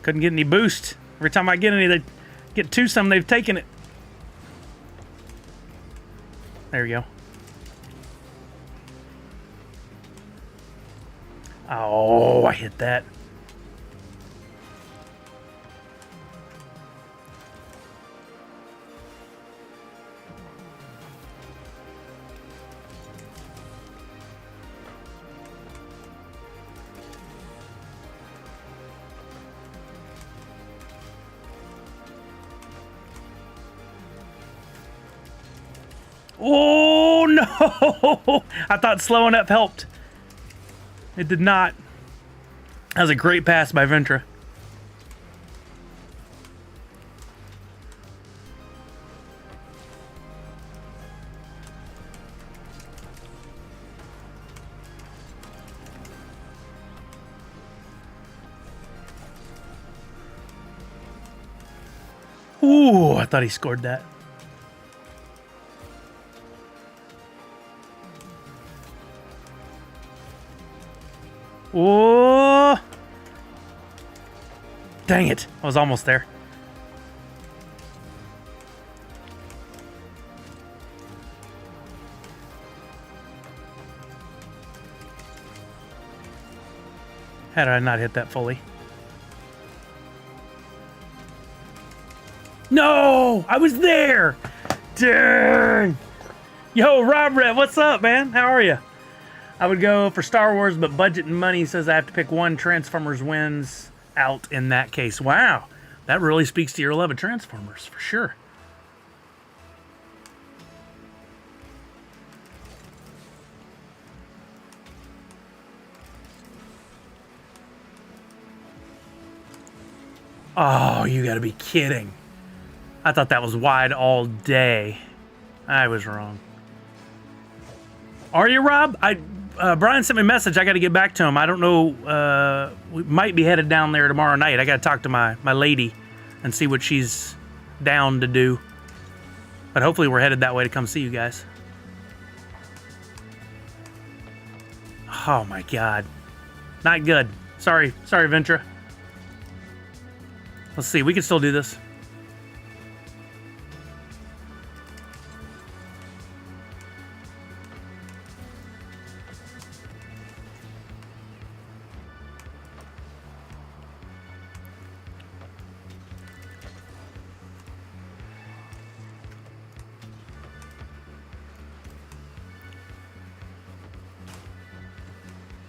Couldn't get any boost. Every time I get any, they get two some, they've taken it. There you go. Oh, I hit that. Oh, no! I thought slowing up helped. It did not. That was a great pass by Ventura. Ooh, I thought he scored that. Oh! Dang it. I was almost there. How did I not hit that fully? No! I was there! Dang. Yo, Rob Red, what's up, man? How are you? I would go for Star Wars, but budget and money says I have to pick one. Transformers wins out in that case. Wow. That really speaks to your love of Transformers, for sure. Oh, you gotta be kidding. I thought that was wide all day. I was wrong. Are you, Rob? Brian sent me a message. I got to get back to him. I don't know. We might be headed down there tomorrow night. I got to talk to my lady and see what she's down to do. But hopefully we're headed that way to come see you guys. Oh, my God. Not good. Sorry, Ventra. Let's see. We can still do this.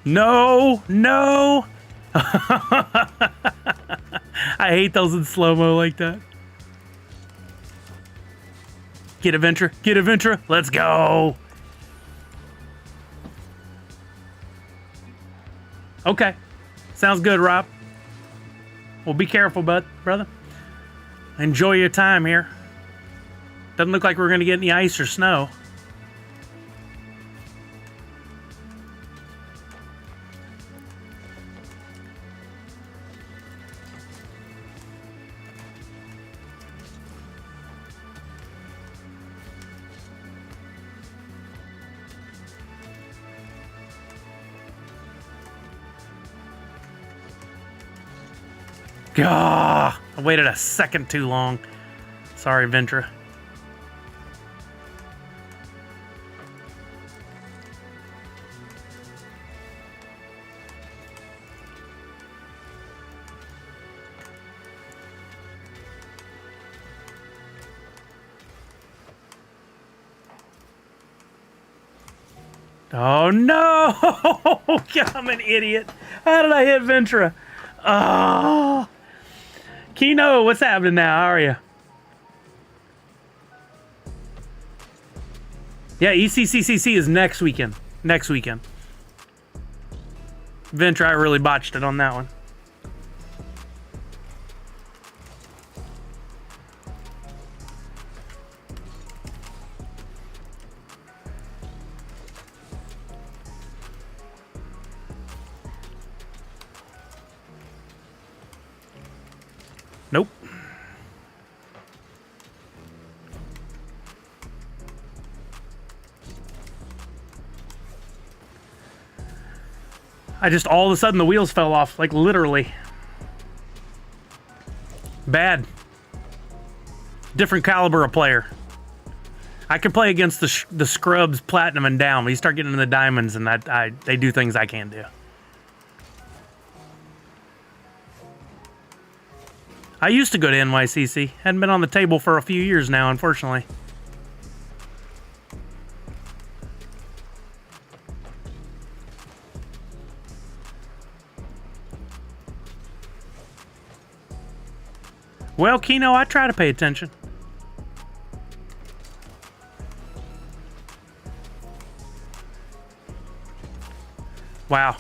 No, no. I hate those in slow-mo like that. Get a Ventra, get a Ventra. Let's go. Okay. Sounds good, Rob. Well, be careful, brother. Enjoy your time here. Doesn't look like we're going to get any ice or snow. Gah! I waited a second too long. Sorry, Ventra. Oh no! I'm an idiot. How did I hit Ventra? Oh. Kino, what's happening now? How are you? Yeah, ECCCC is next weekend. Next weekend. Ventra, I really botched it on that one. Nope. I just, all of a sudden the wheels fell off, like literally. Bad. Different caliber of player. I can play against the scrubs, platinum and down, but you start getting into the diamonds and they do things I can't do. I used to go to NYCC. Hadn't been on the table for a few years now, unfortunately. Well, Kino, I try to pay attention. Wow.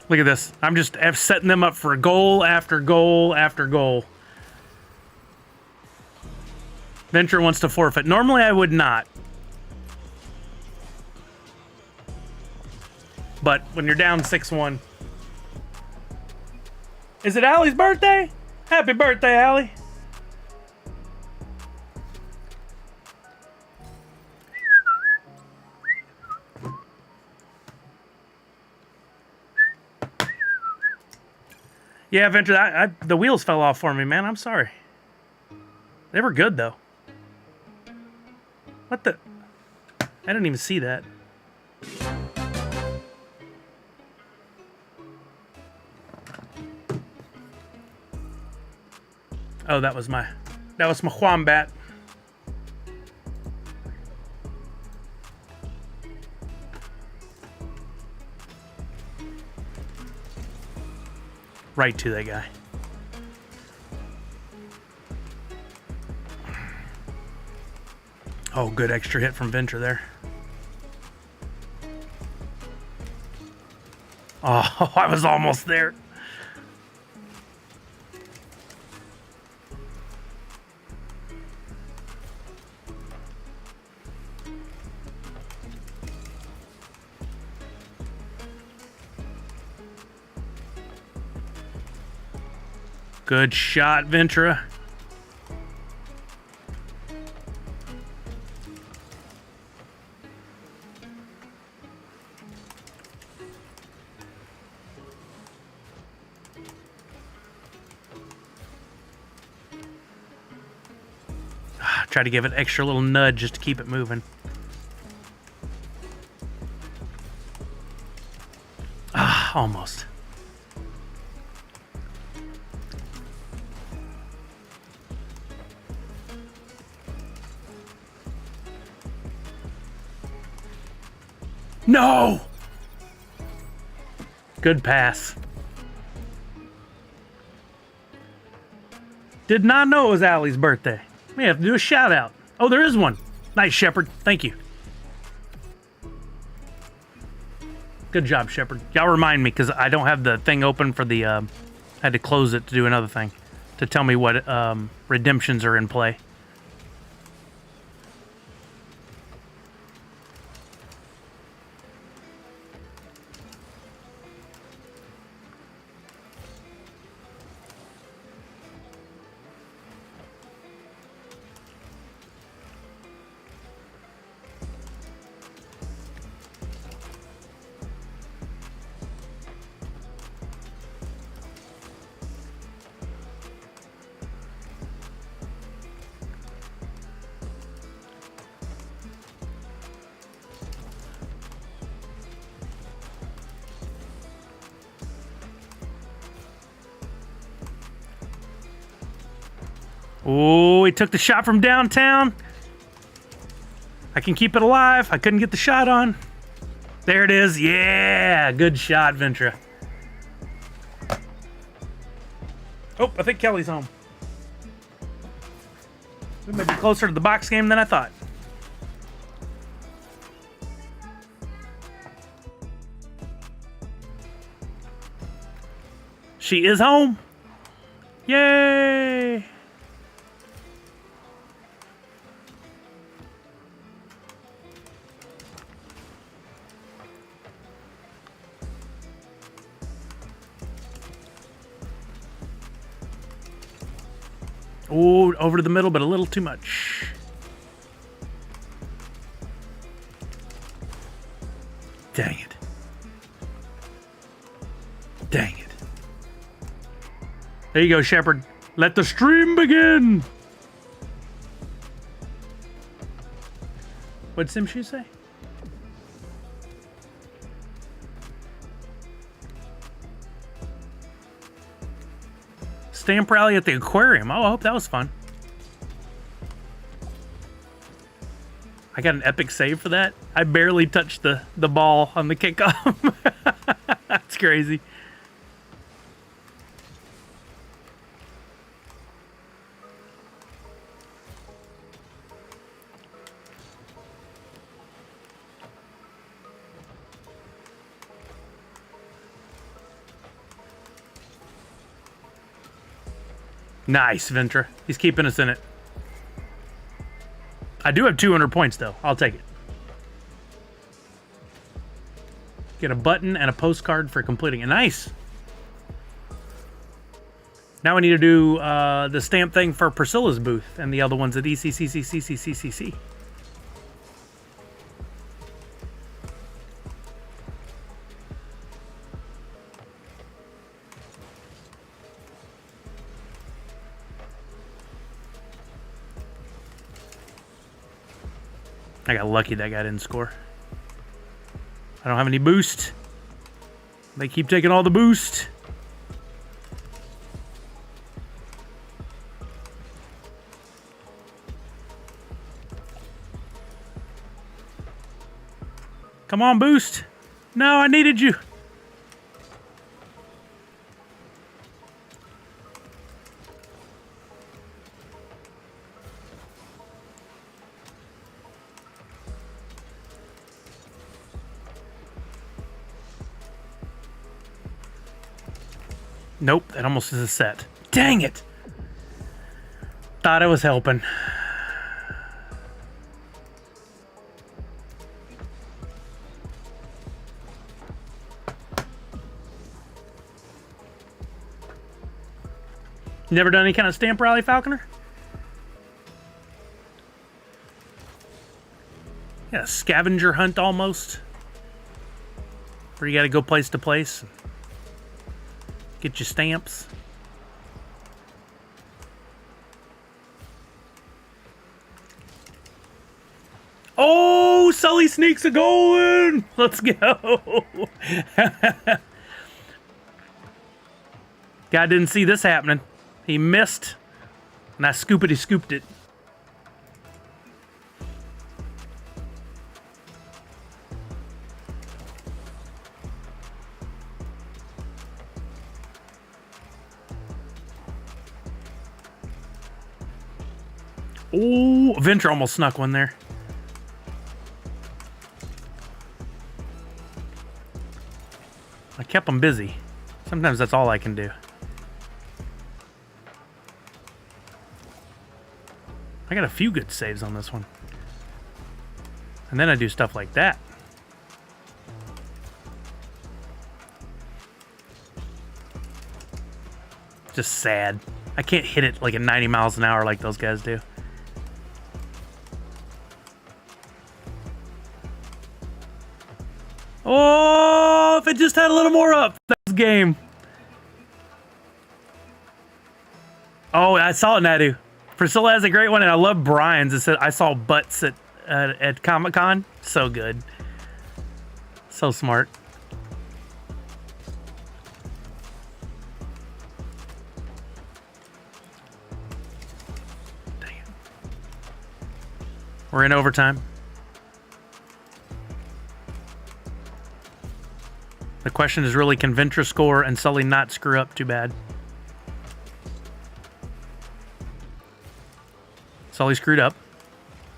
Look at this. I'm just setting them up for goal after goal after goal. Venture wants to forfeit. Normally I would not. But when you're down 6-1. Is it Allie's birthday? Happy birthday, Allie. Yeah, Venture, the wheels fell off for me, man. I'm sorry. They were good, though. What the? I didn't even see that. Oh, that was my Wombat. right to that guy. Oh, good extra hit from Venture there. Oh, I was almost there. Good shot, Ventura. Try to give it an extra little nudge just to keep it moving. Ah, almost. No! Good pass. Did not know it was Allie's birthday. We have to do a shout out. Oh, there is one. Nice, Shepard. Thank you. Good job, Shepard. Y'all remind me because I don't have the thing open for the. I had to close it to do another thing to tell me what redemptions are in play. Oh, he took the shot from downtown. I can keep it alive. I couldn't get the shot on. There it is. Yeah, good shot, Ventura. Oh, I think Kelly's home. We may be closer to the box game than I thought. She is home. Yay! Oh, over to the middle, but a little too much. Dang it. Dang it. There you go, Shepard. Let the stream begin. What'd Simshu say? Stamp rally at the aquarium. Oh, I hope that was fun. I got an epic save for that. I barely touched the ball on the kickoff. That's crazy. Nice, Ventra. He's keeping us in it. I do have 200 points, though. I'll take it. Get a button and a postcard for completing it. Nice. Now we need to do the stamp thing for Priscilla's booth and the other ones at ECCCCCCCC. I got lucky that guy didn't score. I don't have any boost. They keep taking all the boost. Come on, boost. No, I needed you. Nope, that almost is a set. Dang it! Thought I was helping. Never done any kind of stamp rally, Falconer? Yeah, scavenger hunt almost. Where you gotta go place to place. Get your stamps. Oh, Sully sneaks a goal in. Let's go. Guy didn't see this happening. He missed, and I scoopity scooped it. Oh, Venture almost snuck one there. I kept him busy. Sometimes that's all I can do. I got a few good saves on this one. And then I do stuff like that. Just sad. I can't hit it like at 90 miles an hour like those guys do. Oh, if it just had a little more up, that's game. Oh, I saw it, Nadu. Priscilla has a great one, and I love Brian's. It said, I saw butts at Comic-Con. So good. So smart. Dang it. We're in overtime. The question is really, can Ventra score and Sully not screw up too bad? Sully screwed up.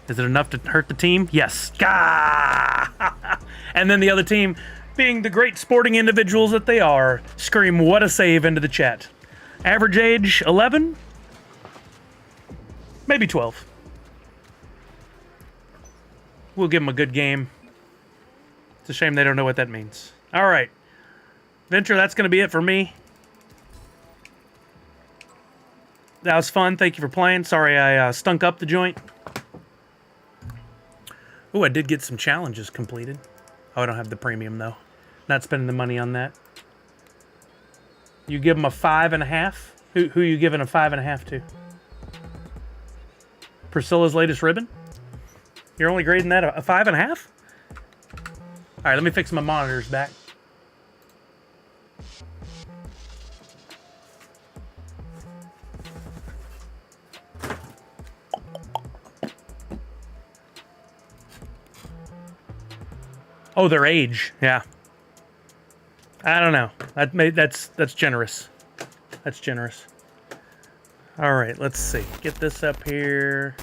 Is it enough to hurt the team? Yes. Gah! And then the other team, being the great sporting individuals that they are, scream, what a save into the chat. Average age, 11? Maybe 12. We'll give them a good game. It's a shame they don't know what that means. All right. Venture, that's going to be it for me. That was fun. Thank you for playing. Sorry I stunk up the joint. Oh, I did get some challenges completed. Oh, I don't have the premium, though. Not spending the money on that. You give them a 5.5? Who are you giving a 5.5 to? Priscilla's latest ribbon? You're only grading that a 5.5? All right, let me fix my monitors back. Oh, their age. Yeah. I don't know. That's generous. That's generous. All right, let's see. Get this up here.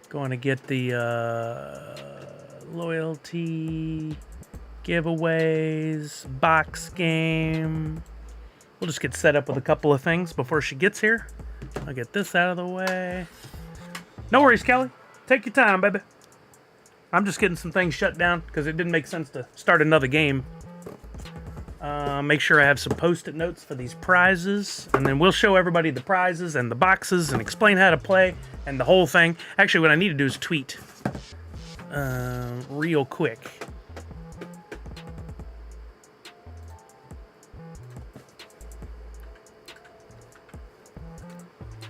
Going to get the loyalty giveaways, box game. We'll just get set up with a couple of things before she gets here. I'll get this out of the way. No worries, Kelly. Take your time, baby. I'm just getting some things shut down because it didn't make sense to start another game. Make sure I have some post-it notes for these prizes, and then we'll show everybody the prizes and the boxes and explain how to play and the whole thing. Actually, what I need to do is tweet real quick.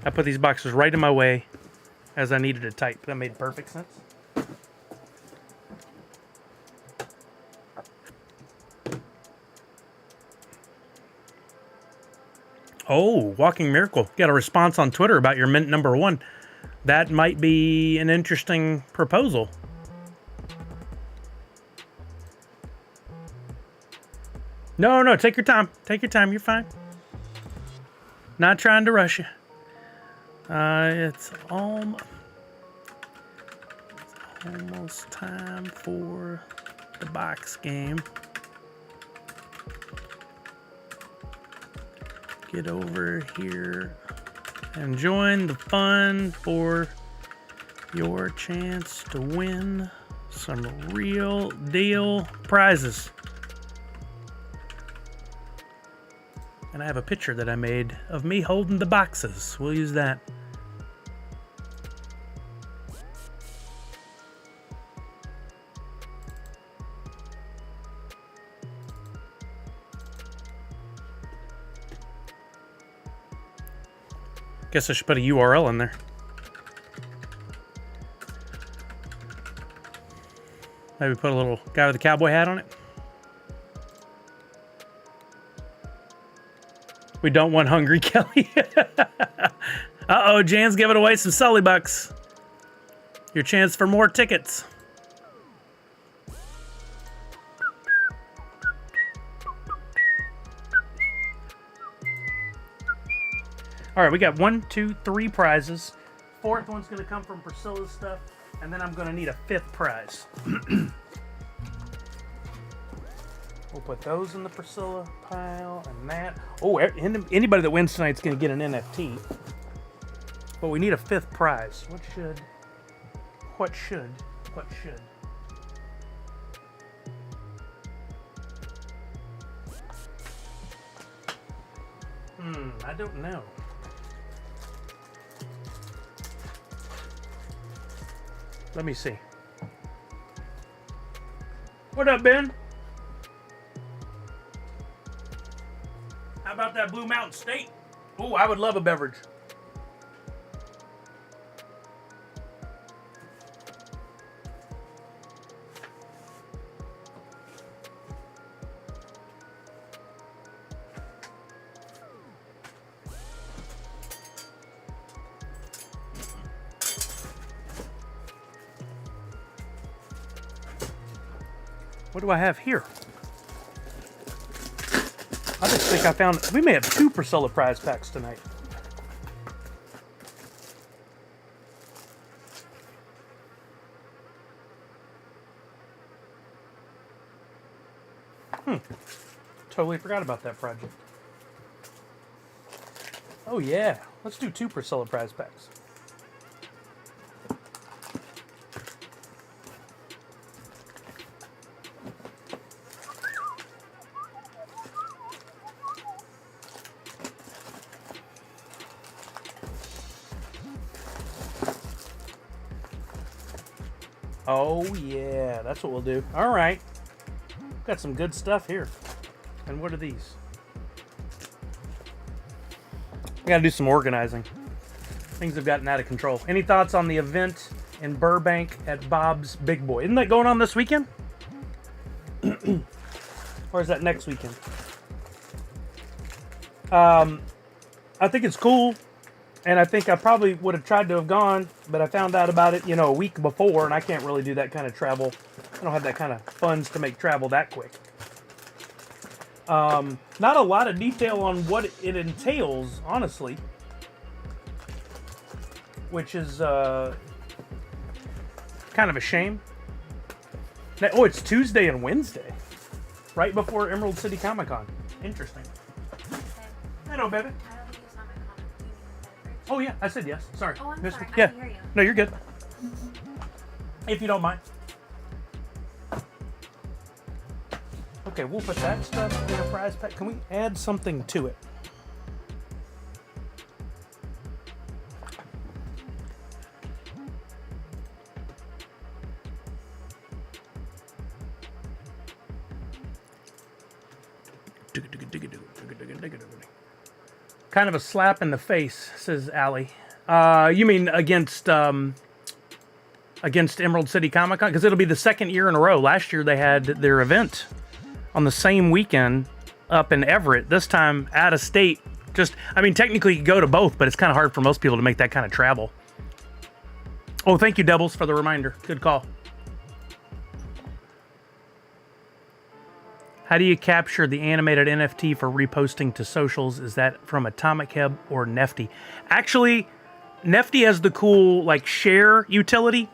I put these boxes right in my way as I needed to type. That made perfect sense. Oh, Walking Miracle. Got a response on Twitter about your mint number 1. That might be an interesting proposal. No, take your time. Take your time. You're fine. Not trying to rush you. It's almost time for the box game. get over here and join the fun for your chance to win some real deal prizes. And I have a picture that I made of me holding the boxes. We'll use that. Guess I should put a URL in there. Maybe put a little guy with a cowboy hat on it. We don't want Hungry Kelly. Uh-oh, Jan's giving away some Sully Bucks. Your chance for more tickets. All right, we got 1, 2, 3 prizes. Fourth one's going to come from Priscilla's stuff, and then I'm going to need a 5th prize. We'll put those in the Priscilla pile and that. Oh, anybody that wins tonight's going to get an NFT. But we need a 5th prize. What should? I don't know. Let me see. What up, Ben? How about that Blue Mountain State? Oh, I would love a beverage. What do I have here? I just think I found... We may have 2 Priscilla prize packs tonight. Totally forgot about that project. Oh yeah, let's do 2 Priscilla prize packs. Oh yeah, that's what we'll do. All right, got some good stuff here. And what are these? I gotta do some organizing. Things have gotten out of control. Any thoughts on the event in Burbank at Bob's Big Boy? Isn't that going on this weekend? Or is that next weekend? I think it's cool. And I think I probably would have tried to have gone, but I found out about it, a week before, and I can't really do that kind of travel. I don't have that kind of funds to make travel that quick. Not a lot of detail on what it entails, honestly. Which is kind of a shame. Oh, it's Tuesday and Wednesday. Right before Emerald City Comic Con. Interesting. Hello, baby. Oh, yeah, I said yes. Sorry. Oh, I'm sorry. Yeah. I didn't hear you. No, you're good. If you don't mind. Okay, we'll put that stuff in a prize pack. Can we add something to it? Kind of a slap in the face, says Allie. You mean against Emerald City Comic Con? Because it'll be the 2nd year in a row. Last year they had their event on the same weekend up in Everett. This time out of state. Technically you go to both, but it's kind of hard for most people to make that kind of travel. Oh, thank you, Doubles, for the reminder. Good call. How do you capture the animated NFT for reposting to socials? Is that from Atomic Heb or Nefty? Actually, Nefty has the cool share utility,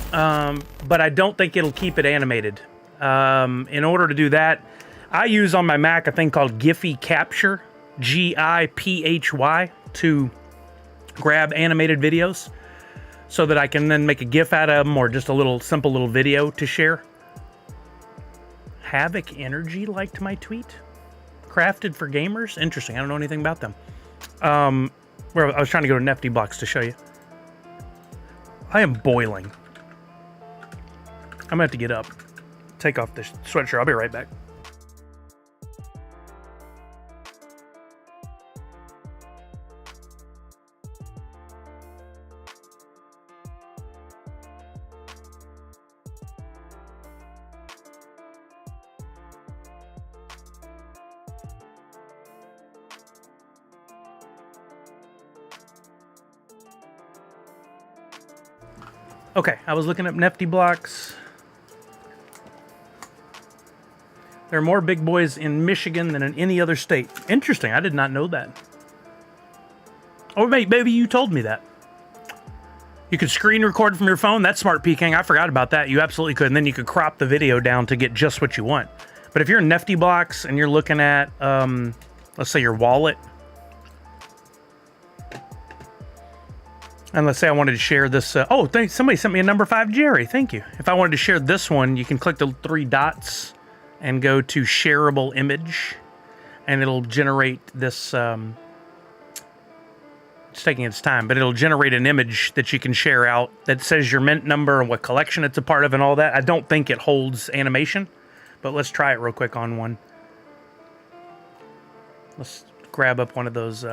but I don't think it'll keep it animated. In order to do that, I use on my Mac a thing called Giphy Capture, GIPHY, to grab animated videos so that I can then make a GIF out of them or just a little simple little video to share. Havoc Energy liked my tweet. Crafted for gamers? Interesting. I don't know anything about them. Where I was trying to go to NFT Blocks to show you. I am boiling. I'm gonna have to get up. Take off this sweatshirt. I'll be right back. Okay, I was looking up NFT Blocks. There are more big boys in Michigan than in any other state. Interesting, I did not know that. Or maybe you told me that. You could screen record from your phone. That's smart peeking. I forgot about that. You absolutely could. And then you could crop the video down to get just what you want. But if you're in NFT Blocks and you're looking at, let's say your wallet, and let's say I wanted to share this. Somebody sent me a number 5 Jerry. Thank you. If I wanted to share this one, you can click the 3 dots and go to shareable image, and it'll generate this. It's taking its time, but it'll generate an image that you can share out that says your mint number and what collection it's a part of and all that. I don't think it holds animation, but let's try it real quick on one. Let's grab up one of those.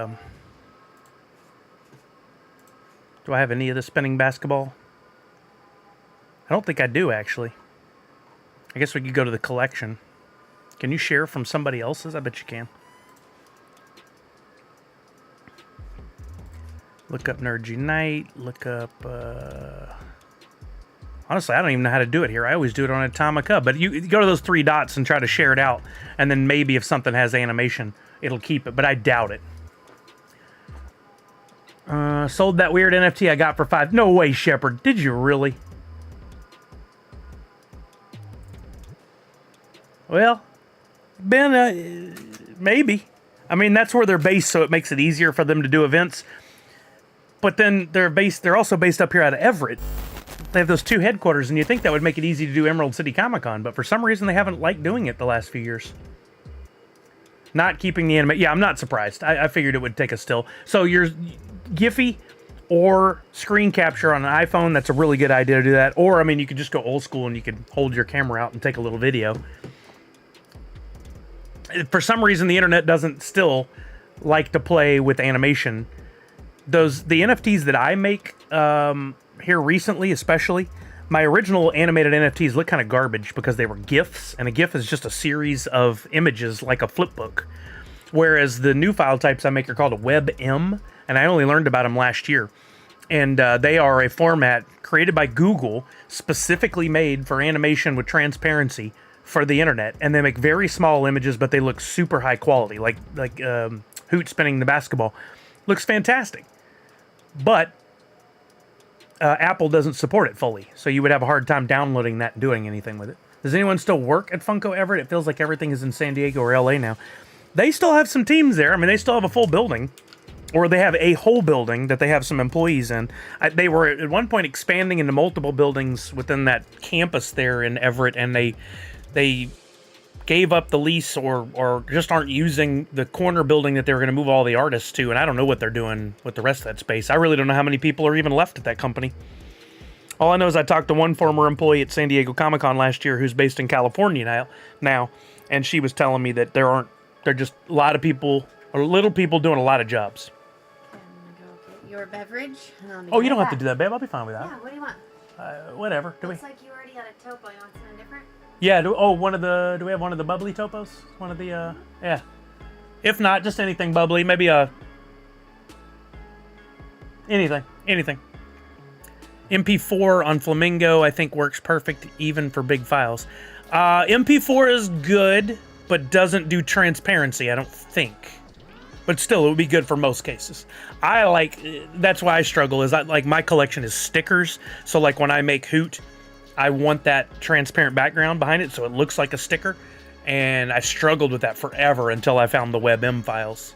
Do I have any of the spinning basketball? I don't think I do, actually. I guess we could go to the collection. Can you share from somebody else's? I bet you can. Look up Nerd Unite. Look up... Honestly, I don't even know how to do it here. I always do it on Atomica. But you go to those 3 dots and try to share it out. And then maybe if something has animation, it'll keep it. But I doubt it. Sold that weird NFT I got for 5. No way, Shepard. Did you really? Well, Ben, maybe. I mean, that's where they're based, so it makes it easier for them to do events. But then they're also based up here out of Everett. They have those 2 headquarters, and you think that would make it easy to do Emerald City Comic Con, but for some reason they haven't liked doing it the last few years. Not keeping the anime. Yeah, I'm not surprised. I figured it would take a still. So your Giphy or screen capture on an iPhone, that's a really good idea to do that. Or, I mean, you could just go old school and you could hold your camera out and take a little video. For some reason, the internet doesn't still like to play with animation. The NFTs that I make here recently, especially, my original animated NFTs look kind of garbage because they were GIFs, and a GIF is just a series of images like a flip book. Whereas the new file types I make are called a WebM, and I only learned about them last year. And they are a format created by Google, specifically made for animation with transparency for the internet. And they make very small images, but they look super high quality, like Hoot spinning the basketball. Looks fantastic. But Apple doesn't support it fully, so you would have a hard time downloading that and doing anything with it. Does anyone still work at Funko Everett? It feels like everything is in San Diego or LA now. They still have some teams there. I mean, they still have a full building, or they have a whole building that they have some employees in. They were at one point expanding into multiple buildings within that campus there in Everett, and they gave up the lease or just aren't using the corner building that they were going to move all the artists to, and I don't know what they're doing with the rest of that space. I really don't know how many people are even left at that company. All I know is I talked to one former employee at San Diego Comic-Con last year who's based in California now, and she was telling me that there are just a lot of people, or little people doing a lot of jobs. Okay. Your beverage? Oh, you don't have to do that, babe. I'll be fine with that. Yeah, what do you want? Whatever. Looks like you already had a topo. You want something different? Yeah, do we have one of the bubbly topos? One of the, yeah. If not, just anything bubbly. Maybe anything. MP4 on Flamingo, I think, works perfect even for big files. MP4 is good, but doesn't do transparency, I don't think. But still, it would be good for most cases. That's why I struggle, is my collection is stickers. So like when I make Hoot, I want that transparent background behind it so it looks like a sticker. And I struggled with that forever until I found the WebM files.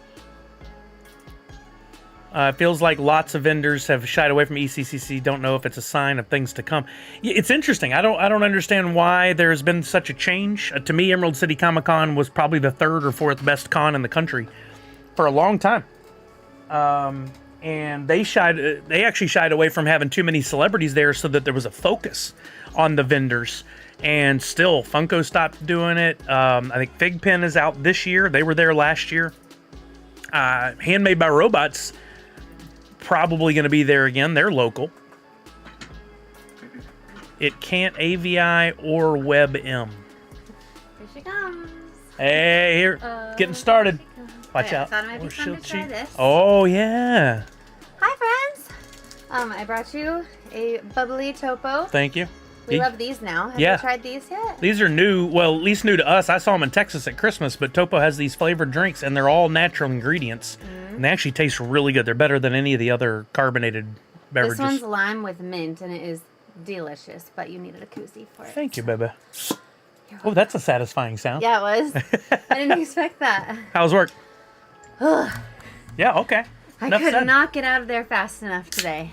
It feels like lots of vendors have shied away from ECCC. Don't know if it's a sign of things to come. It's interesting. I don't understand why there's been such a change. To me, Emerald City Comic Con was probably the third or fourth best con in the country for a long time. And they actually shied away from having too many celebrities there so that there was a focus on the vendors. And still, Funko stopped doing it. I think Fig Pen is out this year. They were there last year. Handmade by Robots probably going to be there again. They're local. It can't AVI or WebM. Here she comes. Hey, here, getting started. Watch out. I thought it might be fun to try this. Oh yeah. Hi friends. I brought you a bubbly topo. Thank you. We love these now. Have Yeah. you tried these yet? These are new. Well, at least new to us. I saw them in Texas at Christmas, but Topo has these flavored drinks, and they're all natural ingredients. And they actually taste really good. They're better than any of the other carbonated beverages. This one's lime with mint, and it is delicious, but you needed a koozie for it. Thank you, baby. Oh, that's a satisfying sound. Yeah, it was. I didn't expect that. How's work? Yeah, okay. I Enough could said. not get out of there fast enough today.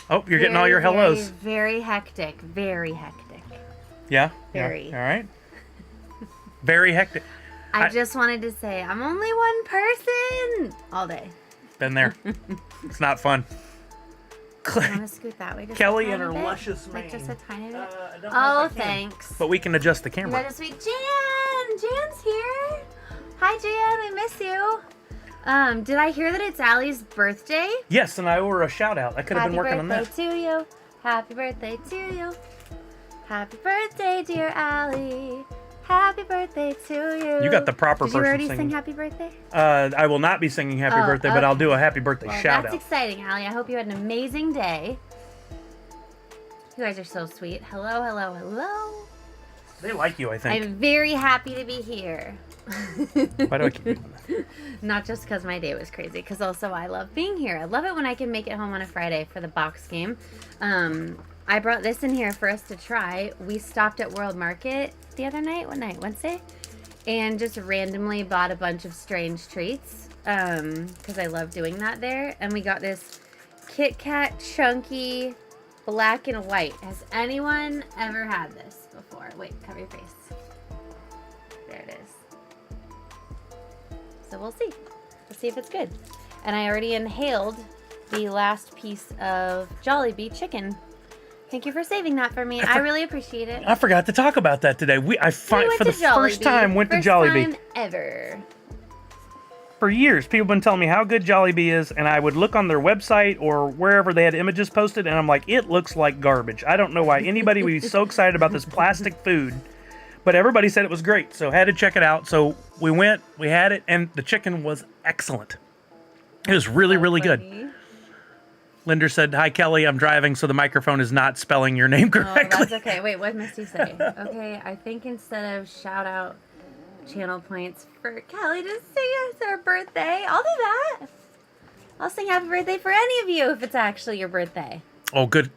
Oh, you're getting all your hellos. Very hectic. Very hectic. Yeah? Very. Yeah. All right. Very hectic. I just wanted to say I'm only one person all day. Been there. It's not fun. You want to scoot that way? Just Kelly a and tiny her bit? luscious Like just a mane. tiny bit? I don't know Oh, if I can. thanks. But we can adjust the You camera. got a sweet Jan. Jan's here. Hi, Jan. We miss you. Did I hear that it's Allie's birthday? Yes, and I owe her a shout out. I could have been working on that. Happy birthday to you. Happy birthday to you. Happy birthday, dear Allie. Happy birthday to you. You got the proper Did you person already singing. sing happy birthday? I will not be singing happy Oh, birthday, but I'll okay. do a happy birthday Well, shout that's out. exciting, Allie. I hope you had an amazing day. You guys are so sweet. Hello, hello, hello. They like you, I think. I'm very happy to be here. Why do I keep doing that? Not just because my day was crazy, because also I love being here. I love it when I can make it home on a Friday for the box game. I brought this in here for us to try. We stopped at World Market the other night. What night? Wednesday? And just randomly bought a bunch of strange treats because I love doing that there. And we got this Kit Kat chunky black and white. Has anyone ever had this before? Wait, cover your face. There it is. So we'll see. Let's see if it's good. And I already inhaled the last piece of Jollibee chicken. Thank you for saving that for me. I really appreciate it. I forgot to talk about that today. We For went the to first Jollibee. time went to Jollibee. First time ever. For years, people have been telling me how good Jollibee is, and I would look on their website or wherever they had images posted, and I'm like, it looks like garbage. I don't know why anybody would be so excited about this plastic food, but everybody said it was great, so had to check it out. So we went, we had it, and the chicken was excellent. It was really, really good. Linder said, "Hi, Kelly. I'm driving, so the microphone is not spelling your name Oh, correctly." that's okay. Wait, what must you say? Okay, I think instead of shout out channel points for Kelly to sing us her birthday, I'll do that. I'll sing happy birthday for any of you if it's actually your birthday. Oh, good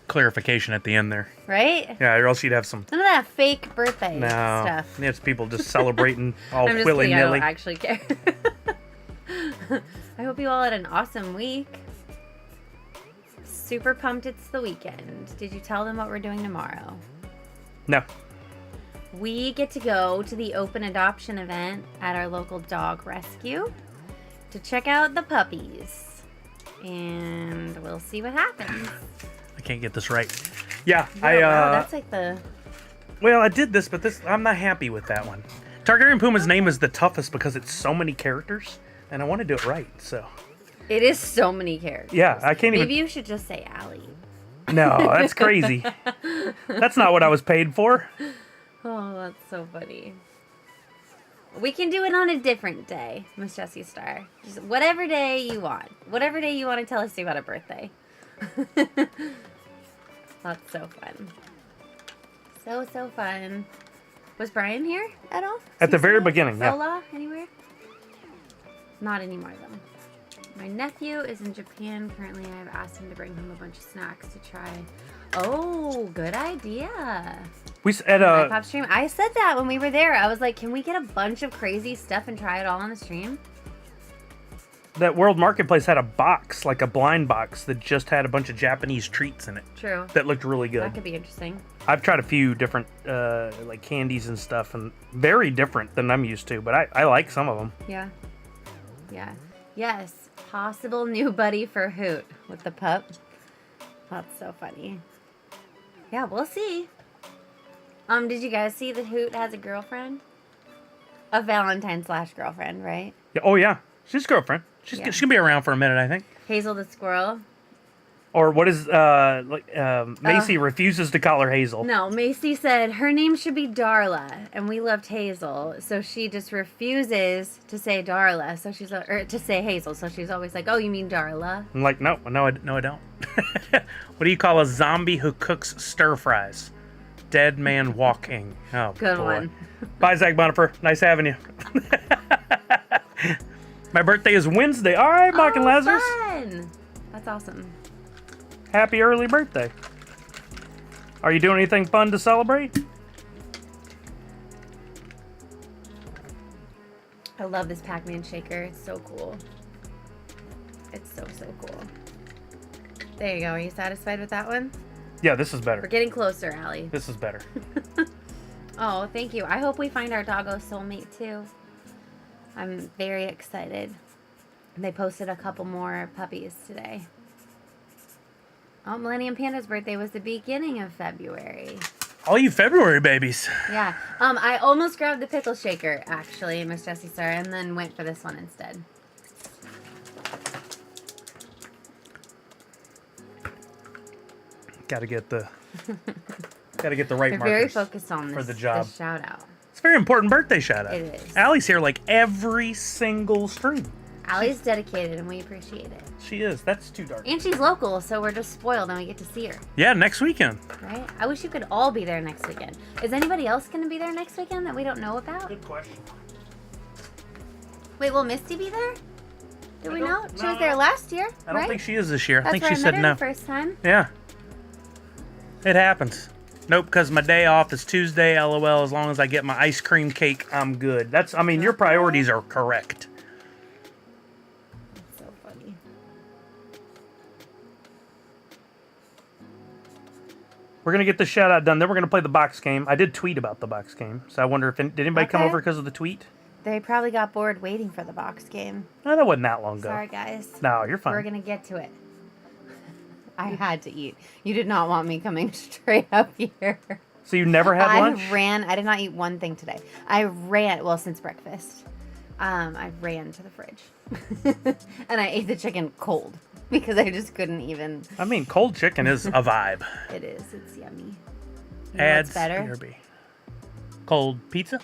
clarification at the end there. Right? Yeah, or else you'd have some. None of that fake birthday No, stuff. it's people just celebrating all I'm just willy kidding. I nilly. don't actually care. I hope you all had an awesome week. Super pumped it's the weekend. Did you tell them what we're doing tomorrow? No. We get to go to the open adoption event at our local dog rescue to check out the puppies. And we'll see what happens. I can't get this right. Yeah, Wow, that's like the... well, I did this, but I'm not happy with that one. Targaryen Puma's name is the toughest because it's so many characters, and I want to do it right, so. It is so many characters. Yeah, I can't even. Maybe you should just say Allie. No, that's crazy. That's not what I was paid for. Oh, that's so funny. We can do it on a different day, Miss Jessie Star. Just whatever day you want. Whatever day you want to tell us about a birthday. That's so fun. So fun. Was Brian here at all? At the very Susan? beginning, yeah. Sola, anywhere? Not anymore, though. My nephew is in Japan currently. I've asked him to bring home a bunch of snacks to try. Oh, good idea. We at My pop stream. I said that when we were there. I was like, can we get a bunch of crazy stuff and try it all on the stream? that World Marketplace had a box, like a blind box, that just had a bunch of Japanese treats in it. True. That looked really good. That could be interesting. I've tried a few different like candies and stuff, and very different than I'm used to, but I like some of them. Yeah. Yeah. Yes. Possible new buddy for Hoot with the pup. That's so funny. Yeah, we'll see. Did you guys see that Hoot has a girlfriend? A Valentine / girlfriend, right? Yeah, oh yeah, she's girlfriend. She's gonna be around for a minute, I think. Hazel the squirrel. Or what is Macy refuses to call her Hazel. No, Macy said her name should be Darla, and we loved Hazel, so she just refuses to say Darla. So she's or to say Hazel, so she's always like, "Oh, you mean Darla?" I'm like, no, I don't. What do you call a zombie who cooks stir fries? Dead man walking. Oh, Good boy. one. Bye, Zach Bonifer. Nice having you. My birthday is Wednesday. All right, Mock and Lazarus. Fun. That's awesome. Happy early birthday. Are you doing anything fun to celebrate? I love this Pac-Man shaker. It's so cool. It's so cool. There you go. Are you satisfied with that one? Yeah, this is better. We're getting closer, Allie. This is better. Oh, thank you. I hope we find our doggo soulmate too. I'm very excited. They posted a couple more puppies today. Oh, Millennium Panda's birthday was the beginning of February. All you February babies. Yeah. I almost grabbed the pickle shaker, actually, Miss Jessie Star, and then went for this one instead. Got to get the right They're markers. very focused on this, for the job. this shout out. It's a very important birthday shout out. It is. Allie's here like every single stream. Allie's dedicated, and we appreciate it. She is. That's too dark. And she's local, so we're just spoiled, and we get to see her. Yeah, next weekend. Right? I wish you could all be there next weekend. Is anybody else going to be there next weekend that we don't know about? Good question. Wait, will Misty be there? Did we know? She no, was there last year, I don't right? think she is this year. That's I think where she I said met her no. the first time. Yeah. It happens. Nope, because my day off is Tuesday, LOL. As long as I get my ice cream cake, I'm good. Your priorities are correct. That's so funny. We're going to get this shout out done. Then we're going to play the box game. I did tweet about the box game. So I wonder if did anybody come over because of the tweet? They probably got bored waiting for the box game. No, that wasn't that long ago. Sorry, guys. No, you're fine. We're going to get to it. I had to eat. You did not want me coming straight up here. So you never had lunch? I did not eat one thing today. Since breakfast. I ran to the fridge. And I ate the chicken cold because I just couldn't even. Cold chicken is a vibe. It is. It's yummy. You know Adds what's better? BRB. Cold pizza?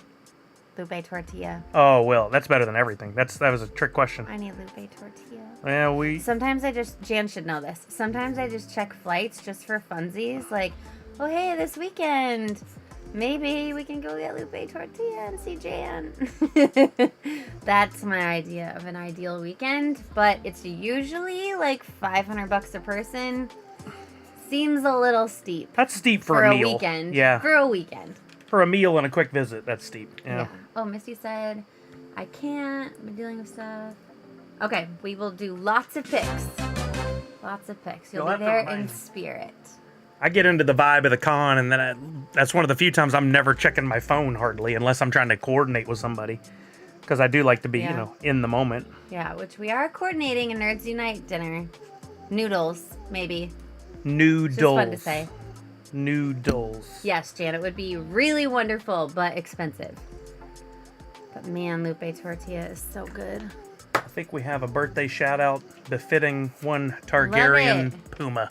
Lupe tortilla. Oh, well, that's better than everything. That was a trick question. I need lupe tortilla. Yeah, Sometimes Jan should know this. Sometimes I just check flights just for funsies. Like, oh, hey, this weekend, maybe we can go get lupe tortilla and see Jan. That's my idea of an ideal weekend. But it's usually like $500 a person. Seems a little steep. That's steep for a meal. Weekend. Yeah. For a weekend. For a meal and a quick visit, that's steep. Yeah. Oh, Misty said, I can't. I've been dealing with stuff. Okay, we will do lots of pics. Lots of pics. You'll be there in spirit. I get into the vibe of the con, and then that's one of the few times I'm never checking my phone hardly, unless I'm trying to coordinate with somebody. Because I do like to be, in the moment. Yeah, which we are coordinating a Nerds Unite dinner. Noodles, maybe. Noodles. Just fun to say. Noodles. Yes, Jan, it would be really wonderful, but expensive. But man, lupe tortilla is so good. I think we have a birthday shout out befitting one Targaryen Puma.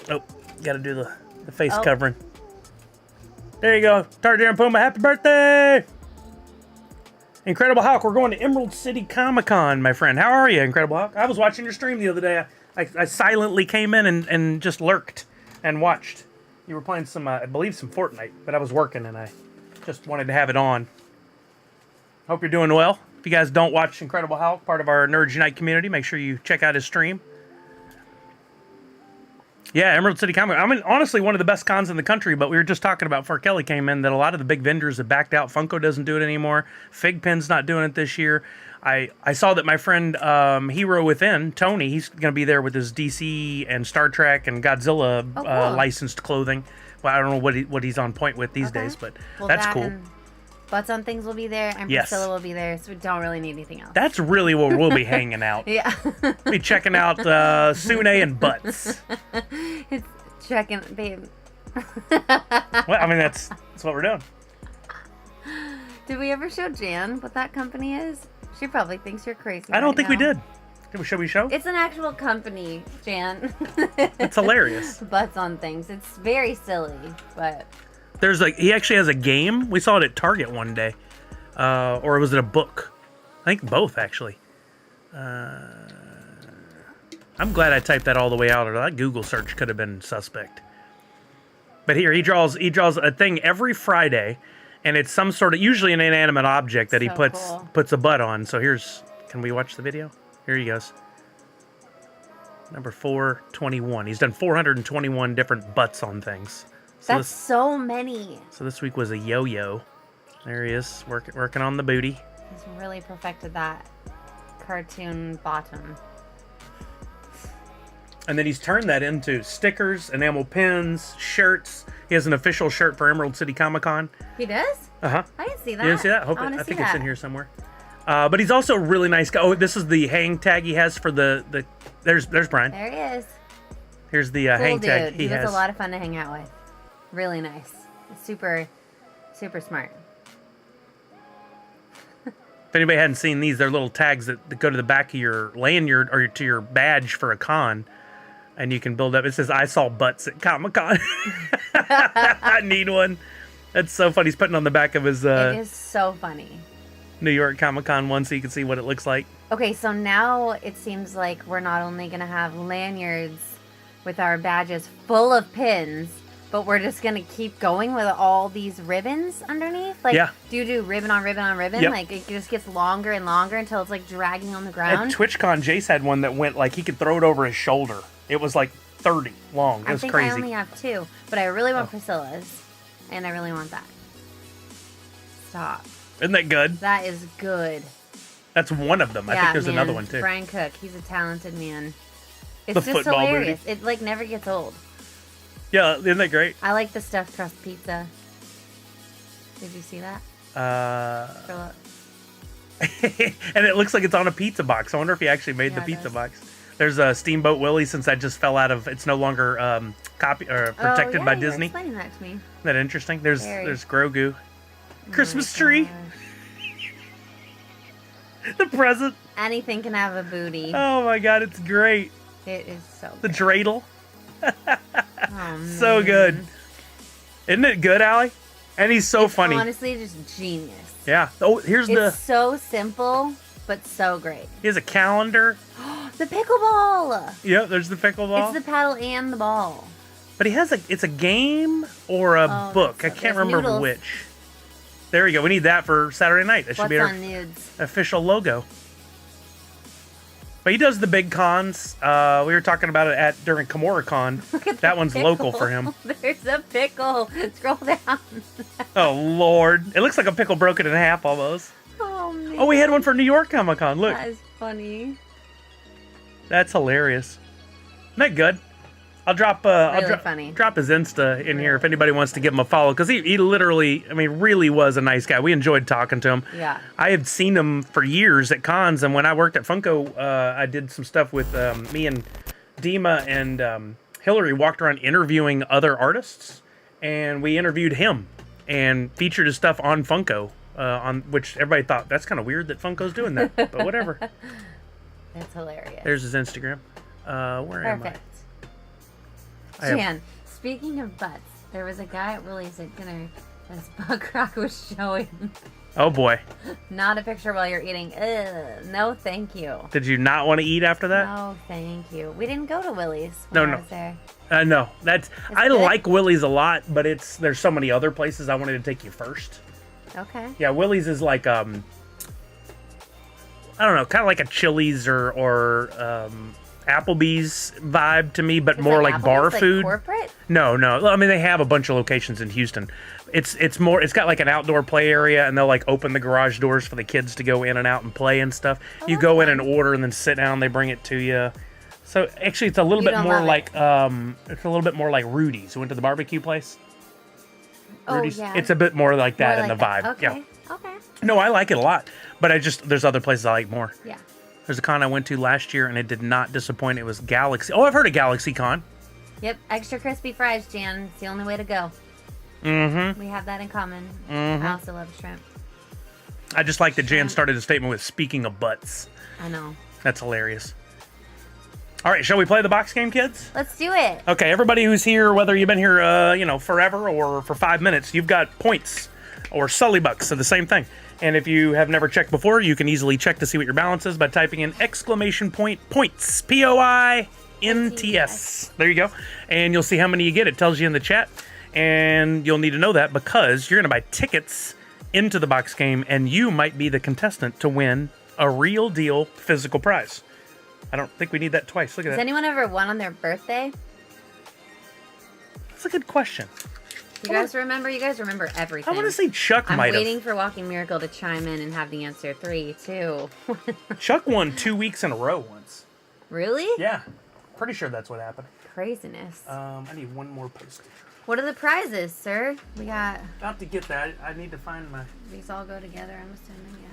Oh, gotta do the face covering. There you go, Targaryen Puma, happy birthday! Incredible Hulk, we're going to Emerald City Comic Con, my friend. How are you, Incredible Hulk? I was watching your stream the other day. I silently came in and just lurked and watched. You were playing some, I believe, some Fortnite, but I was working and I just wanted to have it on. Hope you're doing well. If you guys don't watch Incredible Hulk, part of our Nerds Unite community, make sure you check out his stream. Yeah, Emerald City Comic. I mean, honestly, one of the best cons in the country. But we were just talking about before Kelly came in that a lot of the big vendors have backed out. Funko doesn't do it anymore. Fig Pin's not doing it this year. I saw that my friend Hero Within, Tony, he's going to be there with his DC and Star Trek and Godzilla cool. licensed clothing. Well, I don't know what he's on point with these days, but that's cool. And Butts on Things will be there, and Yes. Priscilla will be there, so we don't really need anything else. That's really where we'll be hanging out. Yeah. Be checking out Sune and Butts. It's checking, babe. Well, I mean, that's what we're doing. Did we ever show Jan what that company is? She probably thinks you're crazy. I don't right think we now. did. Should we show? It's an actual company, Jan. It's hilarious. Butts on Things. It's very silly, but He actually has a game. We saw it at Target one day. Or was it a book? I think both, actually. I'm glad I typed that all the way out, or that Google search could have been suspect. But here, he draws a thing every Friday, and it's some sort of, usually an inanimate object that he So cool. puts a butt on. So can we watch the video? Here he goes. Number 421. He's done 421 different butts on things. So that's so many. So this week was a yo-yo. There he is, working on the booty. He's really perfected that cartoon bottom. And then he's turned that into stickers, enamel pins, shirts. He has an official shirt for Emerald City Comic Con. He does? Uh-huh. I didn't see that. You didn't see that? I think it's in here somewhere. But he's also a really nice guy. Oh, this is the hang tag he has for the there's Brian. There he is. Here's the Cool hang dude. tag He was has. a lot of fun to hang out with. Really nice. Super, super smart. If anybody hadn't seen these, they're little tags that go to the back of your lanyard or to your badge for a con. And you can build up. It says, "I saw butts at Comic-Con." I need one. That's so funny. He's putting on the back of his It is so funny. New York Comic-Con one so you can see what it looks like. Okay, so now it seems like we're not only going to have lanyards with our badges full of pins, but we're just going to keep going with all these ribbons underneath. Like, Yeah. do you do ribbon on ribbon on ribbon? Yep. Like, it just gets longer and longer until it's like dragging on the ground. At TwitchCon, Jace had one that went like he could throw it over his shoulder. It was like 30 long. It I was think crazy. I only have 2, but I really want Priscilla's, and I really want that. Stop. Isn't that good? That is good. That's one of them. I think there's another one too. Brian Cook, he's a talented man. It's The just football hilarious. It like never gets old. Yeah, isn't that great? I like the stuffed crust pizza. Did you see that? Scroll up. And it looks like it's on a pizza box. I wonder if he actually made the Yeah, it pizza does. box. There's a Steamboat Willie, since that just fell out of. It's no longer protected by You're Disney. explaining that to me. Isn't that interesting? There's Very. there's Grogu, Oh Christmas my tree, gosh. the present. Anything can have a booty. Oh my God, it's great. It is so The good. dreidel, Oh, so man. good. Isn't it good, Allie? And he's so funny. Honestly, just genius. Yeah. Oh, here's It's so simple, but so great. he has a calendar. The pickleball. Yep, there's the pickleball. It's the paddle and the ball. But he has it's a game or a book. I that's so- can't there's remember noodles. which. There we go. We need that for Saturday night. That should What's be our on nudes? official logo. But he does the big cons. We were talking about it during KimuraCon. Look at That the one's pickle. local for him. There's a pickle. Scroll down. Oh Lord, it looks like a pickle broken in half almost. Oh man. Oh, we had one for New York Comic Con. Look, That is funny. that's hilarious. Isn't that good? I'll drop funny. drop his Insta in here if anybody wants to give him a follow, because he literally, I mean, really was a nice guy. We enjoyed talking to him. Yeah. I had seen him for years at cons, and when I worked at Funko, I did some stuff with me and Dima and Hillary walked around interviewing other artists, and we interviewed him and featured his stuff on Funko, on which everybody thought that's kind of weird that Funko's doing that, but whatever. That's hilarious. There's his Instagram. Where am I? Perfect. I have- Jan, speaking of butts, there was a guy at Willie's at dinner and Buck Rock was showing. Oh boy, Not a picture while you're eating. Ugh, no, thank you. did you not want to eat after that? No, thank you. We didn't go to Willie's No, when I no. was there. No, I good? like Willie's a lot, but there's so many other places I wanted to take you first. Okay. Yeah, Willie's is like I don't know, kind of like a Chili's or Applebee's vibe to me, but It's more like Applebee's, bar like food. corporate? No. I mean, they have a bunch of locations in Houston. It's more. It's got like an outdoor play area, and they'll like open the garage doors for the kids to go in and out and play and stuff. You that's go in fun. and order, and then sit down. They bring it to you. So actually, it's a little bit don't more love it. like it's a little bit more like Rudy's. We went to the barbecue place. Oh, Rudy's. yeah. It's a bit more like that More in like the that. vibe. Okay. Yeah. Okay. No, I like it a lot, but there's other places I like more. Yeah. There's a con I went to last year, and it did not disappoint. It was Galaxy. Oh, I've heard of Galaxy Con. Yep. Extra crispy fries, Jan. It's the only way to go. Mm-hmm. We have that in common. Mhm. I also love shrimp. I just like that Jan started a statement with "Speaking of butts." I know. That's hilarious. All right, shall we play the box game, kids? Let's do it. Okay, everybody who's here, whether you've been here, forever or for 5 minutes, you've got points or Sully bucks, so the same thing. And if you have never checked before, you can easily check to see what your balance is by typing in exclamation point points, POINTS. There you go, and you'll see how many you get. It tells you in the chat, and you'll need to know that because you're going to buy tickets into the box game, and you might be the contestant to win a real deal physical prize. I don't think we need that twice. Look at Has that. anyone ever won on their birthday? That's a good question. You guys remember? You guys remember everything. I want to say Chuck I'm might waiting have. for Walking Miracle to chime in and have the answer. 3, 2. Chuck won 2 weeks in a row once. Really? Yeah. Pretty sure that's what happened. Craziness. I need one more postage. What are the prizes, sir? We got... About to get that. I need to find my These all go together, I'm assuming, yes.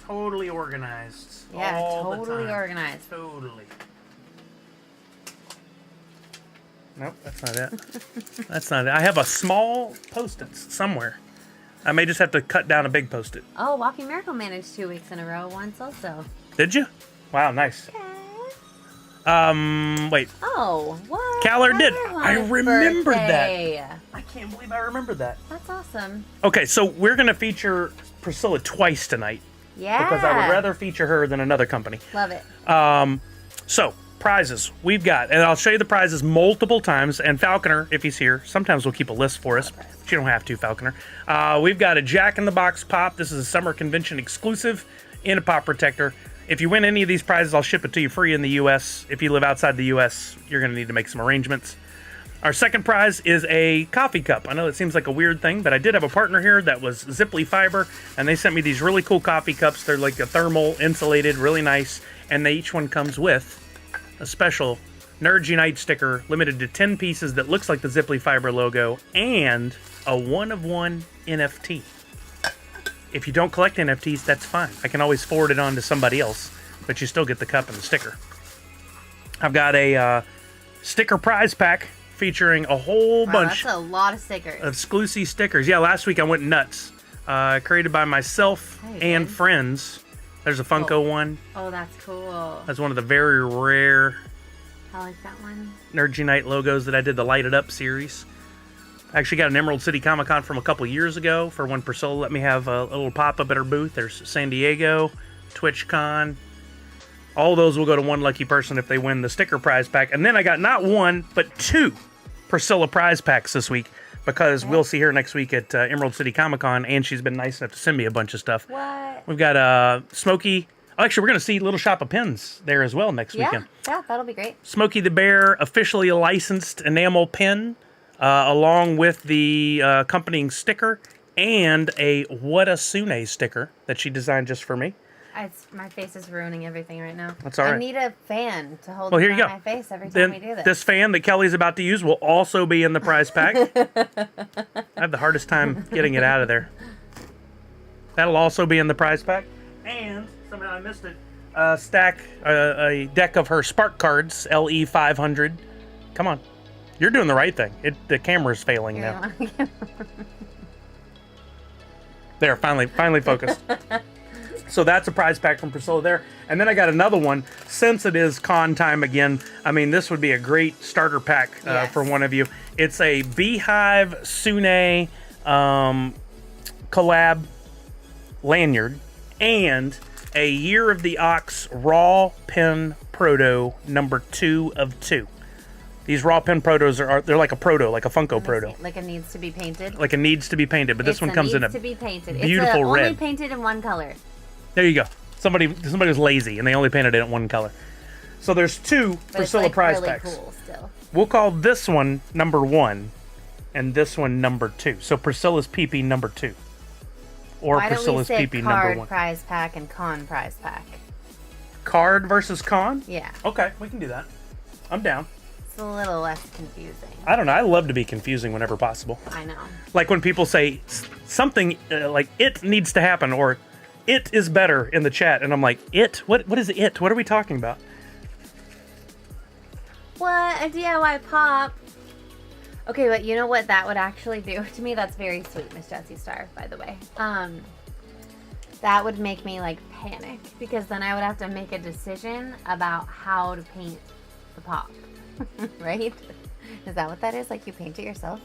totally organized. Yeah, all the totally time. organized. Totally. Nope, that's not it. That's not it. I have a small Post-it somewhere. I may just have to cut down a big Post-it. Oh, Walking Miracle managed 2 weeks in a row once also. Did you? Wow, nice. Okay. Wait. Oh, what? Caller did. Tyler I Law's remembered birthday. that. I can't believe I remembered that. That's awesome. Okay, so we're going to feature Priscilla twice tonight. Yeah. Because I would rather feature her than another company. Love it. So, prizes. We've got, and I'll show you the prizes multiple times, and Falconer, if he's here, sometimes we'll keep a list for us, but you don't have to, Falconer. We've got a Jack in the Box pop. This is a summer convention exclusive in a pop protector. If you win any of these prizes, I'll ship it to you free in the U.S. If you live outside the U.S., you're going to need to make some arrangements. Our second prize is a coffee cup. I know it seems like a weird thing, but I did have a partner here that was Ziply Fiber, and they sent me these really cool coffee cups. They're like a thermal, insulated, really nice, and each one comes with a special Nerds Unite sticker, limited to 10 pieces that looks like the Ziply Fiber logo, and a one-of-one NFT. If you don't collect NFTs, that's fine. I can always forward it on to somebody else, but you still get the cup and the sticker. I've got a sticker prize pack featuring a whole bunch That's a lot of stickers. of exclusive stickers. Yeah, last week I went nuts. Created by myself Oh, you and did? friends. There's a Funko one. Oh, that's cool. That's one of the very rare I like that one. Nerds Unite logos that I did the Light It Up series. I actually got an Emerald City Comic Con from a couple years ago for when Priscilla let me have a little pop-up at her booth. There's San Diego, TwitchCon. All those will go to one lucky person if they win the sticker prize pack. And then I got not one, but 2 Priscilla prize packs this week because we'll see her next week at Emerald City Comic Con, and she's been nice enough to send me a bunch of stuff. What? We've got Smokey. Actually, we're going to see Little Shop of Pins there as well next weekend. Yeah, that'll be great. Smokey the Bear, officially licensed enamel pin, along with the accompanying sticker and a What a Sune sticker that she designed just for me. My face is ruining everything right now. That's all right. I need a fan to hold Well, here you go. my face every time Then we do this. this fan that Kelly's about to use will also be in the prize pack. I have the hardest time getting it out of there. That'll also be in the prize pack. And, somehow I missed it, a deck of her Spark cards, LE 500. Come on. You're doing the right thing. The camera's failing now. There, finally focused. So that's a prize pack from Priscilla there. And then I got another one. Since it is con time again, I mean, this would be a great starter pack Yes. for one of you. It's a Beehive Sune collab lanyard and a Year of the Ox Raw Pen Proto number 2 of 2. These Raw Pen Protos they're like a proto, like a Funko Proto. Like it needs to be painted. Like it needs to be painted, but this one comes in a needs to be painted. beautiful it's red. Only painted in one color. There you go. Somebody was lazy and they only painted it in one color. So there's two But Priscilla it's like prize really packs. cool still. We'll call this one number 1 and this one number 2. So Priscilla's PP number 2. Or Why Priscilla's don't we say PP number card 1. prize pack and con prize pack? Card versus con? Yeah. Okay, we can do that. I'm down. It's a little less confusing. I don't know. I love to be confusing whenever possible. I know. Like when people say something like it needs to happen or it is better in the chat, and I'm like, it? What is it? What are we talking about? What? A DIY pop? Okay, but you know what that would actually do to me? That's very sweet, Miss Jessie Star, by the way. That would make me like panic because then I would have to make a decision about how to paint the pop. Right? Is that what that is? Like you paint it yourself?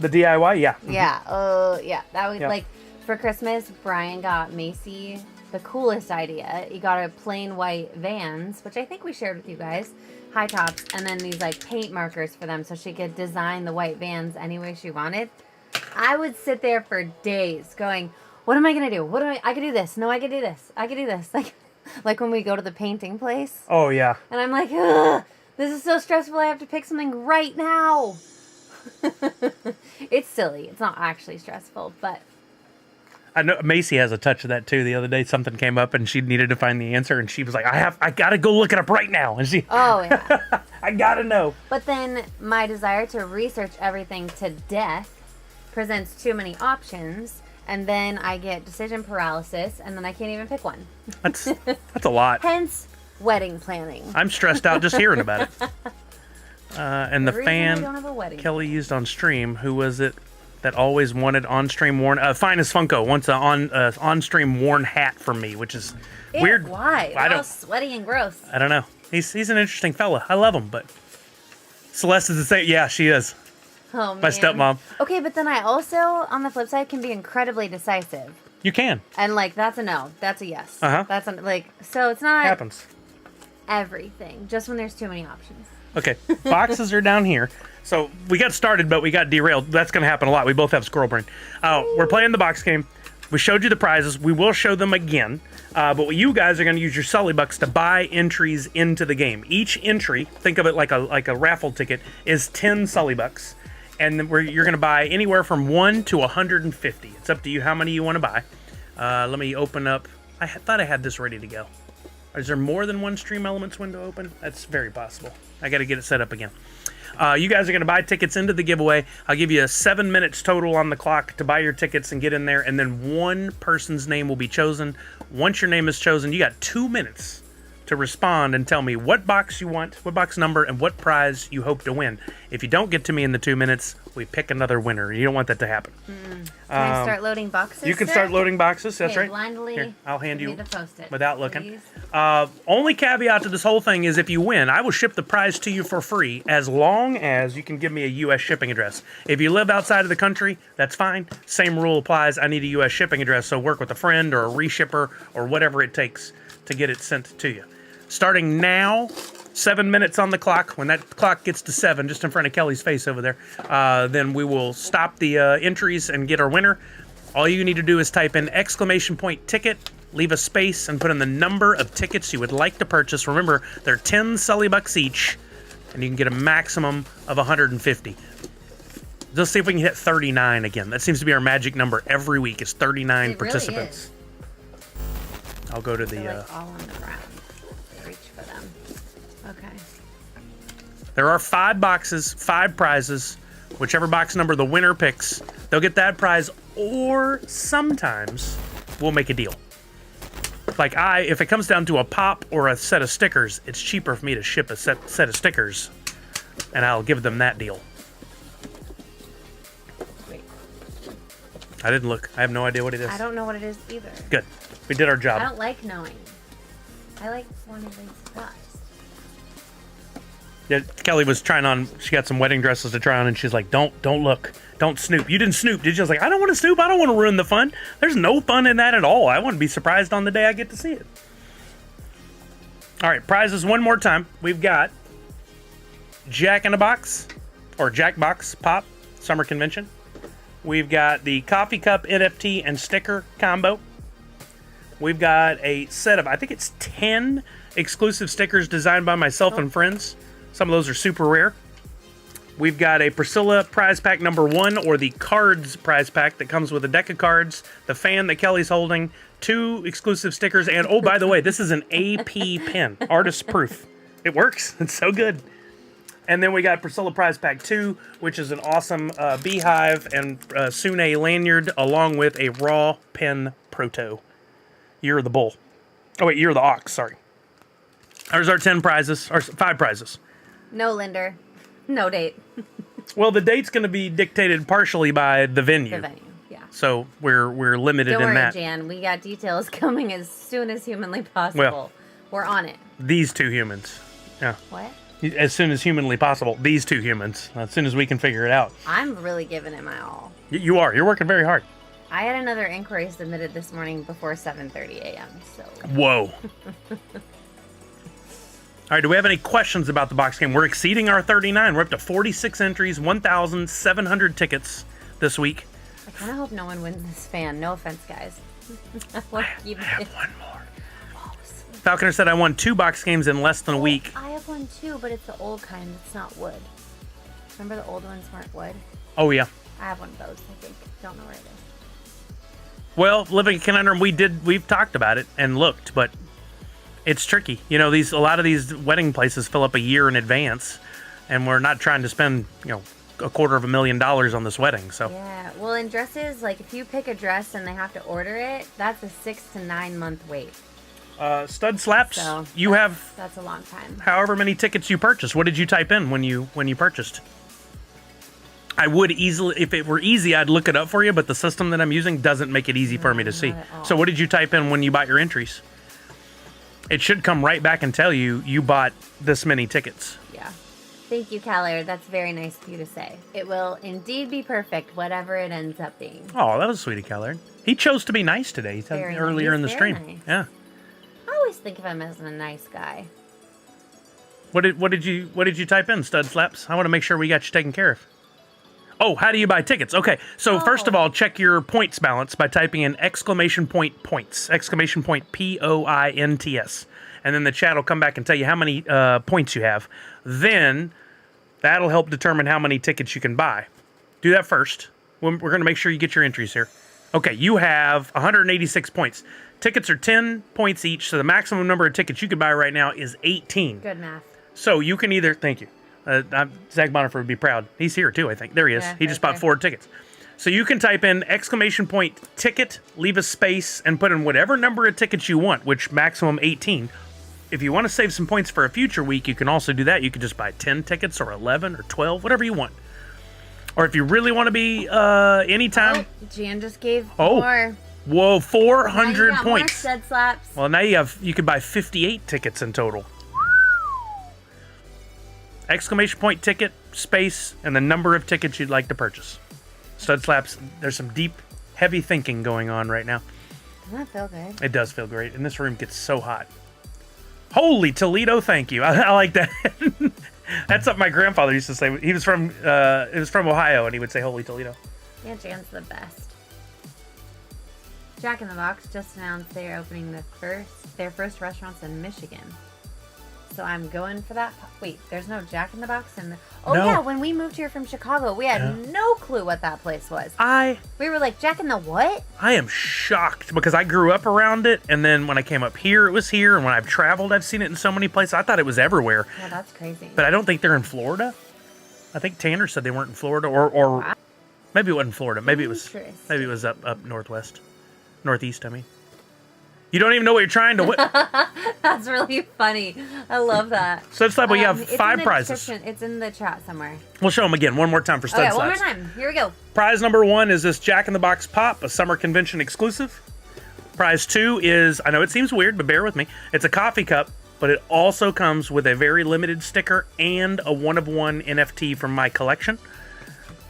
The DIY, yeah. Yeah. Oh, yeah. That would Yep. like for Christmas, Brian got Macy the coolest idea. He got a plain white Vans, which I think we shared with you guys, high tops, and then these like paint markers for them so she could design the white Vans any way she wanted. I would sit there for days going, what am I going to do? I could do this. No, I could do this. I could do this. Like when we go to the painting place. Oh, yeah. And I'm like, ugh, this is so stressful. I have to pick something right now. It's silly. It's not actually stressful, but I know Macy has a touch of that too. The other day, something came up and she needed to find the answer, and she was like, I gotta go look it up right now. And she, oh yeah. I gotta know. But then my desire to research everything to death presents too many options, and then I get decision paralysis, and then I can't even pick one. That's a lot. Hence, wedding planning. I'm stressed out just hearing about it. And the reason we don't fan have a wedding. Kelly used on stream, who was it that always wanted on-stream worn? Finest Funko wants a on-stream worn hat from me, which is Ew, weird. Why? I All don't. sweaty and gross. I don't know. He's an interesting fella. I love him, but Celeste is the same. Yeah, she is. Oh man. My stepmom. Okay, but then I also, on the flip side, can be incredibly decisive. You can. And like that's a no. That's a yes. Uh-huh. That's a, like so it's not Happens. everything. Just when there's too many options. Okay, boxes are down here. So we got started, but we got derailed. That's going to happen a lot. We both have squirrel brain. We're playing the box game. We showed you the prizes. We will show them again. But you guys are going to use your Sully Bucks to buy entries into the game. Each entry, think of it like a raffle ticket, is 10 Sully Bucks. And then you're going to buy anywhere from 1 to 150. It's up to you how many you want to buy. Let me open up. I thought I had this ready to go. Is there more than one Stream Elements window open? That's very possible. I got to get it set up again. You guys are going to buy tickets into the giveaway. I'll give you 7 minutes total on the clock to buy your tickets and get in there, and then one person's name will be chosen. Once your name is chosen, you got 2 minutes to respond and tell me what box you want, what box number, and what prize you hope to win. If you don't get to me in the 2 minutes, we pick another winner. You don't want that to happen. Can I start loading boxes? You can sir? start loading boxes. That's Okay, right. blindly. Here, I'll hand give you me the Post-it, without looking. please. Only caveat to this whole thing is if you win, I will ship the prize to you for free as long as you can give me a U.S. shipping address. If you live outside of the country, that's fine. Same rule applies. I need a U.S. shipping address, so work with a friend or a reshipper or whatever it takes to get it sent to you. Starting now, 7 minutes on the clock. When that clock gets to 7, just in front of Kelly's face over there, then we will stop the entries and get our winner. All you need to do is type in !ticket, leave a space, and put in the number of tickets you would like to purchase. Remember, they're 10 Sully Bucks each, and you can get a maximum of 150. Let's see if we can hit 39 again. That seems to be our magic number every week, is 39 It participants. Really is. I'll go to the... They're like all on the ground. Reach for them. Okay. There are 5 boxes, 5 prizes. Whichever box number the winner picks, they'll get that prize, or sometimes we'll make a deal. Like if it comes down to a pop or a set of stickers, it's cheaper for me to ship a set of stickers, and I'll give them that deal. Wait. I didn't look. I have no idea what it is. I don't know what it is either. Good. We did our I job. don't like knowing. I like wanting to be surprised. Yeah, Kelly was trying on. She got some wedding dresses to try on, and she's like, "Don't look. Don't snoop. You didn't snoop, did you?" I was like, "I don't want to snoop. I don't want to ruin the fun. There's no fun in that at all. I want to be surprised on the day I get to see it." All right, prizes one more time. We've got Jack in a Box, or Jack Box Pop Summer Convention. We've got the Coffee Cup NFT and sticker combo. We've got a set of, I think it's 10 exclusive stickers designed by myself and friends. Some of those are super rare. We've got a Priscilla prize pack number 1, or the cards prize pack that comes with a deck of cards, the fan that Kelly's holding, 2 exclusive stickers, and oh, by the way, this is an AP pen, artist proof. It works. It's so good. And then we got Priscilla prize pack 2, which is an awesome beehive and Sune lanyard, along with a raw pen proto. You're the bull. Oh wait, you're the ox. Sorry. There's our 10 prizes, or 5 prizes. No Linder. No date. Well, the date's going to be dictated partially by the venue. The venue, yeah. So we're limited Don't in worry, that. Jan. We got details coming as soon as humanly possible. Well, we're on it. These 2 humans. Yeah. What? As soon as humanly possible. These 2 humans. As soon as we can figure it out. I'm really giving it my all. You are. You're working very hard. I had another inquiry submitted this morning before 7:30 a.m. So. Whoa. All right, do we have any questions about the box game? We're exceeding our 39. We're up to 46 entries, 1,700 tickets this week. I kind of hope no one wins this fan. No offense, guys. I have one more. Balls. Falconer said I won 2 box games in less than a week. I have one too, but it's the old kind. It's not wood. Remember the old ones weren't wood? Oh, yeah. I have one of those, I think. Don't know where it is. Well, Living Conundrum, we've talked about it and looked, but it's tricky. You know, a lot of these wedding places fill up a year in advance, and we're not trying to spend, $250,000 on this wedding. So Yeah, well, in dresses, like if you pick a dress and they have to order it, that's a 6 to 9 month wait. Stud Slaps, So that's a long time. however many tickets you purchased. What did you type in when you purchased? I would easily, if it were easy, I'd look it up for you, but the system that I'm using doesn't make it easy for me to see. not at all. So what did you type in when you bought your entries? It should come right back and tell you bought this many tickets. Yeah. Thank you, Caller. That's very nice of you to say. It will indeed be perfect, whatever it ends up being. Oh, that was sweet of Callard. He chose to be nice today. He said Very earlier nice, in the very stream. nice. Yeah. I always think of him as a nice guy. What did you type in, Stud Slaps? I want to make sure we got you taken care of. Oh, how do you buy tickets? Okay, so first of all, check your points balance by typing in exclamation point points, exclamation point POINTS. And then the chat will come back and tell you how many points you have. Then that'll help determine how many tickets you can buy. Do that first. We're going to make sure you get your entries here. Okay, you have 186 points. Tickets are 10 points each, so the maximum number of tickets you could buy right now is 18. Good math. So you can either, thank you. Zach Bonifer would be proud. He's here too, I think. There he is. Yeah, He just right bought 4 tickets. So you can type in exclamation point ticket, leave a space, and put in whatever number of tickets you want, which maximum 18. If you want to save some points for a future week, you can also do that. You could just buy 10 tickets or 11 or 12, whatever you want. Or if you really want to be anytime. Oh, Jan just gave Oh. more. Whoa, 400 Now you got points. More Stud Slaps. Well, now you could buy 58 tickets in total. Exclamation point ticket, space, and the number of tickets you'd like to purchase. Stud Slaps, there's some deep, heavy thinking going on right now. Doesn't that feel good? It does feel great, and this room gets so hot. Holy Toledo, thank you. I like that. That's what my grandfather used to say. He was from Ohio, and he would say Holy Toledo. Yeah, Jan's the best. Jack in the Box just announced they're opening their first restaurants in Michigan. So I'm going for that. Wait, there's no Jack in the Box in the... Oh, No. yeah, when we moved here from Chicago, we had no clue what that place was. We were like, Jack in the what? I am shocked because I grew up around it, and then when I came up here, it was here, and when I've traveled, I've seen it in so many places. I thought it was everywhere, Yeah, that's crazy. but I don't think they're in Florida. I think Tanner said they weren't in Florida, or Wow. maybe it wasn't Florida. Maybe it was Interesting. up northeast. I mean, you don't even know what you're trying to. That's really funny. I love that. Stud Slap, we have It's in 5 the prizes. description. It's in the chat somewhere. We'll show them again one more time for Stud Okay, one more Slaps. time. Here we go. Prize number 1 is this Jack in the Box Pop, a summer convention exclusive. Prize 2 is, I know it seems weird, but bear with me. It's a coffee cup, but it also comes with a very limited sticker and a one-of-one NFT from my collection.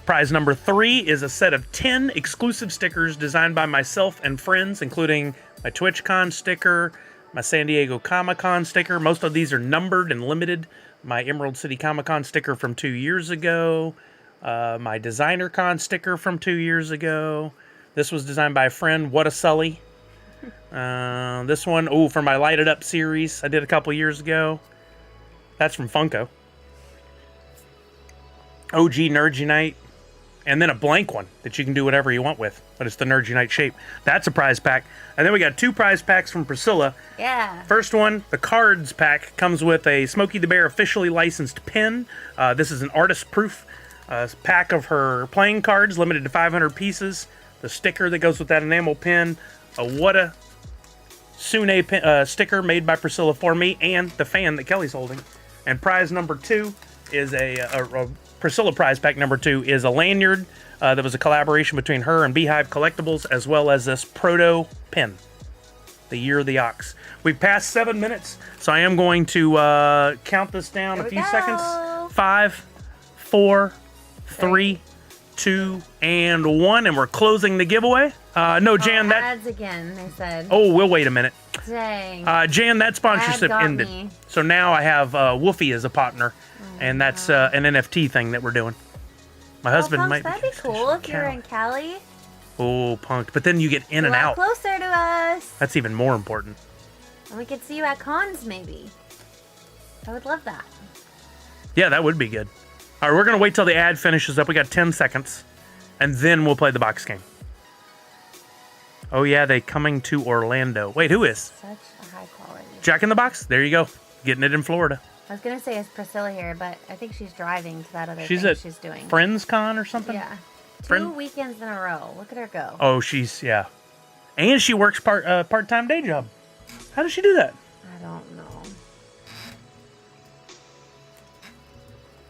Prize number 3 is a set of 10 exclusive stickers designed by myself and friends, including my TwitchCon sticker, my San Diego Comic-Con sticker. Most of these are numbered and limited. My Emerald City Comic-Con sticker from 2 years ago. My Designer Con sticker from 2 years ago. This was designed by a friend, What a Sully. This one, oh, for my Light It Up series I did a couple years ago. That's from Funko. OG Nerd Unite. And then a blank one that you can do whatever you want with, but it's the Nerd Unite shape. That's a prize pack. And then we got 2 prize packs from Priscilla. Yeah. First one, the cards pack, comes with a Smokey the Bear officially licensed pin. This is an artist proof pack of her playing cards, limited to 500 pieces. The sticker that goes with that enamel pin, a Wada Sune pin, sticker made by Priscilla for me, and the fan that Kelly's holding. And prize number 2 is a Priscilla prize pack number 2 is a lanyard that was a collaboration between her and Beehive Collectibles, as well as this proto pin, the Year of the Ox. We've passed 7 minutes, so I am going to count this down a few seconds. 5, 4, 3, 2, and 1, and we're closing the giveaway. No, Jan, that ads again. They said. Oh, we'll wait a minute. Dang. Jan, that sponsorship ended. Me. So now I have Wolfie as a partner, and that's an NFT thing that we're doing. My husband Punks, might that'd be cool if you're in Cali. Oh, punked. But then you get in and out. Closer to us. That's even more important. And we could see you at cons, maybe. I would love that. Yeah, that would be good. All right, we're going to wait till the ad finishes up. We got 10 seconds, and then we'll play the box game. Oh, yeah, they coming to Orlando. Wait, who is? Such a high quality. Jack in the Box. There you go. Getting it in Florida. I was going to say it's Priscilla here, but I think she's driving to that other thing she's doing. Friends Con or something? Yeah. 2 weekends in a row. Look at her go. Oh, yeah. And she works part-time day job. How does she do that? I don't know.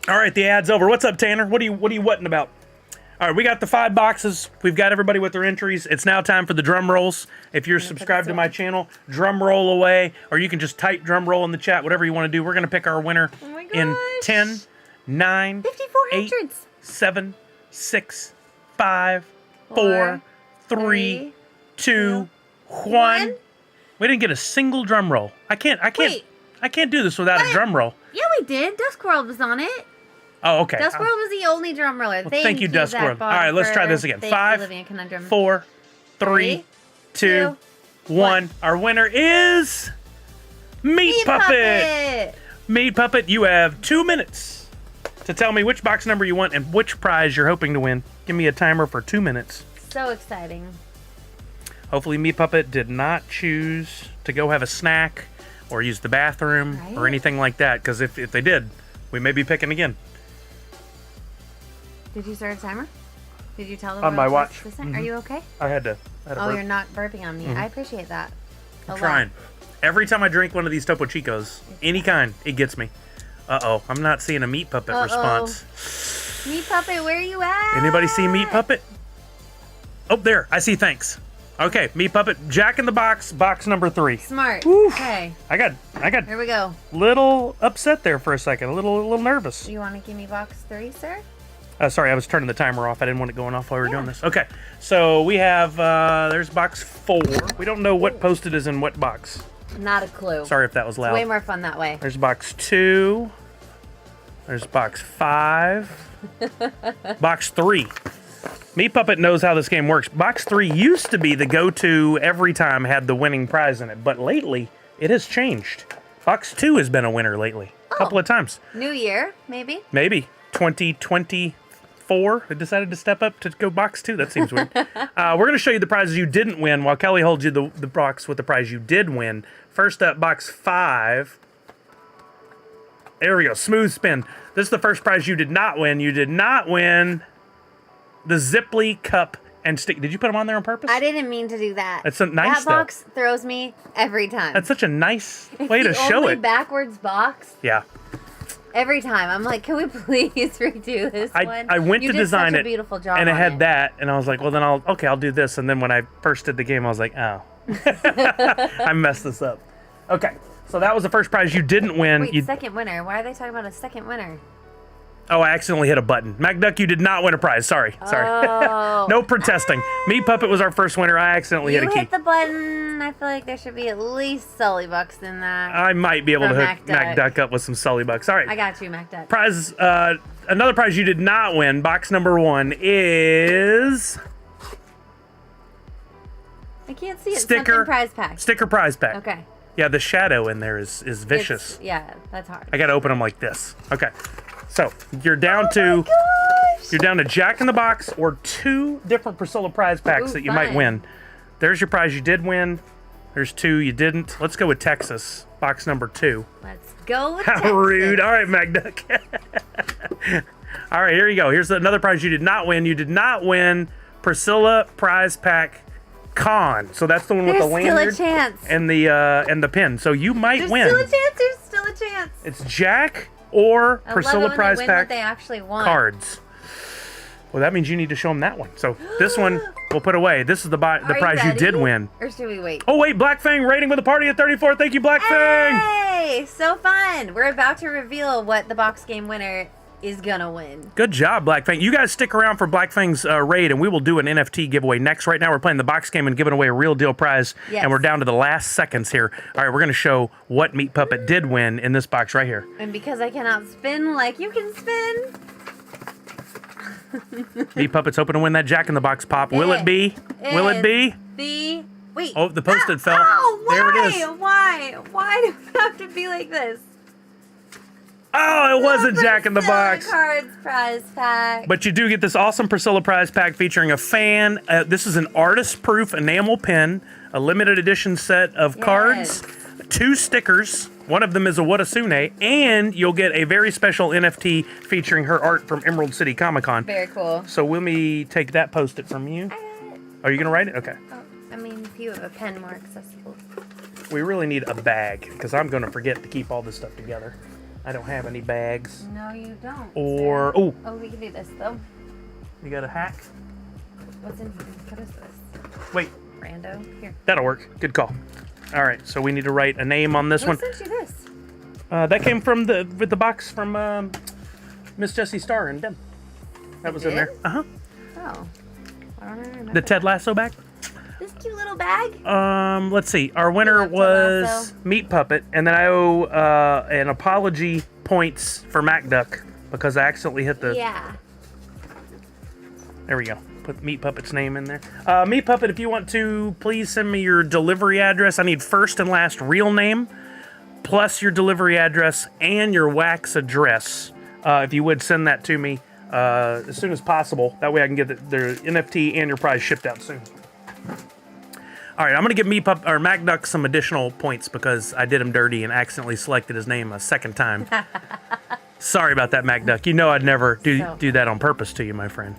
All right, the ad's over. What's up, Tanner? What are you whatting about? All right, we got the 5 boxes. We've got everybody with their entries. It's now time for the drum rolls. If you're subscribed to my channel, drum roll away, or you can just type drum roll in the chat, whatever you want to do. We're going to pick our winner in 10, 9, 8, 7, 6, 5, 4, 3, 2, 1. We didn't get a single drum roll. I can't do this without a drum roll. Yeah, we did. Duskworld was on it. Oh, okay. Duskworld was the only drum roller. Well, thank you, Duskworld. All right, let's try this again. 5, 4, 3, 2, 1. Our winner is Meat Puppet. Meat Puppet, you have 2 minutes to tell me which box number you want and which prize you're hoping to win. Give me a timer for 2 minutes. So exciting. Hopefully Meat Puppet did not choose to go have a snack or use the bathroom or anything like that, because if they did, we may be picking again. Did you start a timer? Did you tell them on my watch? Are you okay? I had to Oh, burp. you're not burping on me. I appreciate that. I'm trying. Every time I drink one of these Topo Chicos, any kind, it gets me. Uh-oh, I'm not seeing a Meat Puppet response. Meat Puppet, where are you at? Anybody see Meat Puppet? Oh, there. I see thanks. Okay, Meat Puppet, Jack in the Box, box number 3. Smart. Woo. Okay. I got Here we go. Little upset there for a second, a little nervous. You want to give me box 3, sir? Sorry, I was turning the timer off. I didn't want it going off while we were doing this. Okay, so we have, there's box 4. We don't know what posted is in what box. Not a clue. Sorry if that was loud. It's way more fun that way. There's box 2. There's box 5. Box 3. Meat Puppet knows how this game works. Box 3 used to be the go-to every time had the winning prize in it, but lately it has changed. Box 2 has been a winner lately. A couple of times. New year, maybe? Maybe. 2024, I decided to step up to go box 2. That seems weird. We're going to show you the prizes you didn't win while Kelly holds you the box with the prize you did win. First up, box 5. There we go. Smooth spin. This is the first prize you did not win. You did not win the Ziply cup and stick. Did you put them on there on purpose? I didn't mean to do that. That's nice, that box throws me every time. That's such a nice way to show the only it. backwards box. Yeah. Every time. I'm like, can we please redo this one? I went to design such it. A beautiful job and it on had it. that, and I was like, well, then I'll do this. And then when I first did the game, I was like, oh, I messed this up. Okay, so that was the first prize you didn't win. Wait, second winner. Why are they talking about a second winner? Oh, I accidentally hit a button. MacDuck, you did not win a prize. Sorry. Oh. No protesting. Meat Puppet was our first winner. I accidentally hit a key. You hit the button. I feel like there should be at least Sully Bucks in that. I might be able to hook MacDuck up with some Sully Bucks. All right. I got you, MacDuck. Prize, another prize you did not win. Box number 1 is I can't see it. Sticker. Something prize pack. Sticker prize pack. Okay. Yeah, the shadow in there is vicious. Yeah, that's hard. I gotta open them like this. Okay. So you're down to Jack in the Box or 2 different Priscilla prize packs that you might win. There's your prize you did win. There's 2 you didn't. Let's go with Texas, box number 2. Let's go with How Texas. rude. All right, MacDuck. All right, here you go. Here's another prize you did not win. You did not win Priscilla prize pack Con. So that's the one with the lanyard still a chance. and the pin. So you might win. There's still a chance. It's Jack or I Priscilla love it when prize they win pack what they actually want. cards. Well, that means you need to show them that one. So this one we'll put away. This is the prize you did win. Or should we wait? Oh wait, Black Fang rating with a party at 34. Thank you, Black Fang. Hey, so fun. We're about to reveal what the box game winner is gonna win. Good job, Black Fang. You guys stick around for Black Fang's raid, and we will do an NFT giveaway next. Right now, we're playing the box game and giving away a real deal prize, and we're down to the last seconds here. All right, we're going to show what Meat Puppet did win in this box right here. And because I cannot spin like you can spin, Meat Puppet's hoping to win that Jack in the Box pop. Will it be? Will it be? Wait. Oh, the post-it fell. Oh, why? There it is. Why do we have to be like this? Oh, it was a Jack in the Box. Cards prize pack. But you do get this awesome Priscilla prize pack featuring a fan. This is an artist-proof enamel pin, a limited edition set of cards, 2 stickers. One of them is a Watasune, and you'll get a very special NFT featuring her art from Emerald City Comic Con. Very cool. So let me take that post-it from you. Are you going to write it? Okay. Oh, I mean, if you have a pen more accessible. We really need a bag, because I'm going to forget to keep all this stuff together. I don't have any bags. No, you don't. Or, oh, we can do this, though. You got a hack? What's in here? What is this? Wait. Rando? Here. That'll work. Good call. All right, so we need to write a name on this one. Who sent you this? That came from the box from Miss Jessie Starr and Ben. That was in there. Oh. I don't remember. The Ted Lasso bag. This cute little bag. Let's see. Our winner Ted was Lasso. Meat Puppet, and then I owe an apology points for MacDuck because I accidentally hit the. Yeah. There we go. Put Meat Puppet's name in there. Meat Puppet, if you want to, please send me your delivery address. I need first and last real name, plus your delivery address and your wax address. If you would send that to me as soon as possible. That way I can get the NFT and your prize shipped out soon. All right, I'm going to give MacDuck some additional points because I did him dirty and accidentally selected his name a second time. Sorry about that, MacDuck. You know I'd never do that on purpose to you, my friend.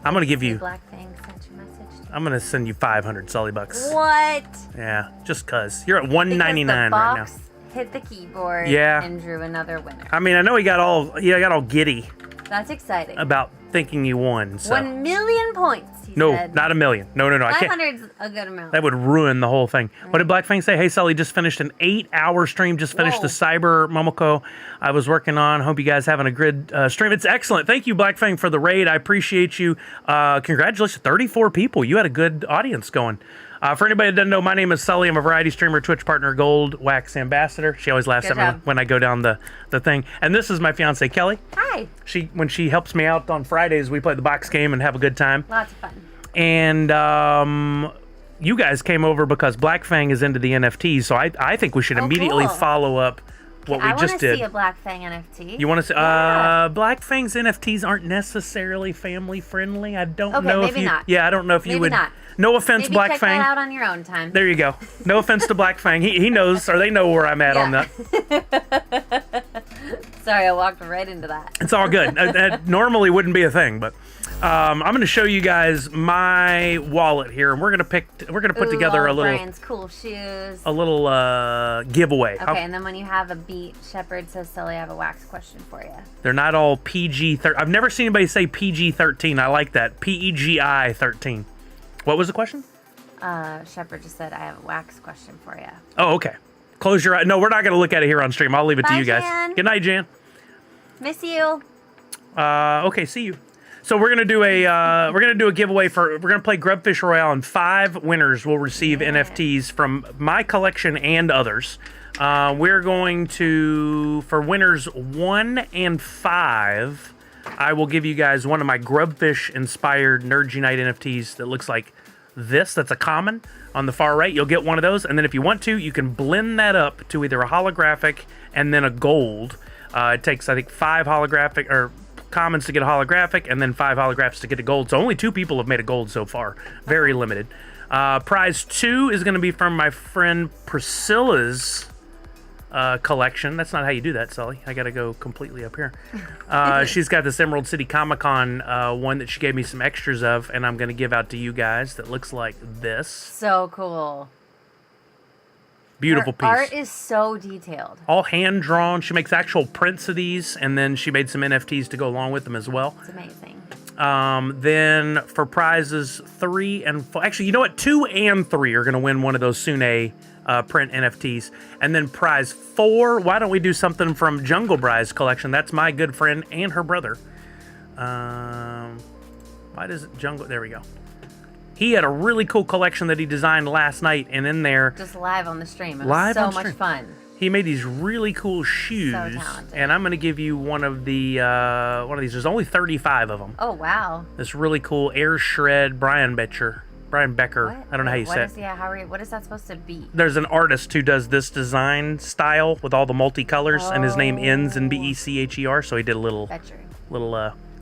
I'm going to give you... Black Fang sent you a message. I'm going to send you 500 Sully bucks. What? Yeah, just cuz. You're at 199 right now. Hit the keyboard and drew another winner. I mean, I know he got all giddy That's exciting. about thinking you won. So. 1 million points, he No, said. not a million. No. I can't. 500's a good amount. That would ruin the whole thing. What did Black Fang say? Hey, Sully, just finished an 8-hour stream. Just finished the Cyber Momoko I was working on. Hope you guys having a good stream. It's excellent. Thank you, Black Fang, for the raid. I appreciate you. Congratulations, 34 people. You had a good audience going. For anybody that doesn't know, my name is Sully. I'm a variety streamer, Twitch partner, Gold Wax Ambassador. She always laughs at me when I go down the thing. And this is my fiance, Kelly. Hi. When she helps me out on Fridays, we play the box game and have a good time. Lots of fun. And you guys came over because Black Fang is into the NFTs, so I think we should immediately follow up what we just did. I want to see a Black Fang NFT. You want to see? Yeah. Black Fang's NFTs aren't necessarily family friendly. I don't know if maybe you. not. Yeah, I don't know if you would. Not. No offense, maybe Black check Fang. that out on your own time. There you go. No offense to Black Fang. He knows, or they know where I'm at on that. Sorry, I walked right into that. It's all good. That normally wouldn't be a thing, but I'm going to show you guys my wallet here, and we're going to put together a little Brian's cool shoes. A little giveaway. Okay, and then when you have a beat, Shepard says, "Sully, I have a wax question for you." They're not all PG-13. I've never seen anybody say PG-13. I like that. PEGI 13. What was the question? Shepard just said, "I have a wax question for you." Oh, okay. Close your eyes. No, we're not going to look at it here on stream. I'll leave it to you guys. Jan. Good night, Jan. Miss you. Okay, see you. So we're gonna do a giveaway we're gonna play Grubfish Royale, and 5 winners will receive NFTs from my collection and others. We're going to, for winners 1 and 5, I will give you guys one of my Grubfish inspired Nerd Unite NFTs that looks like this. That's a common on the far right. You'll get one of those. And then if you want to, you can blend that up to either a holographic and then a gold. It takes, I think, 5 holographic or commons to get a holographic and then 5 holographs to get a gold. So only 2 people have made a gold so far. Very limited. Prize 2 is going to be from my friend Priscilla's collection. That's not how you do that, Sully. I got to go completely up here. She's got this Emerald City Comic Con one that she gave me some extras of, and I'm going to give out to you guys that looks like this. So cool. Beautiful piece. Art is so detailed. All hand drawn. She makes actual prints of these, and then she made some NFTs to go along with them as well. It's amazing. Then for prizes 3 and 4, actually, you know what? 2 and 3 are going to win one of those Sune print NFTs. And then prize 4, why don't we do something from Jungle Bride's collection? That's my good friend and her brother. Why does it Jungle? There we go. He had a really cool collection that he designed last night, and in there, just live on the stream. It was so much fun. He made these really cool shoes, so talented. And I'm going to give you one of these. There's only 35 of them. Oh wow! This really cool Air Shred Brian Becker. What? I don't know how you say it. What is that supposed to be? There's an artist who does this design style with all the multicolors, and his name ends in Becher. So he did a little.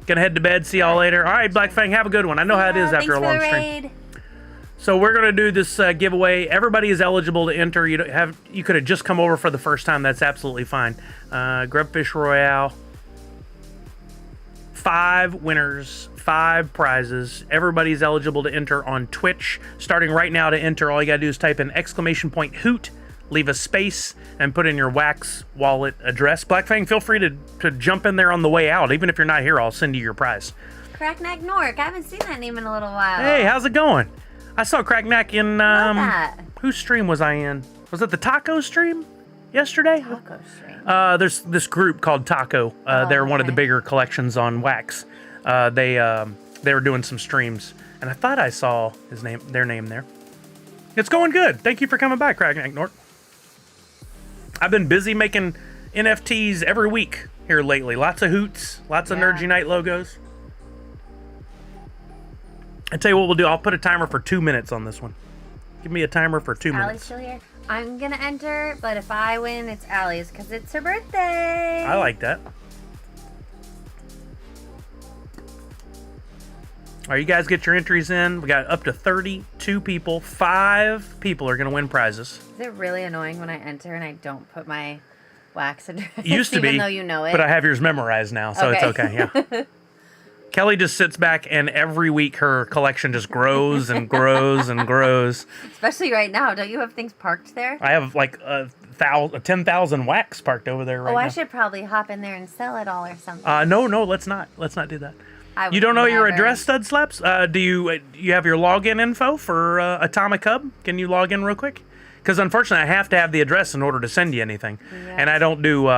Gonna head to bed. See y'all later. All right, Black Fang, have a good one. I know how it is after a long stream. So we're gonna do this giveaway. Everybody is eligible to enter. You could have just come over for the first time. That's absolutely fine. Grubfish Royale. 5 winners, 5 prizes. Everybody's eligible to enter on Twitch. Starting right now to enter, all you gotta do is type in !hoot, leave a space, and put in your Wax wallet address. Black Fang, feel free to jump in there on the way out. Even if you're not here, I'll send you your prize. Crackneck Nork. I haven't seen that name in a little while. Hey, how's it going? I saw Crackneck in, that. whose stream was I in? Was it the Taco stream yesterday? Taco stream. There's this group called Taco. They're one of the bigger collections on Wax. They were doing some streams, and I thought I saw their name there. It's going good. Thank you for coming by, Crackneck Nork. I've been busy making NFTs every week here lately. Lots of hoots, lots of Nerd Unite logos. I tell you what we'll do. I'll put a timer for 2 minutes on this one. Give me a timer for 2 minutes. Allie's still here. I'm gonna enter, but if I win, it's Allie's because it's her birthday. I like that. All right, you guys get your entries in. We got up to 32 people. 5 people are gonna win prizes. Is it really annoying when I enter and I don't put my Wax address? It used to be, even though you know it. But I have yours memorized now, so it's okay. Yeah. Kelly just sits back, and every week her collection just grows and grows and grows. Especially right now. Don't you have things parked there? I have like 10,000 Wax parked over there right now. Oh, I should probably hop in there and sell it all or something. No, let's not. Let's not do that. You don't know your address, Stud Slaps? Do you have your login info for Atomic Hub? Can you log in real quick? Because unfortunately, I have to have the address in order to send you anything, and I don't do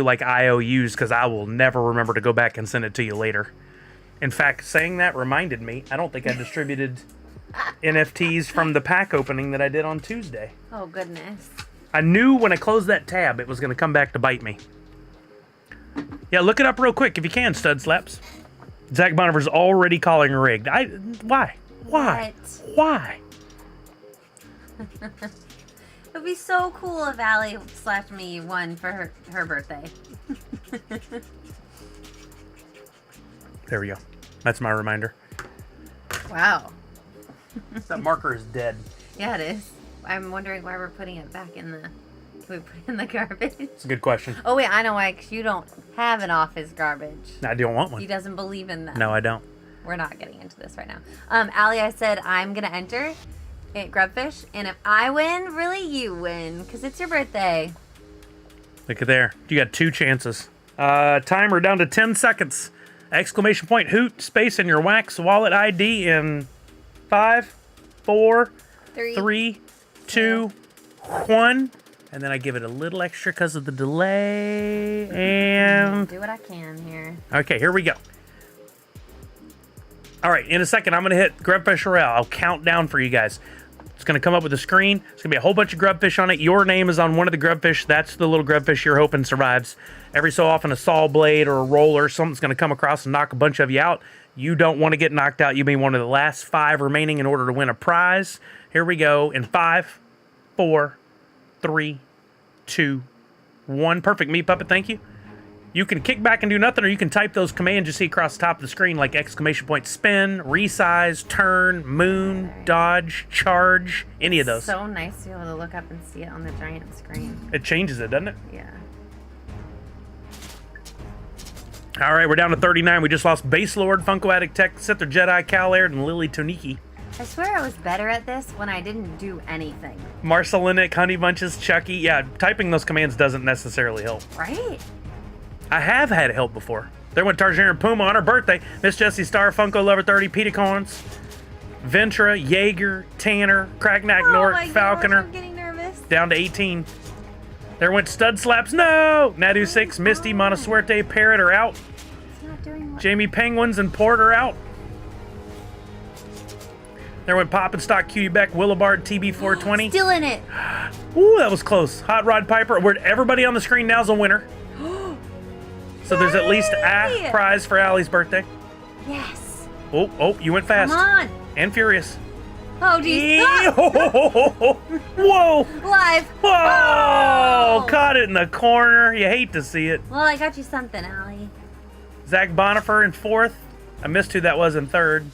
like IOUs because I will never remember to go back and send it to you later. In fact, saying that reminded me, I don't think I distributed NFTs from the pack opening that I did on Tuesday. Oh, goodness. I knew when I closed that tab, it was going to come back to bite me. Yeah, look it up real quick if you can, Stud Slaps. Zach Boniver's already calling her rigged. Why? Why? What? Why? It would be so cool if Allie slapped me one for her birthday. There we go. That's my reminder. Wow. That marker is dead. Yeah, it is. I'm wondering why we're putting it back in the... Can we put it in the garbage? It's a good question. Oh, wait, I know why. Because you don't have an office garbage. I don't want one. He doesn't believe in that. No, I don't. We're not getting into this right now. Allie, I said I'm going to enter at Grubfish. And if I win, really you win. Because it's your birthday. Look at there. You got 2 chances. Timer down to 10 seconds. ! Hoot space in your Wax wallet ID in 5, 4, 3, 2, 1. And then I give it a little extra because of the delay. And do what I can here. Okay, here we go. All right, in a second, I'm going to hit Grubfish Royale. I'll count down for you guys. It's going to come up with a screen. It's going to be a whole bunch of grubfish on it. Your name is on one of the grubfish. That's the little grubfish you're hoping survives. Every so often, a saw blade or a roller, something's going to come across and knock a bunch of you out. You don't want to get knocked out. You be one of the last 5 remaining in order to win a prize. Here we go in 5, 4, 3, 2, 1. Perfect, Meat Puppet. Thank you. You can kick back and do nothing, or you can type those commands you see across the top of the screen, like exclamation point, spin, resize, turn, moon, dodge, charge, any of those. So nice to be able to look up and see it on the giant screen. It changes it, doesn't it? Yeah. All right, we're down to 39. We just lost Base Lord, Funko Addict Tech, Sith or Jedi, Cal Aird, and Lily Toniki. I swear I was better at this when I didn't do anything. Marcelinic, Honey Bunches, Chucky. Yeah, typing those commands doesn't necessarily help. Right? I have had help before. There went Tarjarin Puma on her birthday. Miss Jessie Star, Funko Lover 30, Peticons, Ventra, Jaeger, Tanner, Cragnack, Nort, Falconer. I'm getting nervous. Down to 18. There went Stud Slaps. No! Nadu 6, Misty, Montasuerte, Parrot are out. It's not doing what? Jamie Penguins and Port are out. There went Pop and Stock, Cutie Beck, Willibard, TB420. Still in it. Ooh, that was close. Hot Rod Piper. Everybody on the screen now is a winner. So there's at least a prize for Allie's birthday. Yes. Oh, you went fast. Come on. And furious. Oh, geez. Whoa. Live. Whoa. Oh. Caught it in the corner. You hate to see it. Well, I got you something, Allie. Zach Bonifer in 4th. I missed who that was in 3rd.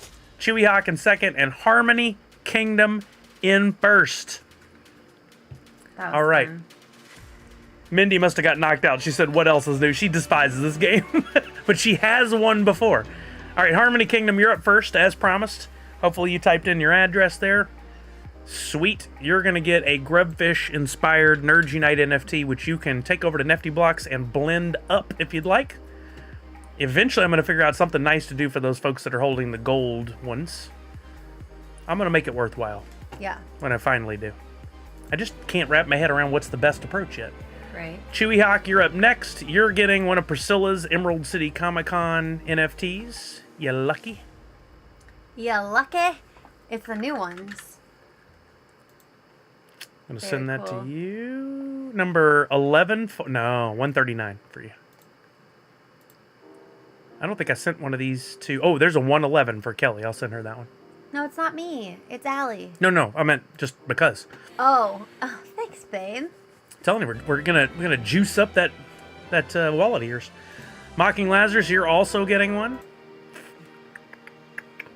Chewy Hawk in 2nd. And Harmony Kingdom in 1st. All right. Fun. Mindy must have got knocked out. She said, what else is new? She despises this game. But she has won before. All right, Harmony Kingdom, you're up first, as promised. Hopefully you typed in your address there. Sweet. You're going to get a Grubfish-inspired Nerds Unite NFT, which you can take over to Nifty Blocks and blend up if you'd like. Eventually, I'm going to figure out something nice to do for those folks that are holding the gold ones. I'm going to make it worthwhile. Yeah. When I finally do. I just can't wrap my head around what's the best approach yet. Right. Chewy Hawk, you're up next. You're getting one of Priscilla's Emerald City Comic Con NFTs. You lucky. Yeah, lucky. It's the new ones. I'm going to Very send that cool. to you. Number 11. No, 139 for you. I don't think I sent one of these to... Oh, there's a 111 for Kelly. I'll send her that one. No, it's not me. It's Allie. No. I meant just because. Oh, thanks, babe. Telling you, we're gonna juice up that wallet of yours. Mocking Lazarus, you're also getting one.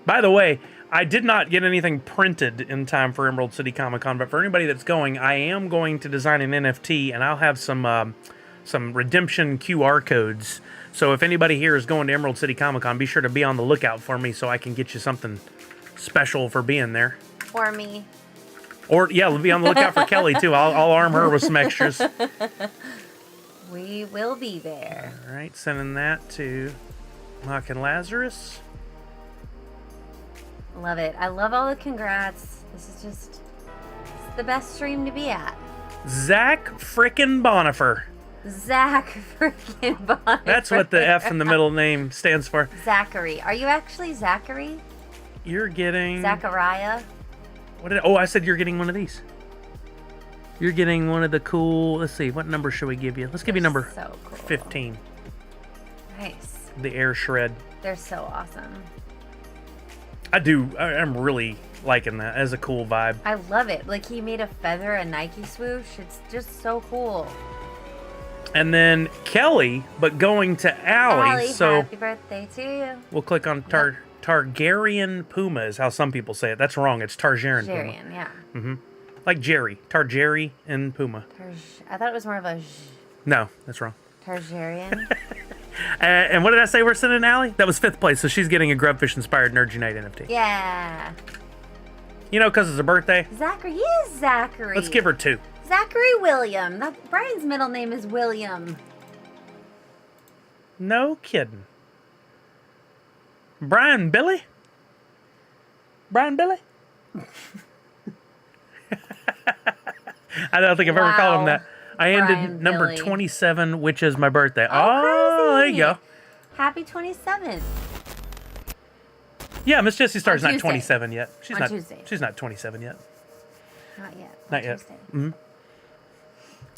By the way, I did not get anything printed in time for Emerald City Comic Con, but for anybody that's going, I am going to design an NFT, and I'll have some redemption QR codes. So if anybody here is going to Emerald City Comic Con, be sure to be on the lookout for me so I can get you something special for being there. For me. Or, yeah, be on the lookout for Kelly, too. I'll arm her with some extras. We will be there. All right, sending that to Mocking Lazarus. Love it. I love all the congrats. This is just it's the best stream to be at. Zach frickin' Bonifer. Zach freaking Bonifer. That's what the F in the middle name stands for. Zachary. Are you actually Zachary? You're getting... Zachariah? I said you're getting one of these. You're getting one of the cool... Let's see, what number should we give you? Let's give you number so cool. 15. Nice. The Air Shred. They're so awesome. I'm really liking that as a cool vibe. I love it. Like, he made a feather, a Nike swoosh. It's just so cool. And then Kelly, but going to Allie. So happy birthday to you. we'll click on Targaryen Puma is how some people say it. That's wrong. It's Targaryen Puma. Jarian, yeah. Mm-hmm. Like Jerry. Targaryen and Puma. I thought it was more of a No, that's wrong. Targaryen. And what did I say we're sending Allie? That was 5th place, so she's getting a Grubfish-inspired Nerd Unite NFT. Yeah. You know, because it's her birthday. Zachary. He is Zachary. Let's give her 2. Zachary William. Brian's middle name is William. No kidding. Brian Billy? Brian Billy? I don't think I've ever called him that. I ended Brian number Billy. 27, which is my birthday. Oh, there you go. Happy 27th. Yeah, Miss Jessie Star's On not Tuesday. 27 yet. On Tuesday. She's not 27 yet. Not yet. Not yet. Tuesday. Mm-hmm.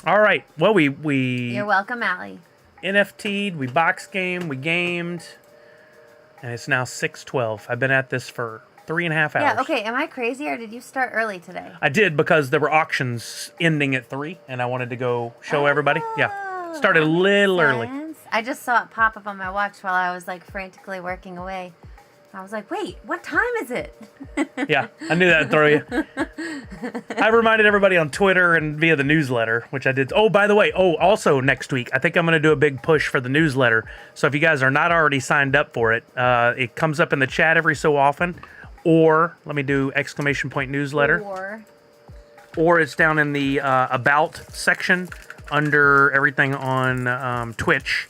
All right. Well, we You're welcome, Allie. NFT'd, we box gamed, we gamed. and it's now 6:12. I've been at this for 3.5 hours. Yeah, okay. Am I crazy or did you start early today? I did because there were auctions ending at 3, and I wanted to go show everybody. Yeah, started a little early. I just saw it pop up on my watch while I was like frantically working away. I was like, wait, what time is it? Yeah, I knew that'd throw you. I reminded everybody on Twitter and via the newsletter, which I did. Oh, by the way, also next week, I think I'm going to do a big push for the newsletter. So if you guys are not already signed up for it, it comes up in the chat every so often. Or, let me do ! Newsletter. Or it's down in the About section under everything on Twitch.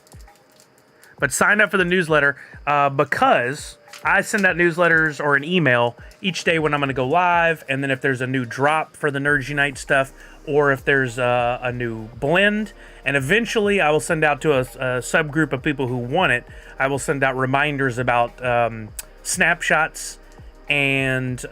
But sign up for the newsletter because I send out newsletters or an email each day when I'm going to go live, and then if there's a new drop for the Nerds Unite stuff, or if there's a new blend, and eventually I will send out to a subgroup of people who want it. I will send out reminders about snapshots and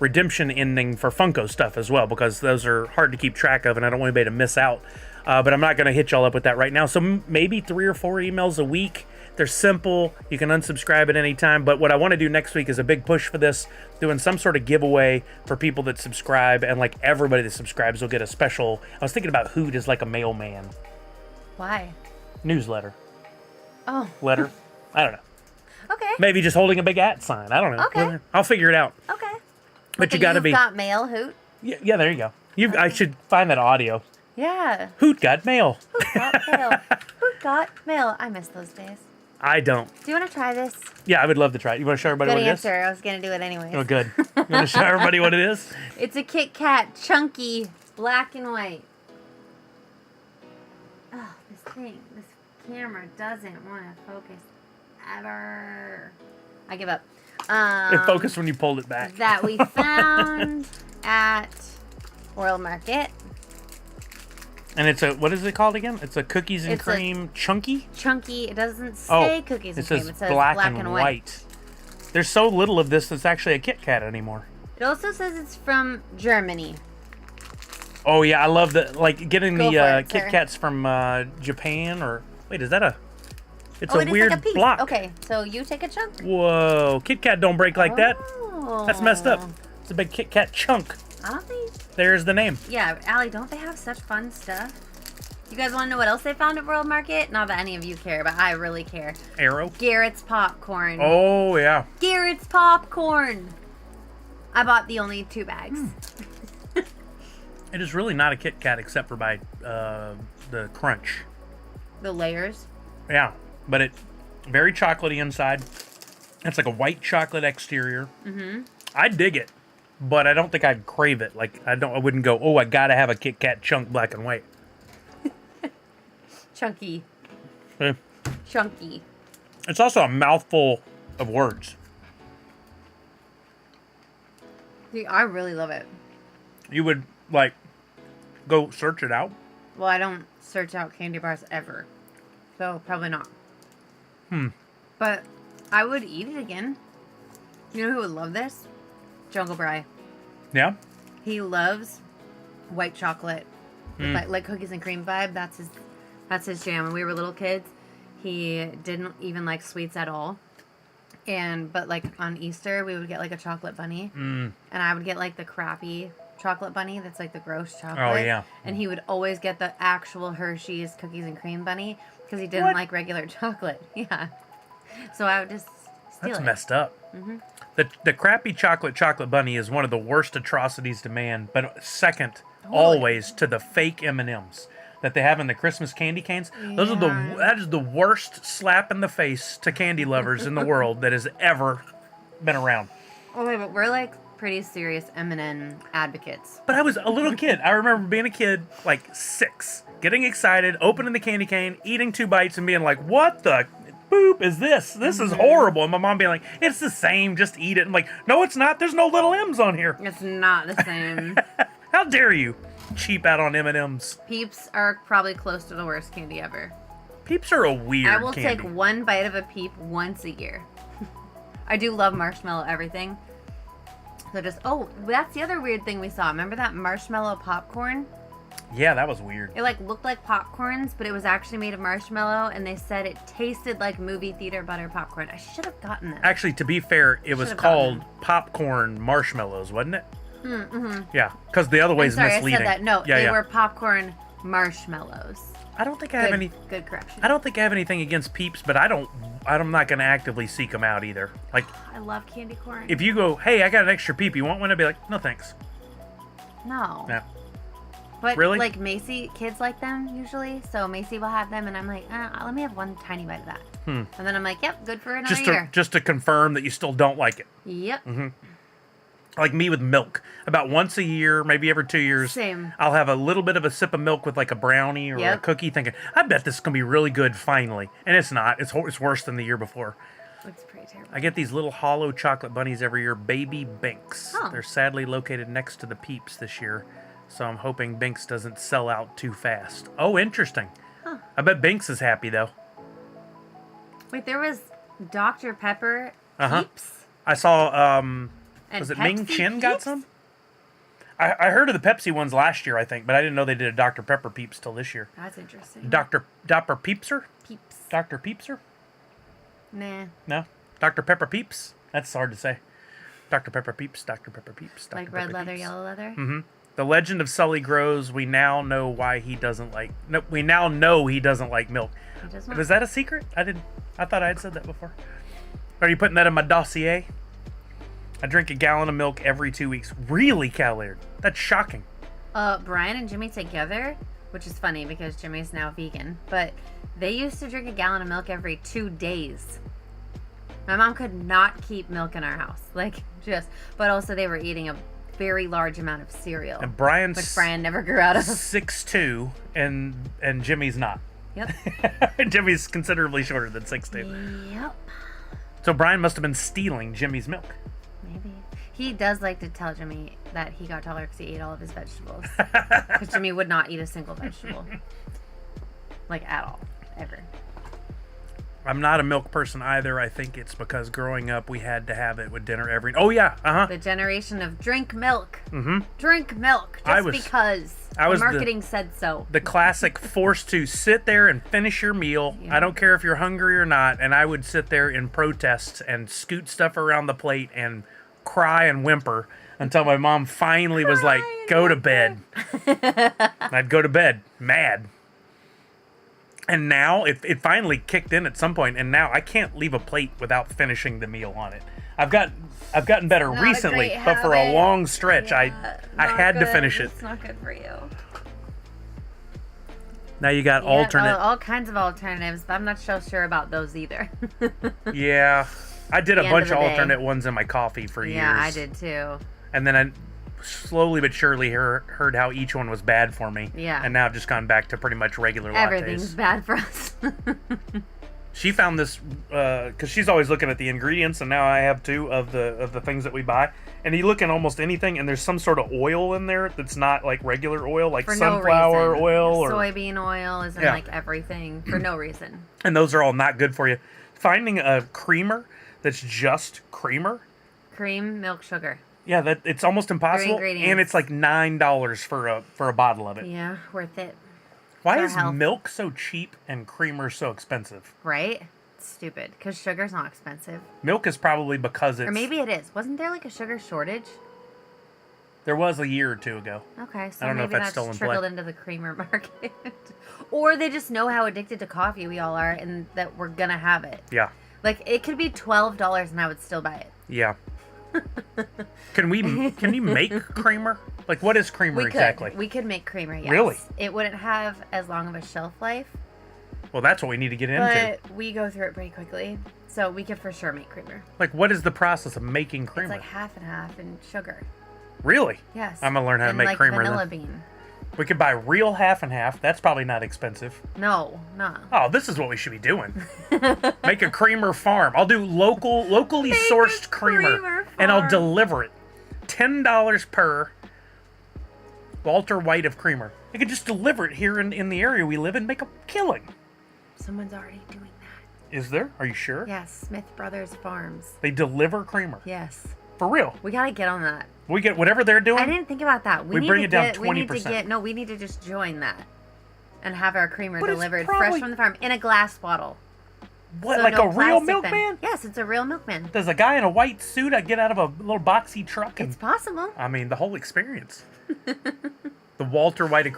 redemption ending for Funko stuff as well, because those are hard to keep track of, and I don't want anybody to miss out. But I'm not going to hit y'all up with that right now. So maybe 3 or 4 emails a week. They're simple. You can unsubscribe at any time. But what I want to do next week is a big push for this, doing some sort of giveaway for people that subscribe. And like everybody that subscribes will get a special. I was thinking about Hoot as like a mailman. Why? Newsletter. Oh. Letter. I don't know. Okay. Maybe just holding a big @ sign. I don't know. Okay. I'll figure it out. Okay. But you got to be. Got mail, Hoot? Yeah, there you go. I should find that audio. Yeah. Hoot got mail. Hoot got mail. Hoot got mail. I miss those days. I don't. Do you want to try this? Yeah, I would love to try it. You want to show everybody Good what answer. it is? I was going to do it anyways. Oh, good. You want to show everybody what it is? It's a Kit Kat, chunky, black and white. Oh, this camera doesn't want to focus ever. I give up. It focused when you pulled it back. That we found at World Market. And it's what is it called again? It's a cookies and cream chunky? Chunky. It doesn't say cookies and cream. It says black and white. There's so little of this that's actually a Kit Kat anymore. It also says it's from Germany. Oh, yeah. I love like getting the Kit sir. Kats from Japan or... Wait, is that a... It's a weird like a piece. block. Okay, so you take a chunk. Whoa. Kit Kat don't break like that. Oh. That's messed up. It's a big Kit Kat chunk. I don't think... There's the name. Yeah, Allie, don't they have such fun stuff? You guys want to know what else they found at World Market? Not that any of you care, but I really care. Arrow. Garrett's popcorn. Oh, yeah. Garrett's popcorn. I bought the only 2 bags. It is really not a Kit Kat except for by the crunch. The layers. Yeah, but it very chocolatey inside. It's like a white chocolate exterior. Mm-hmm. I dig it, but I don't think I'd crave it. Like I wouldn't go, oh, I gotta have a Kit Kat chunk black and white. Chunky. Yeah. Chunky. It's also a mouthful of words. See, I really love it. You would like go search it out. Well, I don't search out candy bars ever, so probably not. But I would eat it again. You know who would love this? Jungle Bry. Yeah. He loves white chocolate, with like cookies and cream vibe. That's his jam. When we were little kids, he didn't even like sweets at all. But like on Easter, we would get like a chocolate bunny, and I would get like the crappy chocolate bunny that's like the gross chocolate. Oh yeah. And he would always get the actual Hershey's cookies and cream bunny because he didn't like regular chocolate. Yeah. So I would just steal That's it. messed up. Mm-hmm. The crappy chocolate bunny is one of the worst atrocities to man, but second always to the fake M&Ms that they have in the Christmas candy canes. Those are that is the worst slap in the face to candy lovers in the world that has ever been around. Okay, but we're like pretty serious M&M advocates. But I was a little kid. I remember being a kid, like 6, getting excited, opening the candy cane, eating 2 bites, and being like, "What the boop is this? This is horrible." And my mom being like, "It's the same. Just eat it." I'm like, "No, it's not. There's no little M's on here." It's not the same. How dare you cheap out on M&Ms? Peeps are probably close to the worst candy ever. Peeps are a weird I will candy. take 1 bite of a Peep once a year. I do love marshmallow everything. So that's the other weird thing we saw. Remember that marshmallow popcorn? Yeah, that was weird. It like looked like popcorns, but it was actually made of marshmallow, and they said it tasted like movie theater butter popcorn. I should have gotten this. Actually, to be fair, it was called popcorn marshmallows, wasn't it? Mm-hmm. Yeah, because the other way is misleading. I said that. No, they were popcorn marshmallows. I don't think I have any. Good correction. I don't think I have anything against Peeps, but I'm not going to actively seek them out either. Like, I love candy corn. if you go, hey, I got an extra Peep, you want one? I'd be like, no thanks. No. Yeah. But really? like Macy, kids like them usually, so Macy will have them, and I'm like, let me have one tiny bite of that. And then I'm like, yep, good for another year. Just to confirm that you still don't like it. Yep. Mm-hmm. Like me with milk. About once a year, maybe every 2 years, Same. I'll have a little bit of a sip of milk with like a brownie or a cookie, thinking, I bet this is going to be really good finally. And it's not. It's worse than the year before. It's pretty terrible. I get these little hollow chocolate bunnies every year, Baby Binks. Oh. They're sadly located next to the Peeps this year, so I'm hoping Binks doesn't sell out too fast. Oh, interesting. Huh. I bet Binks is happy, though. Wait, there was Dr. Pepper Peeps? I saw, And was it Pepsi Ming Chen got Peeps? some? I heard of the Pepsi ones last year, I think, but I didn't know they did a Dr. Pepper Peeps till this year. That's interesting. Dr. Peepser? Peeps. Dr. Peepser? Nah. No? Dr. Pepper Peeps? That's hard to say. Dr. Pepper Peeps, Dr. Pepper Peeps, Dr. Like Pepper red leather, Peeps. yellow leather? Mm-hmm. The legend of Sully grows. We now know why he doesn't like... No, we now know he doesn't like milk. He does not. Was that a secret? I thought I had said that before. Are you putting that in my dossier? I drink a gallon of milk every 2 weeks. Really, Cavalier? That's shocking. Brian and Jimmy together, which is funny because Jimmy's now vegan, but they used to drink a gallon of milk every 2 days. My mom could not keep milk in our house. But also they were eating a very large amount of cereal. And Brian's... Which Brian never grew out of. 6'2", and Jimmy's not. Yep. Jimmy's considerably shorter than 6'2". Yep. So Brian must have been stealing Jimmy's milk. Maybe. He does like to tell Jimmy that he got taller because he ate all of his vegetables. Because Jimmy would not eat a single vegetable. Like, at all. Ever. I'm not a milk person either. I think it's because growing up we had to have it with dinner every... Oh, yeah. Uh-huh. The generation of drink milk. Mm-hmm. Drink milk. Because the marketing said so. The classic forced to sit there and finish your meal. Yeah. I don't care if you're hungry or not. And I would sit there in protest and scoot stuff around the plate and cry and whimper until my mom finally was like, go to bed. I'd go to bed mad. And now it finally kicked in at some point, and now I can't leave a plate without finishing the meal on it. I've gotten better recently, but for a long stretch, I had to finish it. It's not good for you. Now you got alternate. All kinds of alternatives, but I'm not so sure about those either. Yeah, I did a bunch of alternate ones in my coffee for years. Yeah, I did too. And then I slowly but surely heard how each one was bad for me. Yeah. And now I've just gone back to pretty much regular lattes. Everything's bad for us. She found this because she's always looking at the ingredients, and now I have two of the things that we buy. And you look in almost anything, and there's some sort of oil in there that's not like regular oil, like sunflower oil or soybean oil is in like everything for no reason. And those are all not good for you. Finding a creamer that's just creamer, cream, milk, sugar. Yeah, it's almost impossible, and it's like $9 for a bottle of it. Yeah, worth it. Why is milk so cheap and creamer so expensive? Right? It's stupid, because sugar's not expensive. Milk is probably because it's... Or maybe it is. Wasn't there like a sugar shortage? There was a year or two ago. Okay, so I don't know maybe if that's still in trickled play. into the creamer market. Or they just know how addicted to coffee we all are, and that we're gonna have it. Yeah. Like, it could be $12 and I would still buy it. Yeah. Can you make creamer? Like, what is creamer exactly? We could make creamer, yes. Really? It wouldn't have as long of a shelf life. Well, that's what we need to get into. But we go through it pretty quickly. So we could for sure make creamer. Like, what is the process of making creamer? It's like half and half and sugar. Really? Yes. I'm going to learn how to make like creamer vanilla then. bean. We could buy real half and half. That's probably not expensive. No. Oh, this is what we should be doing. Make a creamer farm. I'll do locally sourced creamer and I'll deliver it. $10 per Walter White of creamer. I could just deliver it here in the area we live in, make a killing. Someone's already doing that. Is there? Are you sure? Yes, Smith Brothers Farms. They deliver creamer. Yes. For real? We gotta get on that. We get whatever they're doing. I didn't think about that. We bring it down 20%. We need to just join that and have our creamer But it's delivered probably- fresh from the farm in a glass bottle. What, So like no a real plastic milkman? Yes, it's a real milkman. Does a guy in a white suit get out of a little boxy truck? And, It's possible. I mean, the whole experience. The Walter White.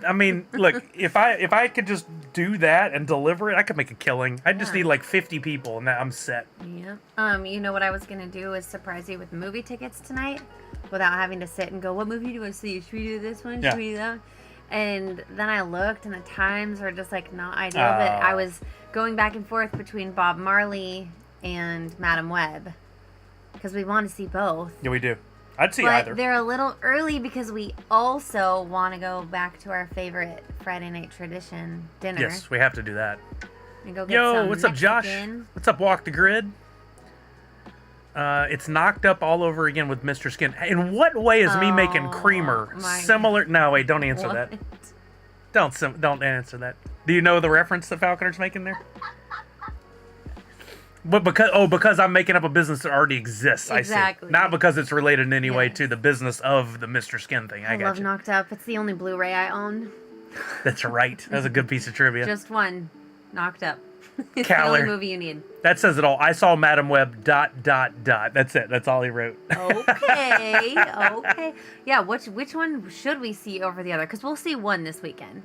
I mean, look, if I could just do that and deliver it, I could make a killing. I just Yeah. need like 50 people, and I'm set. Yeah. You know what I was gonna do is surprise you with movie tickets tonight, without having to sit and go, what movie do you want to see? Should we do this one? Should we do that one? And then I looked, and the times were just like not ideal. But I was going back and forth between Bob Marley and Madam Web because we want to see both. Yeah, we do. I'd see But either. they're a little early because we also want to go back to our favorite Friday night tradition, dinner. Yes, we have to do that. And go get Yo, some what's up, Josh? Mexican. What's up, Walk the Grid? It's knocked up all over again with Mr. Skin. In what way is me making creamer my similar? No, wait, don't answer What? that. Don't answer that. Do you know the reference that Falconer's making there? But because I'm making up a business that already exists. Exactly. I see. Not because it's related in any way Yes. to the business of the Mr. Skin thing. I got love you. Knocked Up. It's the only Blu-ray I own. That's right. That's a good piece of trivia. Just one. Knocked Up. It's Caller. the only movie you need. That says it all. I saw Madam Web ... That's it. That's all he wrote. Okay. Okay. Yeah, which one should we see over the other? Because we'll see one this weekend.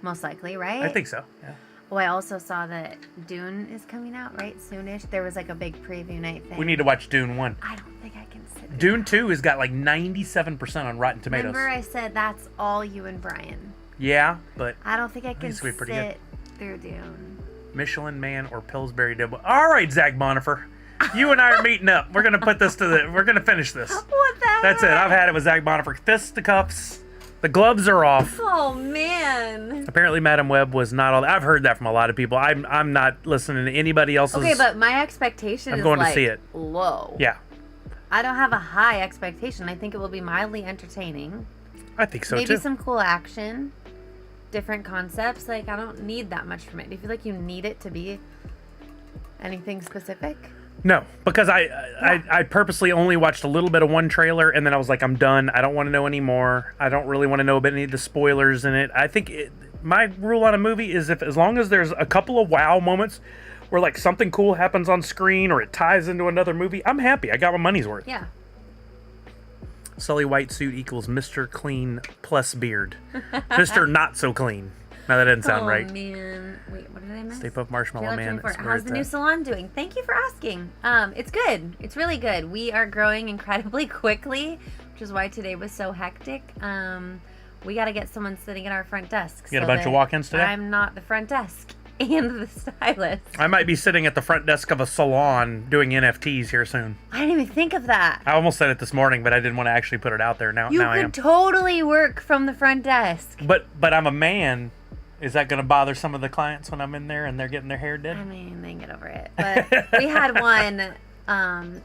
Most likely, right? I think so. Yeah. Oh, I also saw that Dune is coming out, right? Soonish. There was like a big preview night thing. We need to watch Dune 1. I don't think I can sit through Dune that. 2 has got like 97% on Rotten Tomatoes. Remember I said that's all you and Brian. Yeah, but I don't think I can it's gonna be pretty sit through Dune. Michelin Man or Pillsbury Double. All right, Zach Bonifer. You and I are meeting up. We're gonna put this we're gonna finish this. What the That's it. heck? I've had it with Zach Bonifer. Fisticuffs. The gloves are off. Oh, man. Apparently, Madam Web was not all. I've heard that from a lot of people. I'm not listening to anybody else's. Okay, but my expectation I'm is going to like see it. low. Yeah, I don't have a high expectation. I think it will be mildly entertaining. I think so Maybe too. some cool action, different concepts. Like, I don't need that much from it. Do you feel like you need it to be anything specific? No, because I purposely only watched a little bit of one trailer, and then I was like, I'm done. I don't want to know anymore. I don't really want to know about any of the spoilers in it. I think my rule on a movie is as long as there's a couple of wow moments where like something cool happens on screen or it ties into another movie, I'm happy. I got my money's worth. Yeah. Sully white suit equals Mr. Clean plus beard. Mr. Not so clean. No, that doesn't sound right. Oh, man. Wait, what did I miss? Stay Puft Marshmallow Taylor Man. 24. That's where How's it's the new at. salon doing? Thank you for asking. It's good. It's really good. We are growing incredibly quickly, which is why today was so hectic. We got to get someone sitting at our front desk. You got a bunch of walk-ins today? I'm not the front desk and the stylist. I might be sitting at the front desk of a salon doing NFTs here soon. I didn't even think of that. I almost said it this morning, but I didn't want to actually put it out there. Now You I am. could totally work from the front desk. But I'm a man. Is that going to bother some of the clients when I'm in there and they're getting their hair did? I mean, they can get over it. But we had one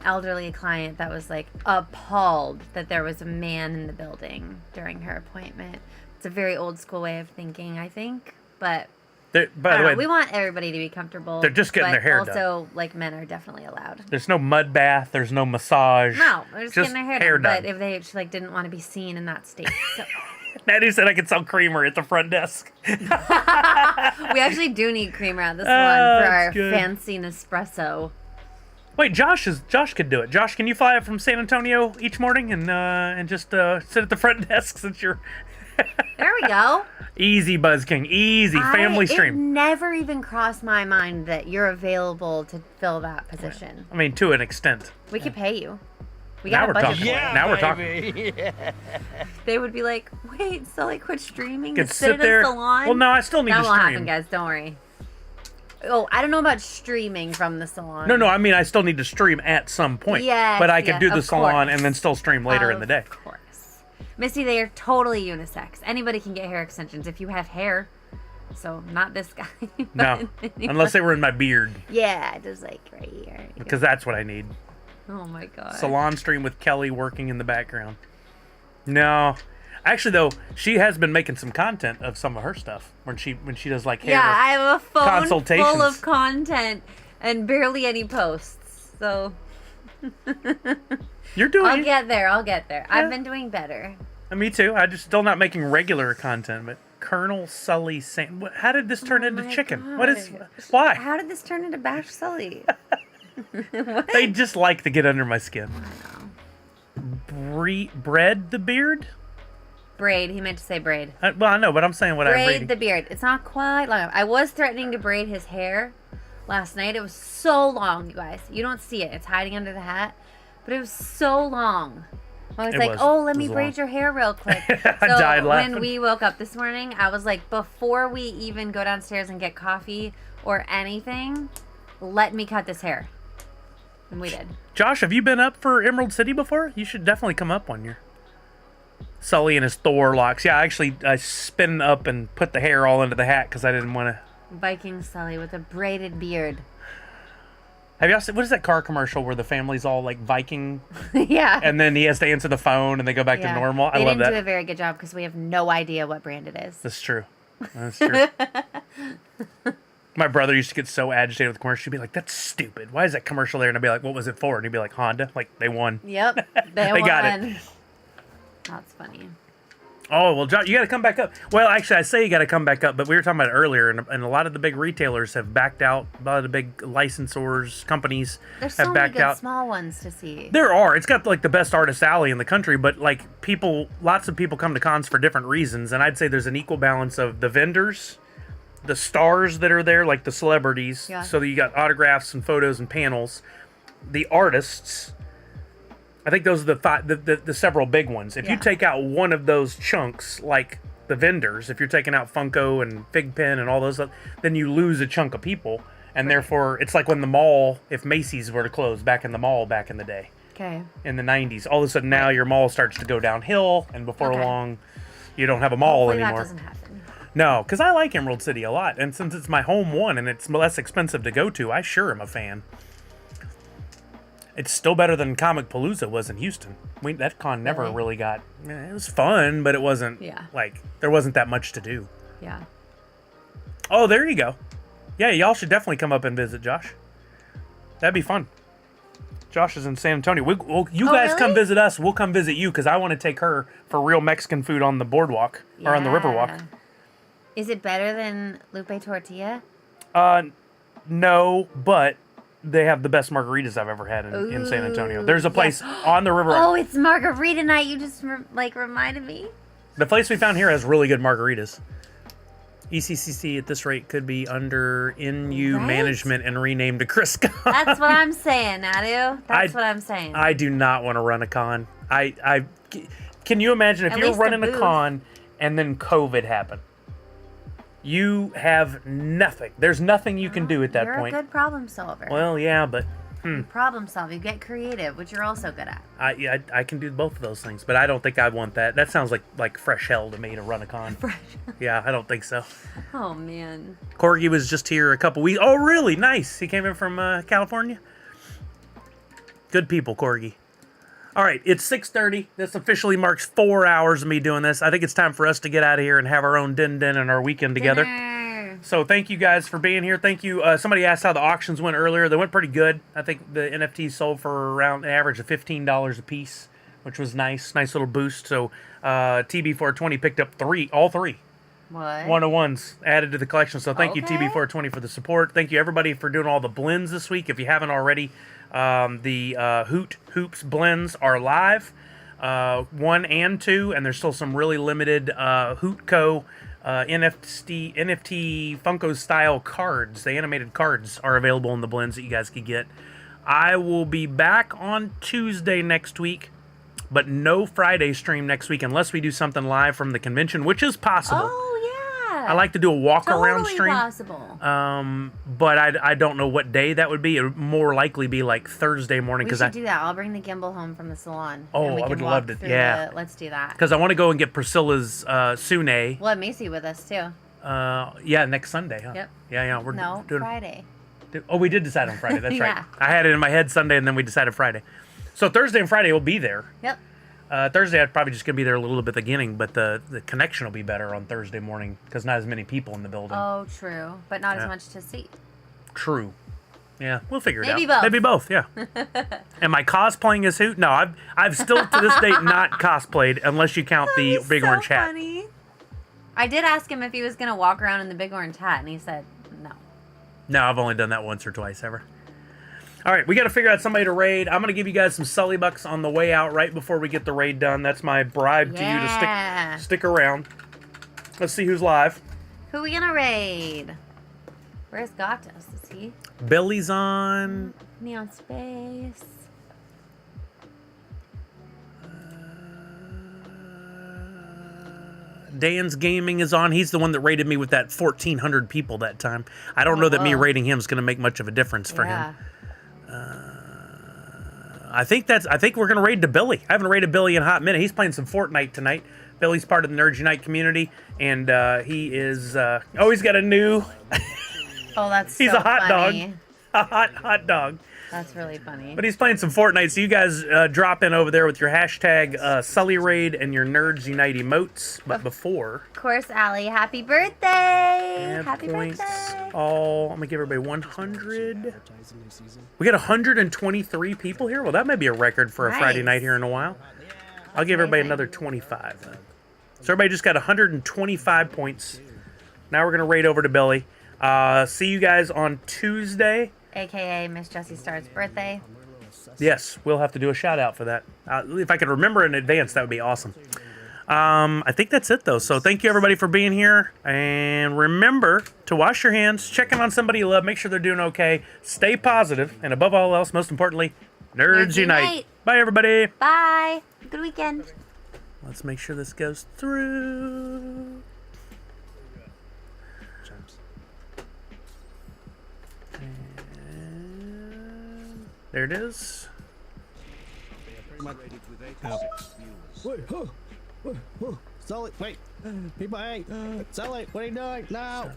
elderly client that was like appalled that there was a man in the building during her appointment. It's a very old school way of thinking, I think. But By the way, we want everybody to be comfortable. They're just getting but their hair also, done. like, men are definitely allowed. there's no mud bath. There's no massage. No, they're just getting their hair done. done. But if they like didn't want to be seen in that state, so Natty said I could sell creamer at the front desk. we actually do need creamer at this one for our that's good. fancy Nespresso. Wait, Josh could do it. Josh, can you fly up from San Antonio each morning and just sit at the front desk since you're There we go. easy, Buzz King, easy family It stream. never even crossed my mind that you're available to fill that position. I mean, to an extent. We could pay you. We Now got a we're budget talking. for Yeah, it. now we're talking. They would be like, "Wait, so like quit streaming? Could Just sit sit there. in a salon?" Well, no, I still need that to won't stream. happen, guys. Don't worry. Oh, I don't know about streaming from the salon. No, I mean I still need to stream at some point. Yes, but I could yes, do the of salon course. and then still stream later in the day. Of course. Misty, they are totally unisex. Anybody can get hair extensions if you have hair. So, not this guy. No, but unless they were in my beard, Yeah, just like right here. because that's what I need. Oh my god. Salon stream with Kelly working in the background. No, actually though, she has been making some content of some of her stuff when she does like hair. Yeah, I have a phone consultations. full of content and barely any posts. So You're doing I'll it. get there. I'll get there. I've been doing better. Me too. I just still not making regular content, but Colonel Sully how did this turn into my chicken? God. What is why? How did this turn into Bash Sully? They just like to get under my skin. I know. Bread the beard? Braid. He meant to say braid. Well, I know, but I'm saying what I'm Braid reading. the beard. It's not quite long enough. I was threatening to braid his hair last night. It was so long, you guys. You don't see it. It's hiding under the hat. But it was so long. I was like, oh, let me braid your hair real quick. I died laughing. When we woke up this morning, I was like, before we even go downstairs and get coffee or anything, let me cut this hair. And we did. Josh, have you been up for Emerald City before? You should definitely come up one year. Sully and his Thor locks. Yeah, I spin up and put the hair all into the hat because I didn't want to. Viking Sully with a braided beard. Have y'all seen, what is that car commercial where the family's all like Viking? Yeah. And then he has to answer the phone and they go back to normal. I love that. They didn't do a very good job because we have no idea what brand it is. That's true. That's true. My brother used to get so agitated with the commercial. He'd be like, that's stupid. Why is that commercial there? And I'd be like, what was it for? And he'd be like, Honda. Like, they won. Yep. They won. got it. That's funny. Oh, well, John, you got to come back up. Well, actually, I say you got to come back up, but we were talking about it earlier, and a lot of the big retailers have backed out. A lot of the big licensors, companies There's have so backed many good out. small ones to see. There are. It's got like the best artist alley in the country, but like lots of people come to cons for different reasons, and I'd say there's an equal balance of the vendors, the stars that are there, like the celebrities, so that you got autographs and photos and panels, the artists. I think those are the several big ones. If you take out one of those chunks, like the vendors, if you're taking out Funko and Fig Pen and all those, then you lose a chunk of people. And therefore, it's like when the mall, if Macy's were to close back in the mall back in the day. Okay. In the 90s. All of a sudden now your mall starts to go downhill, and before long, you don't have a mall Hopefully anymore. That doesn't happen. No, because I like Emerald City a lot. And since it's my home one and it's less expensive to go to, I sure am a fan. It's still better than Comic Palooza was in Houston. That con never really got... It was fun, but it wasn't... Like, there wasn't that much to do. Yeah. Oh, there you go. Yeah, y'all should definitely come up and visit, Josh. That'd be fun. Josh is in San Antonio. You guys come visit us. We'll come visit you, because I want to take her for real Mexican food on the boardwalk, or on the Riverwalk. Is it better than Lupe Tortilla? No, but... They have the best margaritas I've ever had in San Antonio. There's a place on the river. Oh, it's margarita night. You just reminded me. The place we found here has really good margaritas. ECCC at this rate could be under NU management and renamed to Crisco. That's what I'm saying, Nadu. That's what I'm saying. I do not want to run a con. Can you imagine if you're running a con and then COVID happened? You have nothing. There's nothing you can do at that point. You're a good problem solver. Well, yeah, but... You problem solve. You get creative, which you're also good at. I can do both of those things, but I don't think I want that. That sounds like fresh hell to me to run a con. Fresh. Yeah, I don't think so. Oh, man. Corgi was just here a couple weeks. Oh, really? Nice. He came in from California? Good people, Corgi. All right, it's 6:30. This officially marks 4 hours of me doing this. I think it's time for us to get out of here and have our own din and our weekend together. Dinner. So thank you guys for being here. Thank you. Somebody asked how the auctions went earlier. They went pretty good. I think the NFTs sold for around an average of $15 a piece, which was nice. Nice little boost. So TB420 picked up all three. What? 101s added to the collection. So thank you, TB420, for the support. Thank you, everybody, for doing all the blends this week. If you haven't already, the Hoops blends are live, 1 and 2, and there's still some really limited Hootco NFT Funko style cards. The animated cards are available in the blends that you guys could get. I will be back on Tuesday next week, but no Friday stream next week unless we do something live from the convention, which is possible. Oh, yeah. I like to do a walk-around stream. Possible. But I don't know what day that would be. It would more likely be like Thursday morning. We should do that. I'll bring the gimbal home from the salon. Oh, I would love to. Yeah. Let's do that. Because I want to go and get Priscilla's Sune. We'll have Macy with us, too. Yeah, next Sunday, huh? Yep. Yeah. We're doing Friday. Oh, we did decide on Friday. That's Yeah. right. I had it in my head Sunday, and then we decided Friday. So Thursday and Friday will be there. Yep. Thursday, I'd probably just going to be there a little bit at the beginning, but the connection will be better on Thursday morning because not as many people in the building. Oh, true. But not as much to see. True. Yeah, we'll figure it Maybe out. both. Maybe both. Yeah. Am I cosplaying as who? No, I've still to this date not cosplayed unless you count the big orange hat. Funny. I did ask him if he was gonna walk around in the big orange hat, and he said no. No, I've only done that once or twice ever. All right, we got to figure out somebody to raid. I'm gonna give you guys some Sully bucks on the way out right before we get the raid done. That's my bribe to you to stick around. Let's see who's live. Who are we gonna raid? Where's Gatos? Is he? Billy's on. Neon Space. Dan's Gaming is on. He's the one that raided me with that 1,400 people that time. I don't know that me raiding him is going to make much of a difference for him. I think we're going to raid to Billy. I haven't raided Billy in a hot minute. He's playing some Fortnite tonight. Billy's part of the Nerds Unite community, and he is. He's got a new. Oh, that's he's so a hot funny. dog. A hot dog. That's really funny. But he's playing some Fortnite, so you guys drop in over there with your hashtag Sully Raid and your Nerds Unite emotes. But before... Of course, Allie, happy birthday! Happy points. birthday! Oh, I'm going to give everybody 100. We got 123 people here? Well, that may be a record for a Friday night here in a while. I'll give everybody another 25 then. So everybody just got 125 points. Now we're going to raid over to Billy. See you guys on Tuesday. AKA Miss Jessie Starr's birthday. Yes, we'll have to do a shout out for that. If I could remember in advance, that would be awesome. I think that's it though. So thank you everybody for being here. And remember to wash your hands, check in on somebody you love, make sure they're doing okay, stay positive, and above all else, most importantly, Nerds Unite. Bye everybody. Bye. Good weekend. Let's make sure this goes through. There it is. Wait, Sully, wait. People, hey, Sully, what are you doing? No.